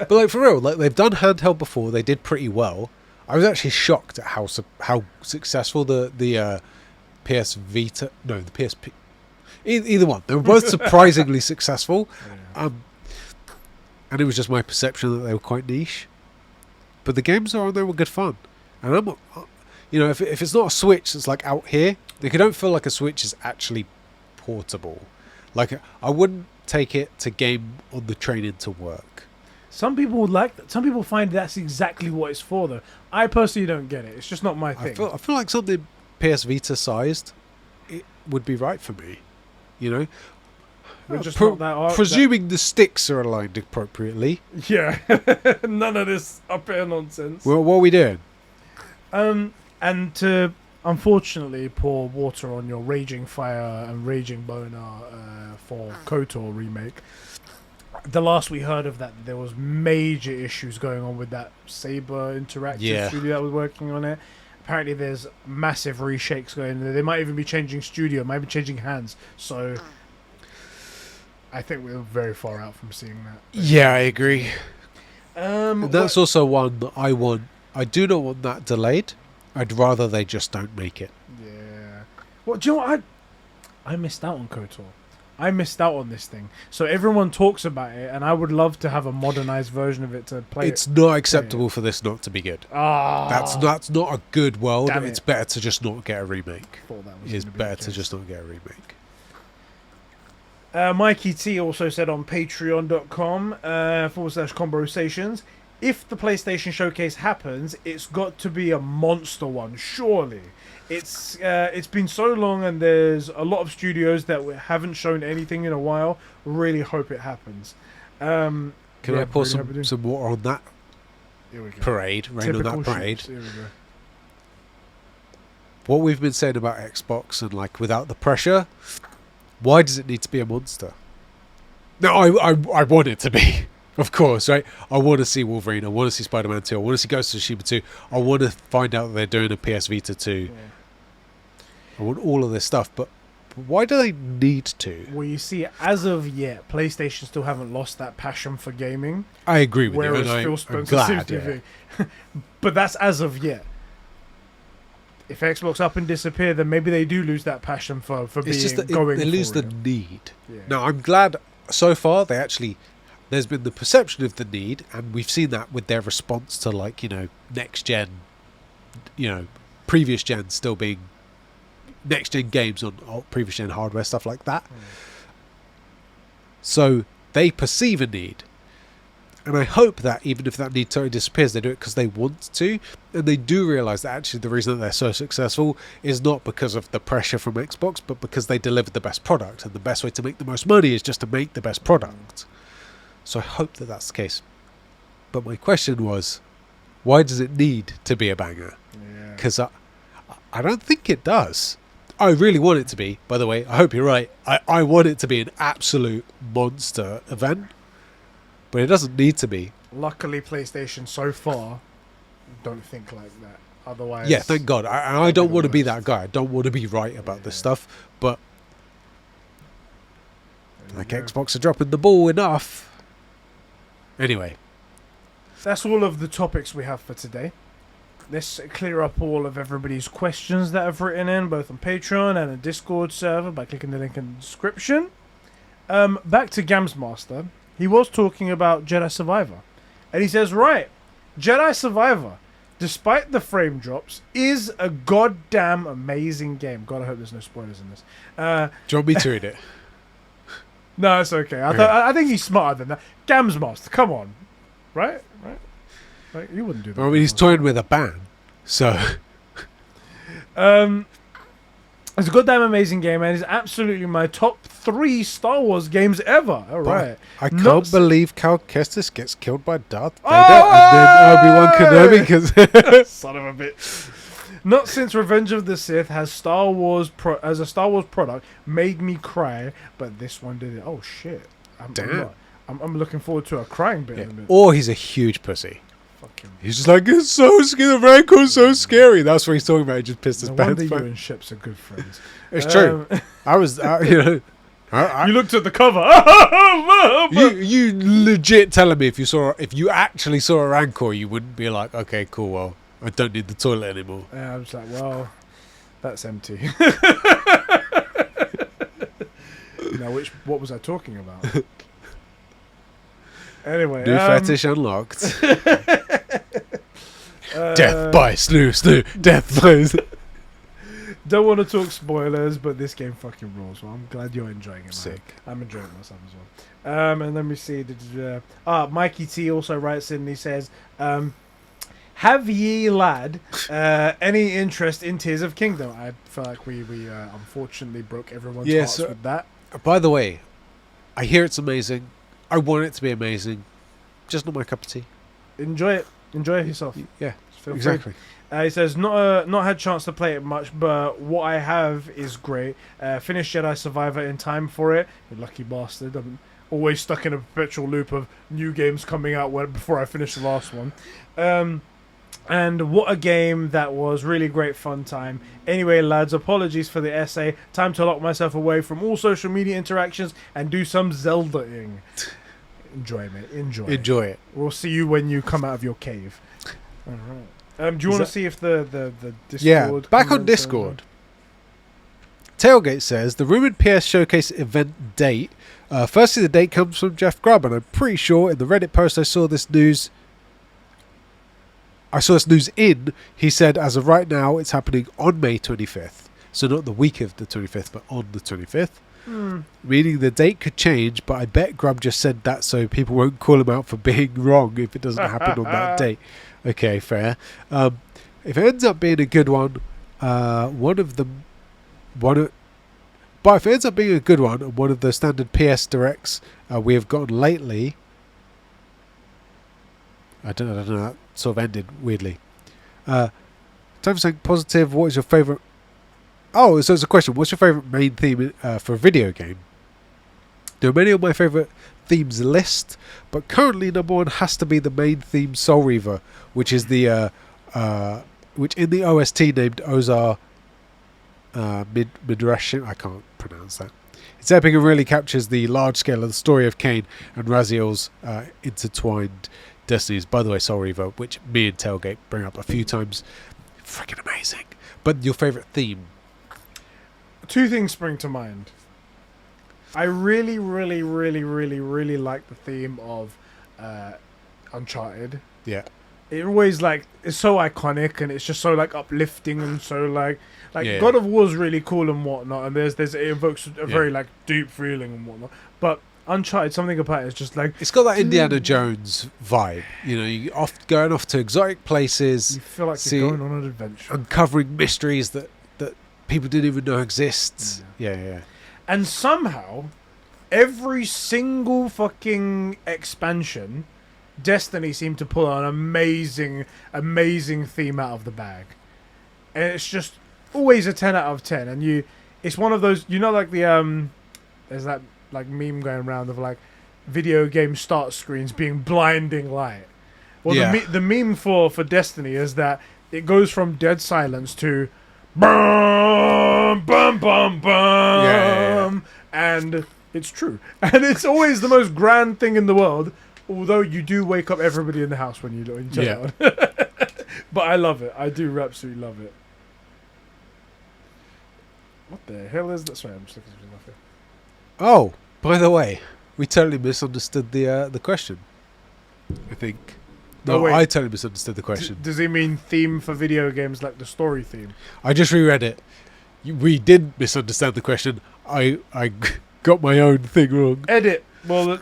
but for real, they've done handheld before. They did pretty well. I was actually shocked at how successful the PS Vita, no, the PSP, either one. They were both surprisingly successful, and it was just my perception that they were quite niche. But the games are on there were good fun, and if it's not a Switch that's like out here, I don't feel like a Switch is actually portable. Like, I wouldn't take it to game on the train into work. Some people would like that. Some people find that's exactly what it's for, though. I personally don't get it. It's just not my thing. I feel like something PS Vita sized, it would be right for me. We're just not that presuming the sticks are aligned appropriately. Yeah. None of this up here nonsense. Well, what are we doing? And to unfortunately pour water on your raging fire and raging boner for KOTOR remake. The last we heard of that, there was major issues going on with that Saber Interactive studio that was working on it. apparently there's massive reshakes going there. They might even be changing studio, might be changing hands. So I think we're very far out from seeing that. Yeah, I agree. And That's also one that I want. I do not want that delayed. I'd rather they just don't make it. Yeah. Well, do you know what? I missed out on KOTOR. I missed out on this thing. So everyone talks about it, and I would love to have a modernized version of it to play. It's not acceptable for this not to be good. Ah, That's not a good world. Damn It's it. better to just not get a remake. thought that was It's gonna be better the to case. just not get a remake. Mikey T also said on patreon.com /Conbrosations, if the PlayStation Showcase happens, it's got to be a monster one, surely. It's been so long, and there's a lot of studios that haven't shown anything in a while. Really hope it happens. Can I pour some water on that Here we go. parade? Rain on Typical that parade. ships. Here we go. What we've been saying about Xbox and like without the pressure, why does it need to be a monster? No, I want it to be, of course, right? I want to see Wolverine. I want to see Spider-Man 2. I want to see Ghost of Tsushima 2. I want to find out that they're doing a PS Vita 2. Yeah. I want all of this stuff, but why do they need to? Well, you see, as of yet, PlayStation still haven't lost that passion for gaming. I agree with you, Whereas and Phil I'm Spencer glad. seems to be. But that's as of yet. If Xbox up and disappear, then maybe they do lose that passion for It's being just that going. they lose for the it. need. Yeah. Now, I'm glad so far they actually. There's been the perception of the need, and we've seen that with their response to, like, next gen, previous gen still being next gen games on previous gen hardware, stuff like that. So they perceive a need, and I hope that even if that need totally disappears, they do it because they want to, and they do realise that actually the reason that they're so successful is not because of the pressure from Xbox, but because they delivered the best product, and the best way to make the most money is just to make the best product. So I hope that that's the case. But my question was, why does it need to be a banger? Yeah. Because I don't think it does. I really want it to be, by the way. I hope you're right. I want it to be an absolute monster event. But it doesn't need to be. Luckily, PlayStation so far don't think like that. Otherwise, Yeah, thank God. I don't want to be that guy. I don't want to be right about this stuff. But like Xbox are dropping the ball enough. Anyway. That's all of the topics we have for today. Let's clear up all of everybody's questions that I've written in, both on Patreon and a Discord server, by clicking the link in the description. Back to Gamsmaster. He was talking about Jedi Survivor. And he says, right, Jedi Survivor, despite the frame drops, is a goddamn amazing game. God, I hope there's no spoilers in this. Do you want me to read it? No, it's okay. I think he's smarter than that. Gamsmaster, come on. Right? Like, you wouldn't do that. I mean, he's toying with a ban. So... It's a goddamn amazing game, and it's absolutely my top 3 Star Wars games ever. All right. I can't believe Cal Kestis gets killed by Darth Vader Oh! and then Obi-Wan Kenobi because... Son of a bitch. Not since Revenge of the Sith has Star Wars as a Star Wars product made me cry, but this one did it. Oh shit! Damn. I'm looking forward to a crying bit in a minute. Or he's a huge pussy. Fuck him. He's just like, it's so scary, the Rancor's so scary. That's what he's talking about. He just pissed his No pants. wonder you and Ships are good friends. It's true. I was, you looked at the cover. you legit telling me if you actually saw a Rancor, you wouldn't be like, okay, cool, well, I don't need the toilet anymore. Yeah, I was like, well, that's empty. Now, what was I talking about? Anyway, New fetish unlocked. Death by slew, death by... Don't want to talk spoilers, but this game fucking rules. Well, I'm glad you're enjoying it, man. Sick. I'm enjoying myself as well. And let me see. Mikey T also writes in and he says, have ye, lad, any interest in Tears of Kingdom? I feel like we unfortunately broke everyone's hearts with that. By the way, I hear it's amazing. I want it to be amazing. Just not my cup of tea. Enjoy it. Enjoy it yourself. Yeah, Feel exactly. free. He says, not had chance to play it much, but what I have is great. Finished Jedi Survivor in time for it. You lucky bastard. I'm always stuck in a perpetual loop of new games coming out before I finish the last one. And what a game that was. Really great fun time. Anyway, lads, apologies for the essay. Time to lock myself away from all social media interactions and do some Zelda-ing. Enjoy, mate. Enjoy it. We'll see you when you come out of your cave. All right. Do you want to see if the Discord... Yeah, back on Discord. Tailgate says, the rumoured PS Showcase event date. Firstly, the date comes from Jeff Grubb, and I'm pretty sure in the Reddit post I saw this news in. He said, as of right now, it's happening on May 25th. So not the week of the 25th, but on the 25th. Meaning the date could change, but I bet Grubb just said that so people won't call him out for being wrong if it doesn't happen on that date. Okay, fair. If it ends up being a good one, but if it ends up being a good one, one of the standard PS Directs we have gotten lately, I don't know, that sort of ended weirdly. Time for something positive. What is your favourite? Oh, so it's a question. What's your favourite main theme for a video game? There are many on my favourite themes list, but currently number one has to be the main theme Soul Reaver, which is the which in the OST named Ozar Midrashim. I can't pronounce that. It's epic and really captures the large scale of the story of Cain and Raziel's intertwined destinies. By the way, Soul Reaver, which me and Tailgate bring up a few times, freaking amazing. But your favourite theme? Two things spring to mind. I really, really, really, really, really like the theme of Uncharted. Yeah. It always it's so iconic and it's just so uplifting and so yeah. God of War's really cool and whatnot, and it evokes a very deep feeling and whatnot. But Uncharted, something about it is just it's got that Indiana Jones vibe. You know, you going off to exotic places. You feel like you're going on an adventure, uncovering mysteries that people didn't even know exist. Yeah. And somehow, every single fucking expansion, Destiny seemed to pull an amazing theme out of the bag. And it's just always a 10 out of 10. And it's one of those, there's that meme going around of video game start screens being blinding light. Well, the meme for Destiny is that it goes from dead silence to bum bum bum bum, yeah. And it's true, and it's always the most grand thing in the world. Although you do wake up everybody in the house when you turn it on. But I love it. I do absolutely love it. What the hell is that? Sorry, I'm just looking at something. Oh, by the way, we totally misunderstood the question. I think. No, I totally misunderstood the question. Does he mean theme for video games, like the story theme? I just reread it. We did misunderstand the question. I got my own thing wrong. Edit. Well,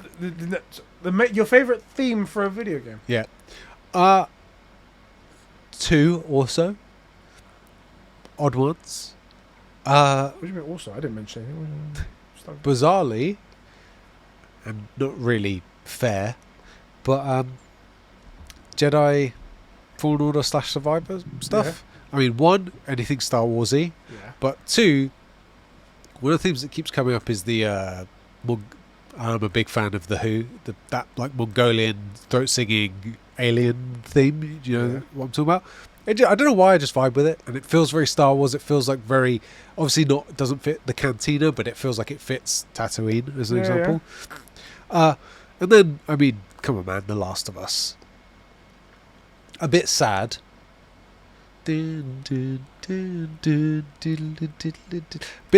your favorite theme for a video game? Yeah. 2 also. Odd ones. What do you mean also? I didn't mention anything. Bizarrely, and not really fair, but Jedi Fallen Order / Survivor stuff. Yeah. I mean, 1, anything Star Warsy, but 2, one of the themes that keeps coming up is the I'm a big fan of the Who, that Mongolian throat singing alien theme. Do you know what I'm talking about? I don't know why, I just vibe with it, and it feels very Star Wars. It feels very, obviously it doesn't fit the cantina, but it feels like it fits Tatooine as an example. And then, I mean, come on, man, The Last of Us. A bit sad. Bit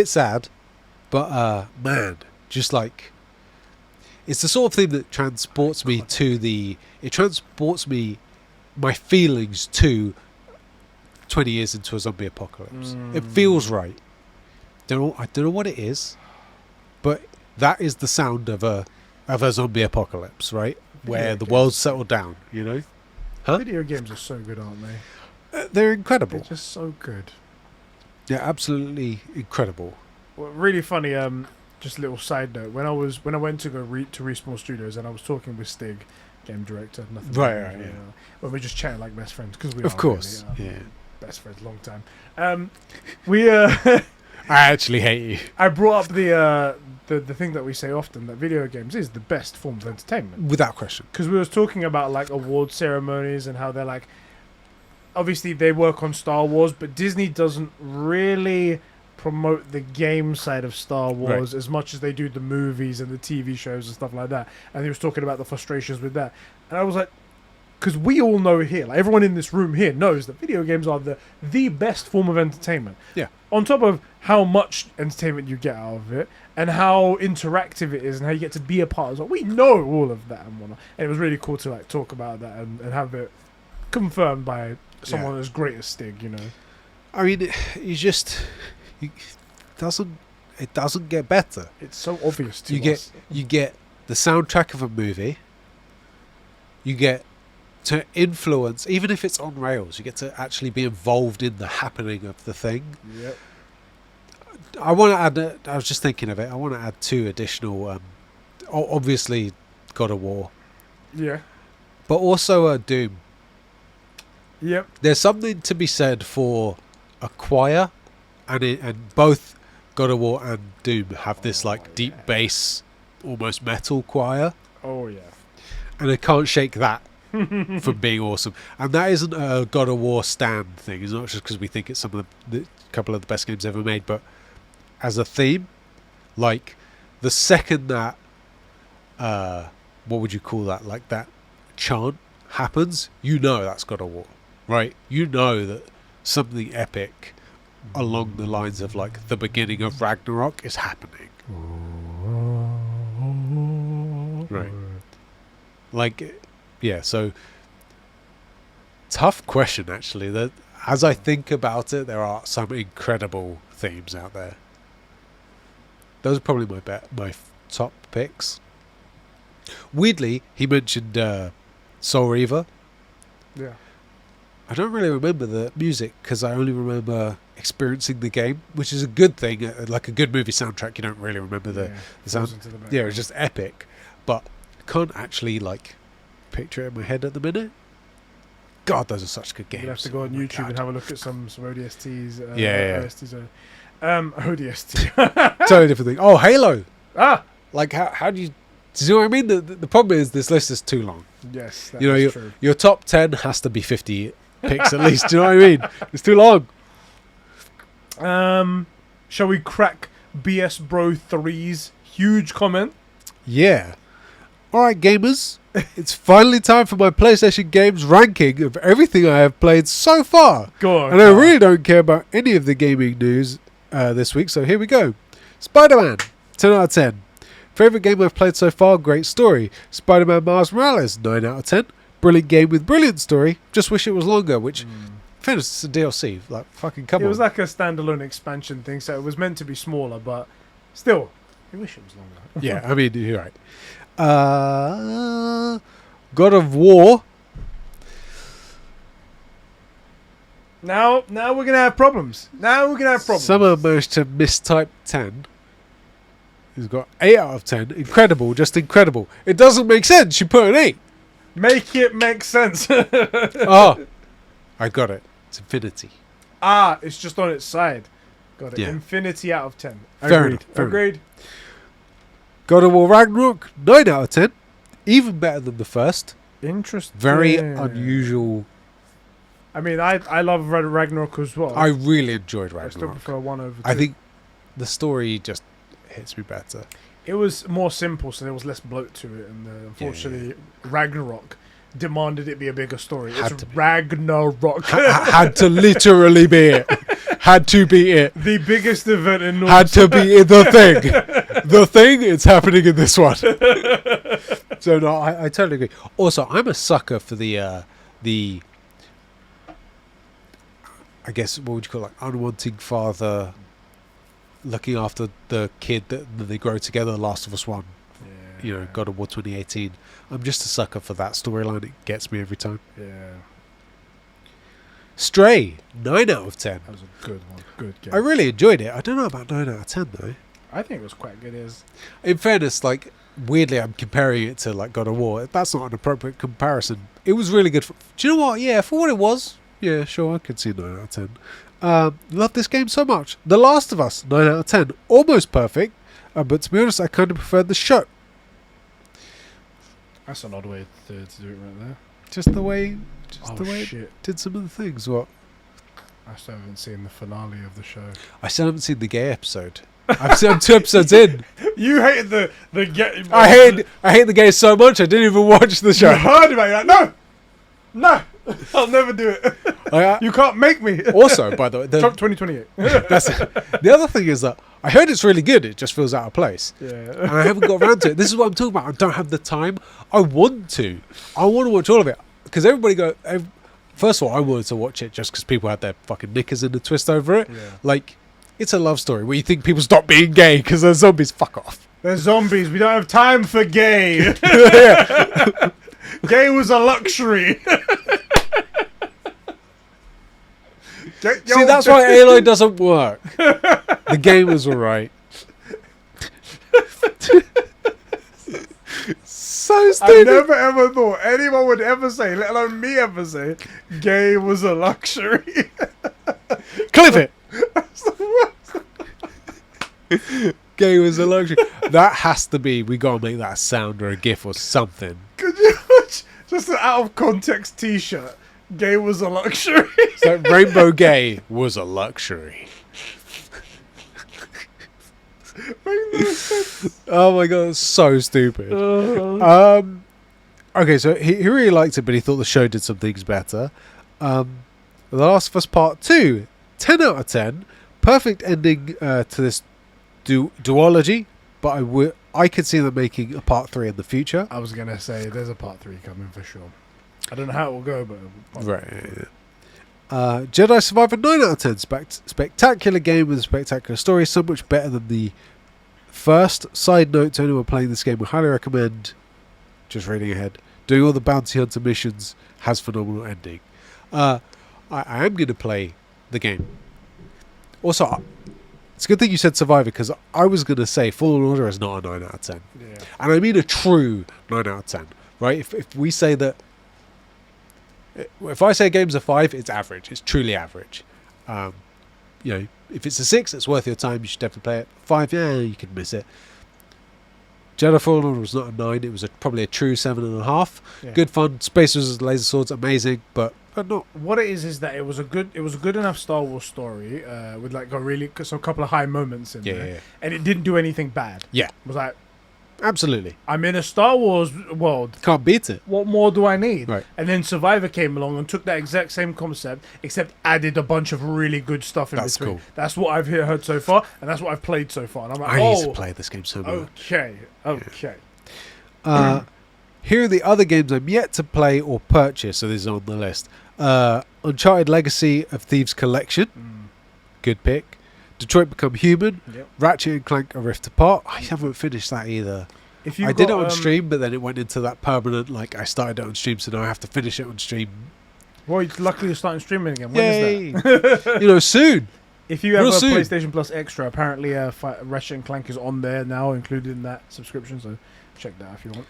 sad, but man, just it's the sort of thing that transports me my feelings to 20 years into a zombie apocalypse. It feels right. I don't know what it is, but that is the sound of a zombie apocalypse, right? Where the world's settled down, you know? Huh? Video games are so good, aren't they? They're incredible. They're just so good. Yeah, absolutely incredible. Well, really funny. Just a little side note. When I went to go to Respawn Studios, and I was talking with Stig, game director. Nothing. Right. Yeah. Well, we're just chatting like best friends because we. Of course. Really, yeah. Best friends, long time. We. I actually hate you. I brought up the thing that we say often, that video games is the best form of entertainment, without question. Because we was talking about award ceremonies and how they're obviously they work on Star Wars, but Disney doesn't really promote the game side of Star Wars as much as they do the movies and the TV shows and stuff like that. And he was talking about the frustrations with that. And I was like, because we all know here, like everyone in this room here knows that video games are the best form of entertainment. Yeah. On top of how much entertainment you get out of it and how interactive it is and how you get to be a part of it. We know all of that and whatnot. And it was really cool to like talk about that and have it confirmed by someone as great as Stig, you know. I mean, it doesn't get better. It's so obvious to us. You get the soundtrack of a movie. You get to influence, even if it's on rails, you get to actually be involved in the happening of the thing. Yep. I want to add, I was just thinking of it, I want to add 2 additional, obviously God of War. Yeah. But also Doom. Yep. There's something to be said for a choir, and both God of War and Doom have this like deep bass, almost metal choir. Oh yeah. And I can't shake that from being awesome. And that isn't a God of War stand thing. It's not just because we think it's some of the couple of the best games ever made, but as a theme, like the second that what would you call that? Like that chant happens, you know that's God of War, right? You know that something epic along the lines of like the beginning of Ragnarok is happening. Right. Like, yeah, so tough question actually. That as I think about it, there are some incredible themes out there. Those are probably my top picks. Weirdly, he mentioned Soul Reaver. Yeah. I don't really remember the music because I only remember experiencing the game, which is a good thing. Like a good movie soundtrack, you don't really remember the sound. Yeah, it's just epic. But I can't actually like picture it in my head at the minute. God, those are such good games. You have to go on YouTube and have a look at some ODSTs. OSTs. ODST. Totally different thing. Oh, Halo. Ah, like how do you? Do you know what I mean? The problem is this list is too long. Yes, you know, true. Your top 10 has to be 50 picks at least. Do you know what I mean? It's too long. Shall we crack BS Bro 3's huge comment? Yeah. Alright, gamers. It's finally time for my PlayStation games ranking of everything I have played so far. Go on. And I really don't care about any of the gaming news this week, so here we go. Spider-Man, 10 out of 10. Favorite game I've played so far, great story. Spider-Man Miles Morales, 9 out of 10. Brilliant game with brilliant story. Just wish it was longer, which, fairness, it's a DLC. Like, fucking come on. It was like a standalone expansion thing, so it was meant to be smaller, but still, I wish it was longer. Yeah, I mean, you're right. God of War. Now we're gonna have problems. Someone managed to mistype 10. He's got 8 out of 10. Incredible, just incredible. It doesn't make sense. You put an 8. Make it make sense. Oh, I got it. It's Infinity. Ah, it's just on its side. Got it. Yeah. Infinity out of 10. Fair Agreed. enough. God of War Ragnarok, 9 out of 10. Even better than the first. Interesting. Very unusual. I mean, I love Ragnarok as well. I really enjoyed Ragnarok. I still prefer 1 over 2. I think the story just hits me better. It was more simple, so there was less bloat to it, and unfortunately, Ragnarok demanded it be a bigger story. It's Ragnarok. Had to literally be it. Had to be it. The biggest event in North. Had to be the thing. The thing, it's happening in this one. So no, I totally agree. Also, I'm a sucker for the I guess, what would you call it, like unwanting father looking after the kid that they grow together, The Last of Us 1. Yeah. You know, God of War 2018. I'm just a sucker for that storyline. It gets me every time. Yeah. Stray, 9 out of 10. That was a good one. Good game. I really enjoyed it. I don't know about 9 out of 10 though. I think it was quite good. In fairness, like, weirdly I'm comparing it to like God of War. That's not an appropriate comparison. It was really good. Do you know what? Yeah, for what it was, yeah, sure, I could see 9 out of 10. Love this game so much. The Last of Us, 9 out of 10. Almost perfect, but to be honest, I kind of preferred the show. That's an odd way to do it right there. Just the way Just Oh the way shit! it did some of the things. What? I still haven't seen the finale of the show. I still haven't seen the gay episode. I'm 2 episodes in. You hated the get. I hate the gays so much. I didn't even watch the You show. heard about it. Like, no, I'll never do it. You can't make me. Also, by the way, Trump 2028. that's it. The other thing is that I heard it's really good. It just feels out of place. Yeah. And I haven't got around to it. This is what I'm talking about. I don't have the time. I want to. I want to watch all of it because everybody go. First of all, I wanted to watch it just because people had their fucking knickers in a twist over it. Yeah. Like, it's a love story where you think people stop being gay because they're zombies. Fuck off. They're zombies. We don't have time for gay. Yeah. Gay was a luxury. See, that's why Aloy doesn't work. The game was alright. So I stupid. never ever thought anyone would ever say, let alone me ever say, gay was a luxury. Clip it. That's the worst. Gay was a luxury. That has to be. We gotta make that a sound or a gif or something. Could you watch just an out of context T-shirt? Gay was a luxury. So rainbow gay was a luxury. Oh my god, it's so stupid. Okay, so he really liked it, but he thought the show did some things better. The Last of Us Part 2, 10 out of 10. Perfect ending to this duology, but I could see them making a Part 3 in the future. I was going to say, there's a Part 3 coming for sure. I don't know how it will go, but... Right. Jedi Survivor 9 out of 10. Spectacular game with a spectacular story, so much better than the first. Side note to anyone playing this game, I highly recommend just reading ahead. Doing all the bounty hunter missions has phenomenal ending. I am going to play the game. Also, it's a good thing you said Survivor, because I was going to say Fallen Order is not a 9 out of 10. Yeah. And I mean a true 9 out of 10. Right? If we say that... If I say a game's a 5, it's average. It's truly average. You know, if it's a 6, it's worth your time. You should definitely play it. 5, yeah, you can miss it. Jedi Fallen Order was not a 9. It was probably a true 7.5. Yeah. Good fun. Space Wizards, laser swords, amazing, but not. What it is that it was a good enough Star Wars story with like a couple of high moments in there, Yeah. and it didn't do anything bad. Yeah, It was like, absolutely. I'm in a Star Wars world. Can't beat it. What more do I need? Right. And then Survivor came along and took that exact same concept, except added a bunch of really good stuff in That's between. cool. That's what I've heard so far, and that's what I've played so far. And I'm like, I need to play this game so much. Okay. Here are the other games I'm yet to play or purchase, so this is on the list. Uncharted Legacy of Thieves Collection. Good pick. Detroit Become Human. Yep. Ratchet and Clank A Rift Apart. I haven't finished that either. If you I did it on stream, but then it went into that permanent, like, I started it on stream, so now I have to finish it on stream. Well, luckily you're starting streaming again. When Yay! is that? You know, soon. If you have Real a soon. PlayStation Plus Extra, apparently Ratchet and Clank is on there now, included in that subscription, so check that if you want.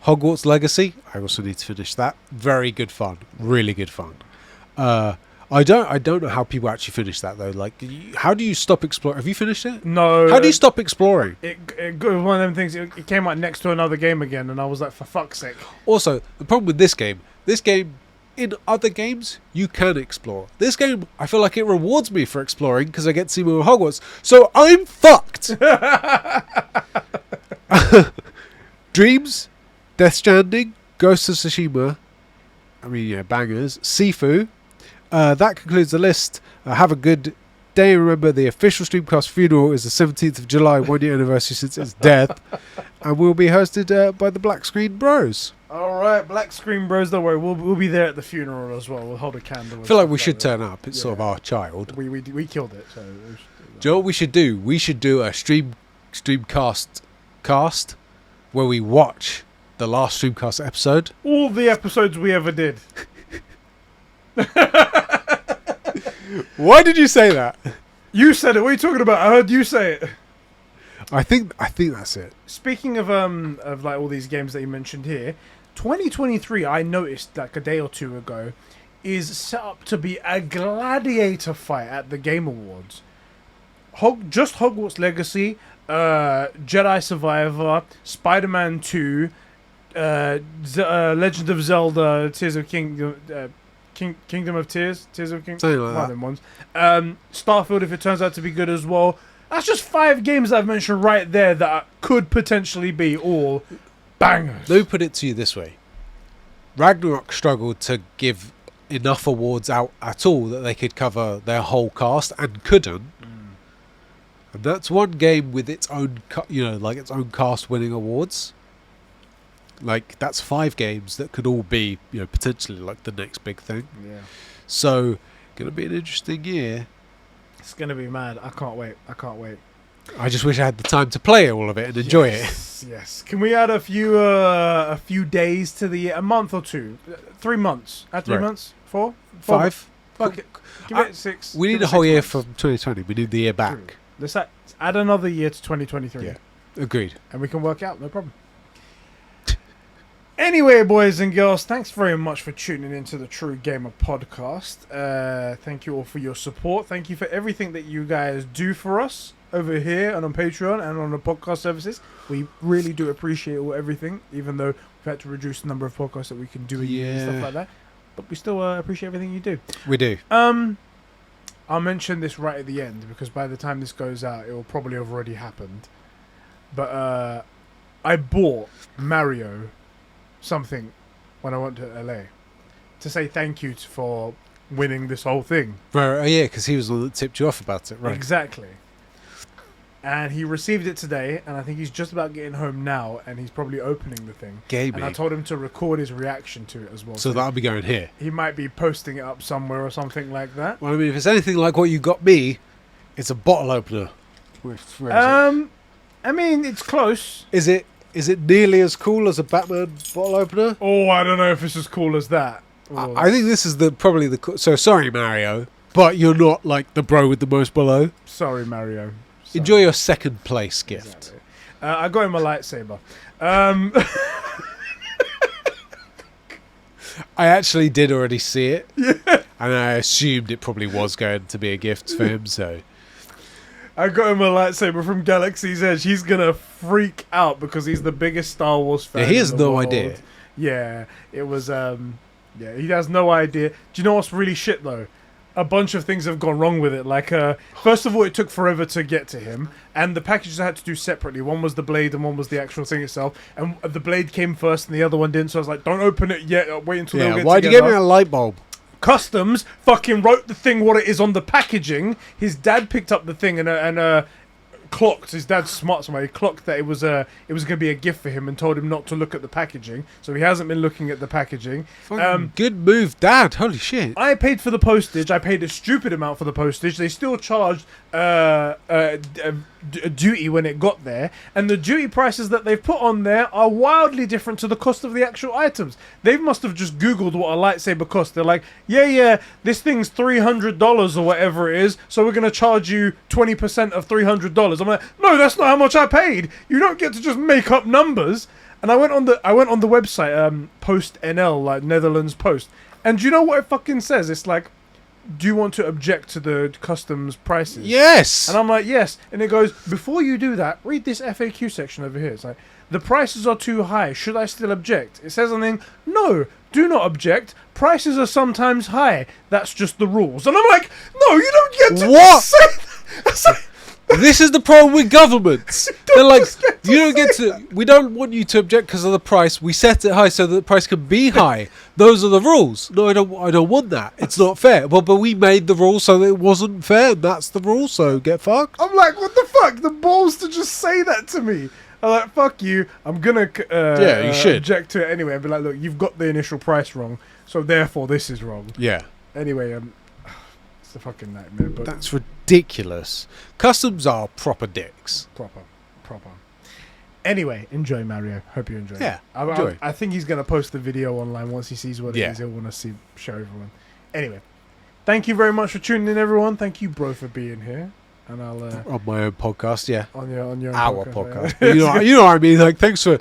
Hogwarts Legacy. I also need to finish that. Very good fun. Really good fun. I don't know how people actually finish that though. Like, how do you stop exploring? Have you finished it? No. How do you stop exploring? It was one of them things. It came out next to another game again, and I was like, for fuck's sake. Also, the problem with this game, in other games, you can explore. This game, I feel like it rewards me for exploring because I get to see more of Hogwarts. So I'm fucked. Dreams, Death Stranding, Ghost of Tsushima. I mean, yeah, bangers. Sifu. That concludes the list. Have a good day. Remember, the official Streamcast funeral is the 17th of July, 1 year anniversary since its death. And we'll be hosted by the Black Screen Bros. All right, Black Screen Bros. Don't worry, we'll be there at the funeral as well. We'll hold a candle. I feel like we should turn up. It's sort of our child. We killed it. So. Do you know what we should do? We should do a Streamcast cast where we watch the last Streamcast episode. All the episodes we ever did. Why did you say that? You said it. What are you talking about? I heard you say it. I think that's it. Speaking of like all these games that you mentioned here, 2023 I noticed like a day or two ago is set up to be a gladiator fight at the Game Awards. Just Hogwarts Legacy, Jedi Survivor, Spider-Man 2, Legend of Zelda, Tears of Kingdom, Kingdom of Tears, Tears of Kingdom, Something like one of that. them ones. Starfield, if it turns out to be good as well. That's just 5 games I've mentioned right there that could potentially be all bangers. Let me put it to you this way. Ragnarok struggled to give enough awards out at all that they could cover their whole cast and couldn't. And that's one game with its own, like its own cast winning awards. Like, that's 5 games that could all be, potentially like the next big thing. Yeah. So, gonna be an interesting year. It's going to be mad. I can't wait. I just wish I had the time to play all of it and enjoy it. Yes. Can we add a few days to the year? A month or 2? 3 months? Add 3 Right. months? 4? 5? Fuck it. Give it 6. We need Give a it whole 6 year months. from 2020. We need the year back. True. Let's add another year to 2023. Yeah. Agreed. And we can work out, no problem. Anyway, boys and girls, thanks very much for tuning into the True Gamer podcast. Thank you all for your support. Thank you for everything that you guys do for us over here and on Patreon and on the podcast services. We really do appreciate everything, even though we've had to reduce the number of podcasts that we can do a year and stuff like that. But we still appreciate everything you do. We do. I'll mention this right at the end because by the time this goes out, it will probably have already happened. But I bought Mario something when I went to LA to say thank you for winning this whole thing. Right, yeah, because he was the one that tipped you off about it, right? Exactly. And he received it today, and I think he's just about getting home now, and he's probably opening the thing. Gaming. And I told him to record his reaction to it as well. So that'll be going here. He might be posting it up somewhere or something like that. Well, I mean, if it's anything like what you got me, it's a bottle opener. Where is it? I mean, it's close. Is it nearly as cool as a Batman bottle opener? Oh, I don't know if it's as cool as that. Oh. I think this is probably the. So sorry, Mario, but you're not like the bro with the most below. Sorry, Mario. Sorry. Enjoy your second place gift. Exactly. I got him a lightsaber. I actually did already see it, and I assumed it probably was going to be a gift for him. So I got him a lightsaber from Galaxy's Edge. He's gonna freak out because he's the biggest Star Wars fan. yeah, he has in the no world. idea. Yeah, it was. Yeah, he has no idea. Do you know what's really shit though? A bunch of things have gone wrong with it. Like, first of all, it took forever to get to him, and the packages I had to do separately. One was the blade, and one was the actual thing itself. And the blade came first, and the other one didn't. So I was like, "Don't open it yet. Wait until they Yeah, get why'd you together." give me a light bulb? Customs fucking wrote the thing what it is on the packaging. His dad picked up the thing and clocked. His dad's smart somewhere. He clocked that it was going to be a gift for him and told him not to look at the packaging. So he hasn't been looking at the packaging. Good move, Dad. Holy shit. I paid for the postage. I paid a stupid amount for the postage. They still charged a duty when it got there, and the duty prices that they've put on there are wildly different to the cost of the actual items. They must have just Googled what a lightsaber costs. They're like, yeah, this thing's $300 or whatever it is, so we're gonna charge you 20% of $300. I'm like, no, that's not how much I paid. You don't get to just make up numbers. And I went on the website, Post NL, like Netherlands Post, and do you know what it fucking says? It's like, do you want to object to the customs prices? Yes. And I'm like, yes. And it goes, before you do that, read this FAQ section over here. It's like, the prices are too high. Should I still object? It says something, no, do not object. Prices are sometimes high. That's just the rules. And I'm like, no, you don't get to What? say that. It's like, This is the problem with governments. They're like, get to you don't get to. We don't want you to object because of the price. We set it high so that the price can be high. Those are the rules. No, I don't want that. It's not fair. Well, but we made the rules so that it wasn't fair. And that's the rule. So get fucked. I'm like, what the fuck? The balls to just say that to me. I'm like, fuck you. I'm gonna Yeah, you should. object to it anyway. I'd be like, look, you've got the initial price wrong, so therefore this is wrong. Yeah, Anyway, it's a fucking nightmare. But that's ridiculous. Customs are proper dicks. proper. Anyway, enjoy Mario. Hope you enjoy. Yeah, enjoy. I think he's gonna post the video online once he sees what it Yeah. is. He'll want to show everyone. Anyway, thank you very much for tuning in, everyone. Thank you, bro, for being here. And I'll On my own podcast, yeah. on your own Our podcast. podcast. you know what I mean? Like, thanks for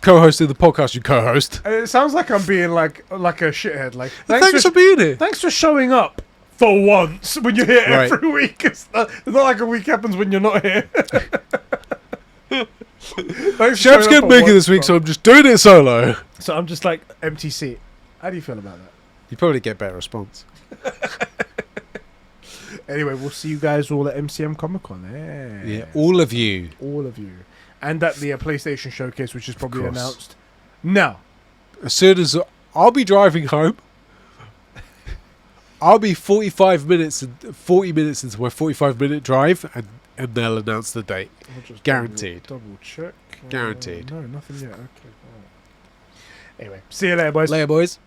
co-hosting the podcast you co-host. It sounds like I'm being like a shithead. Like Thanks for being here. thanks for showing up for once when you're here Right. every week. It's not like a week happens when you're not here. Thanks for Shep's showing up getting on bigger one this week, so spot. I'm just doing it solo. So I'm just like empty seat. How do you feel about that? You probably get better response. Anyway, we'll see you guys all at MCM Comic Con. Yeah, all of you. All of you. And at the PlayStation Showcase, which is probably course. announced now. As soon as I'll be driving home, I'll be 40 minutes into my 45-minute drive, and they'll announce the date. I'll just Guaranteed. Double check. Guaranteed. No, nothing yet. Okay. All right. Anyway, see you later, boys. Later, boys.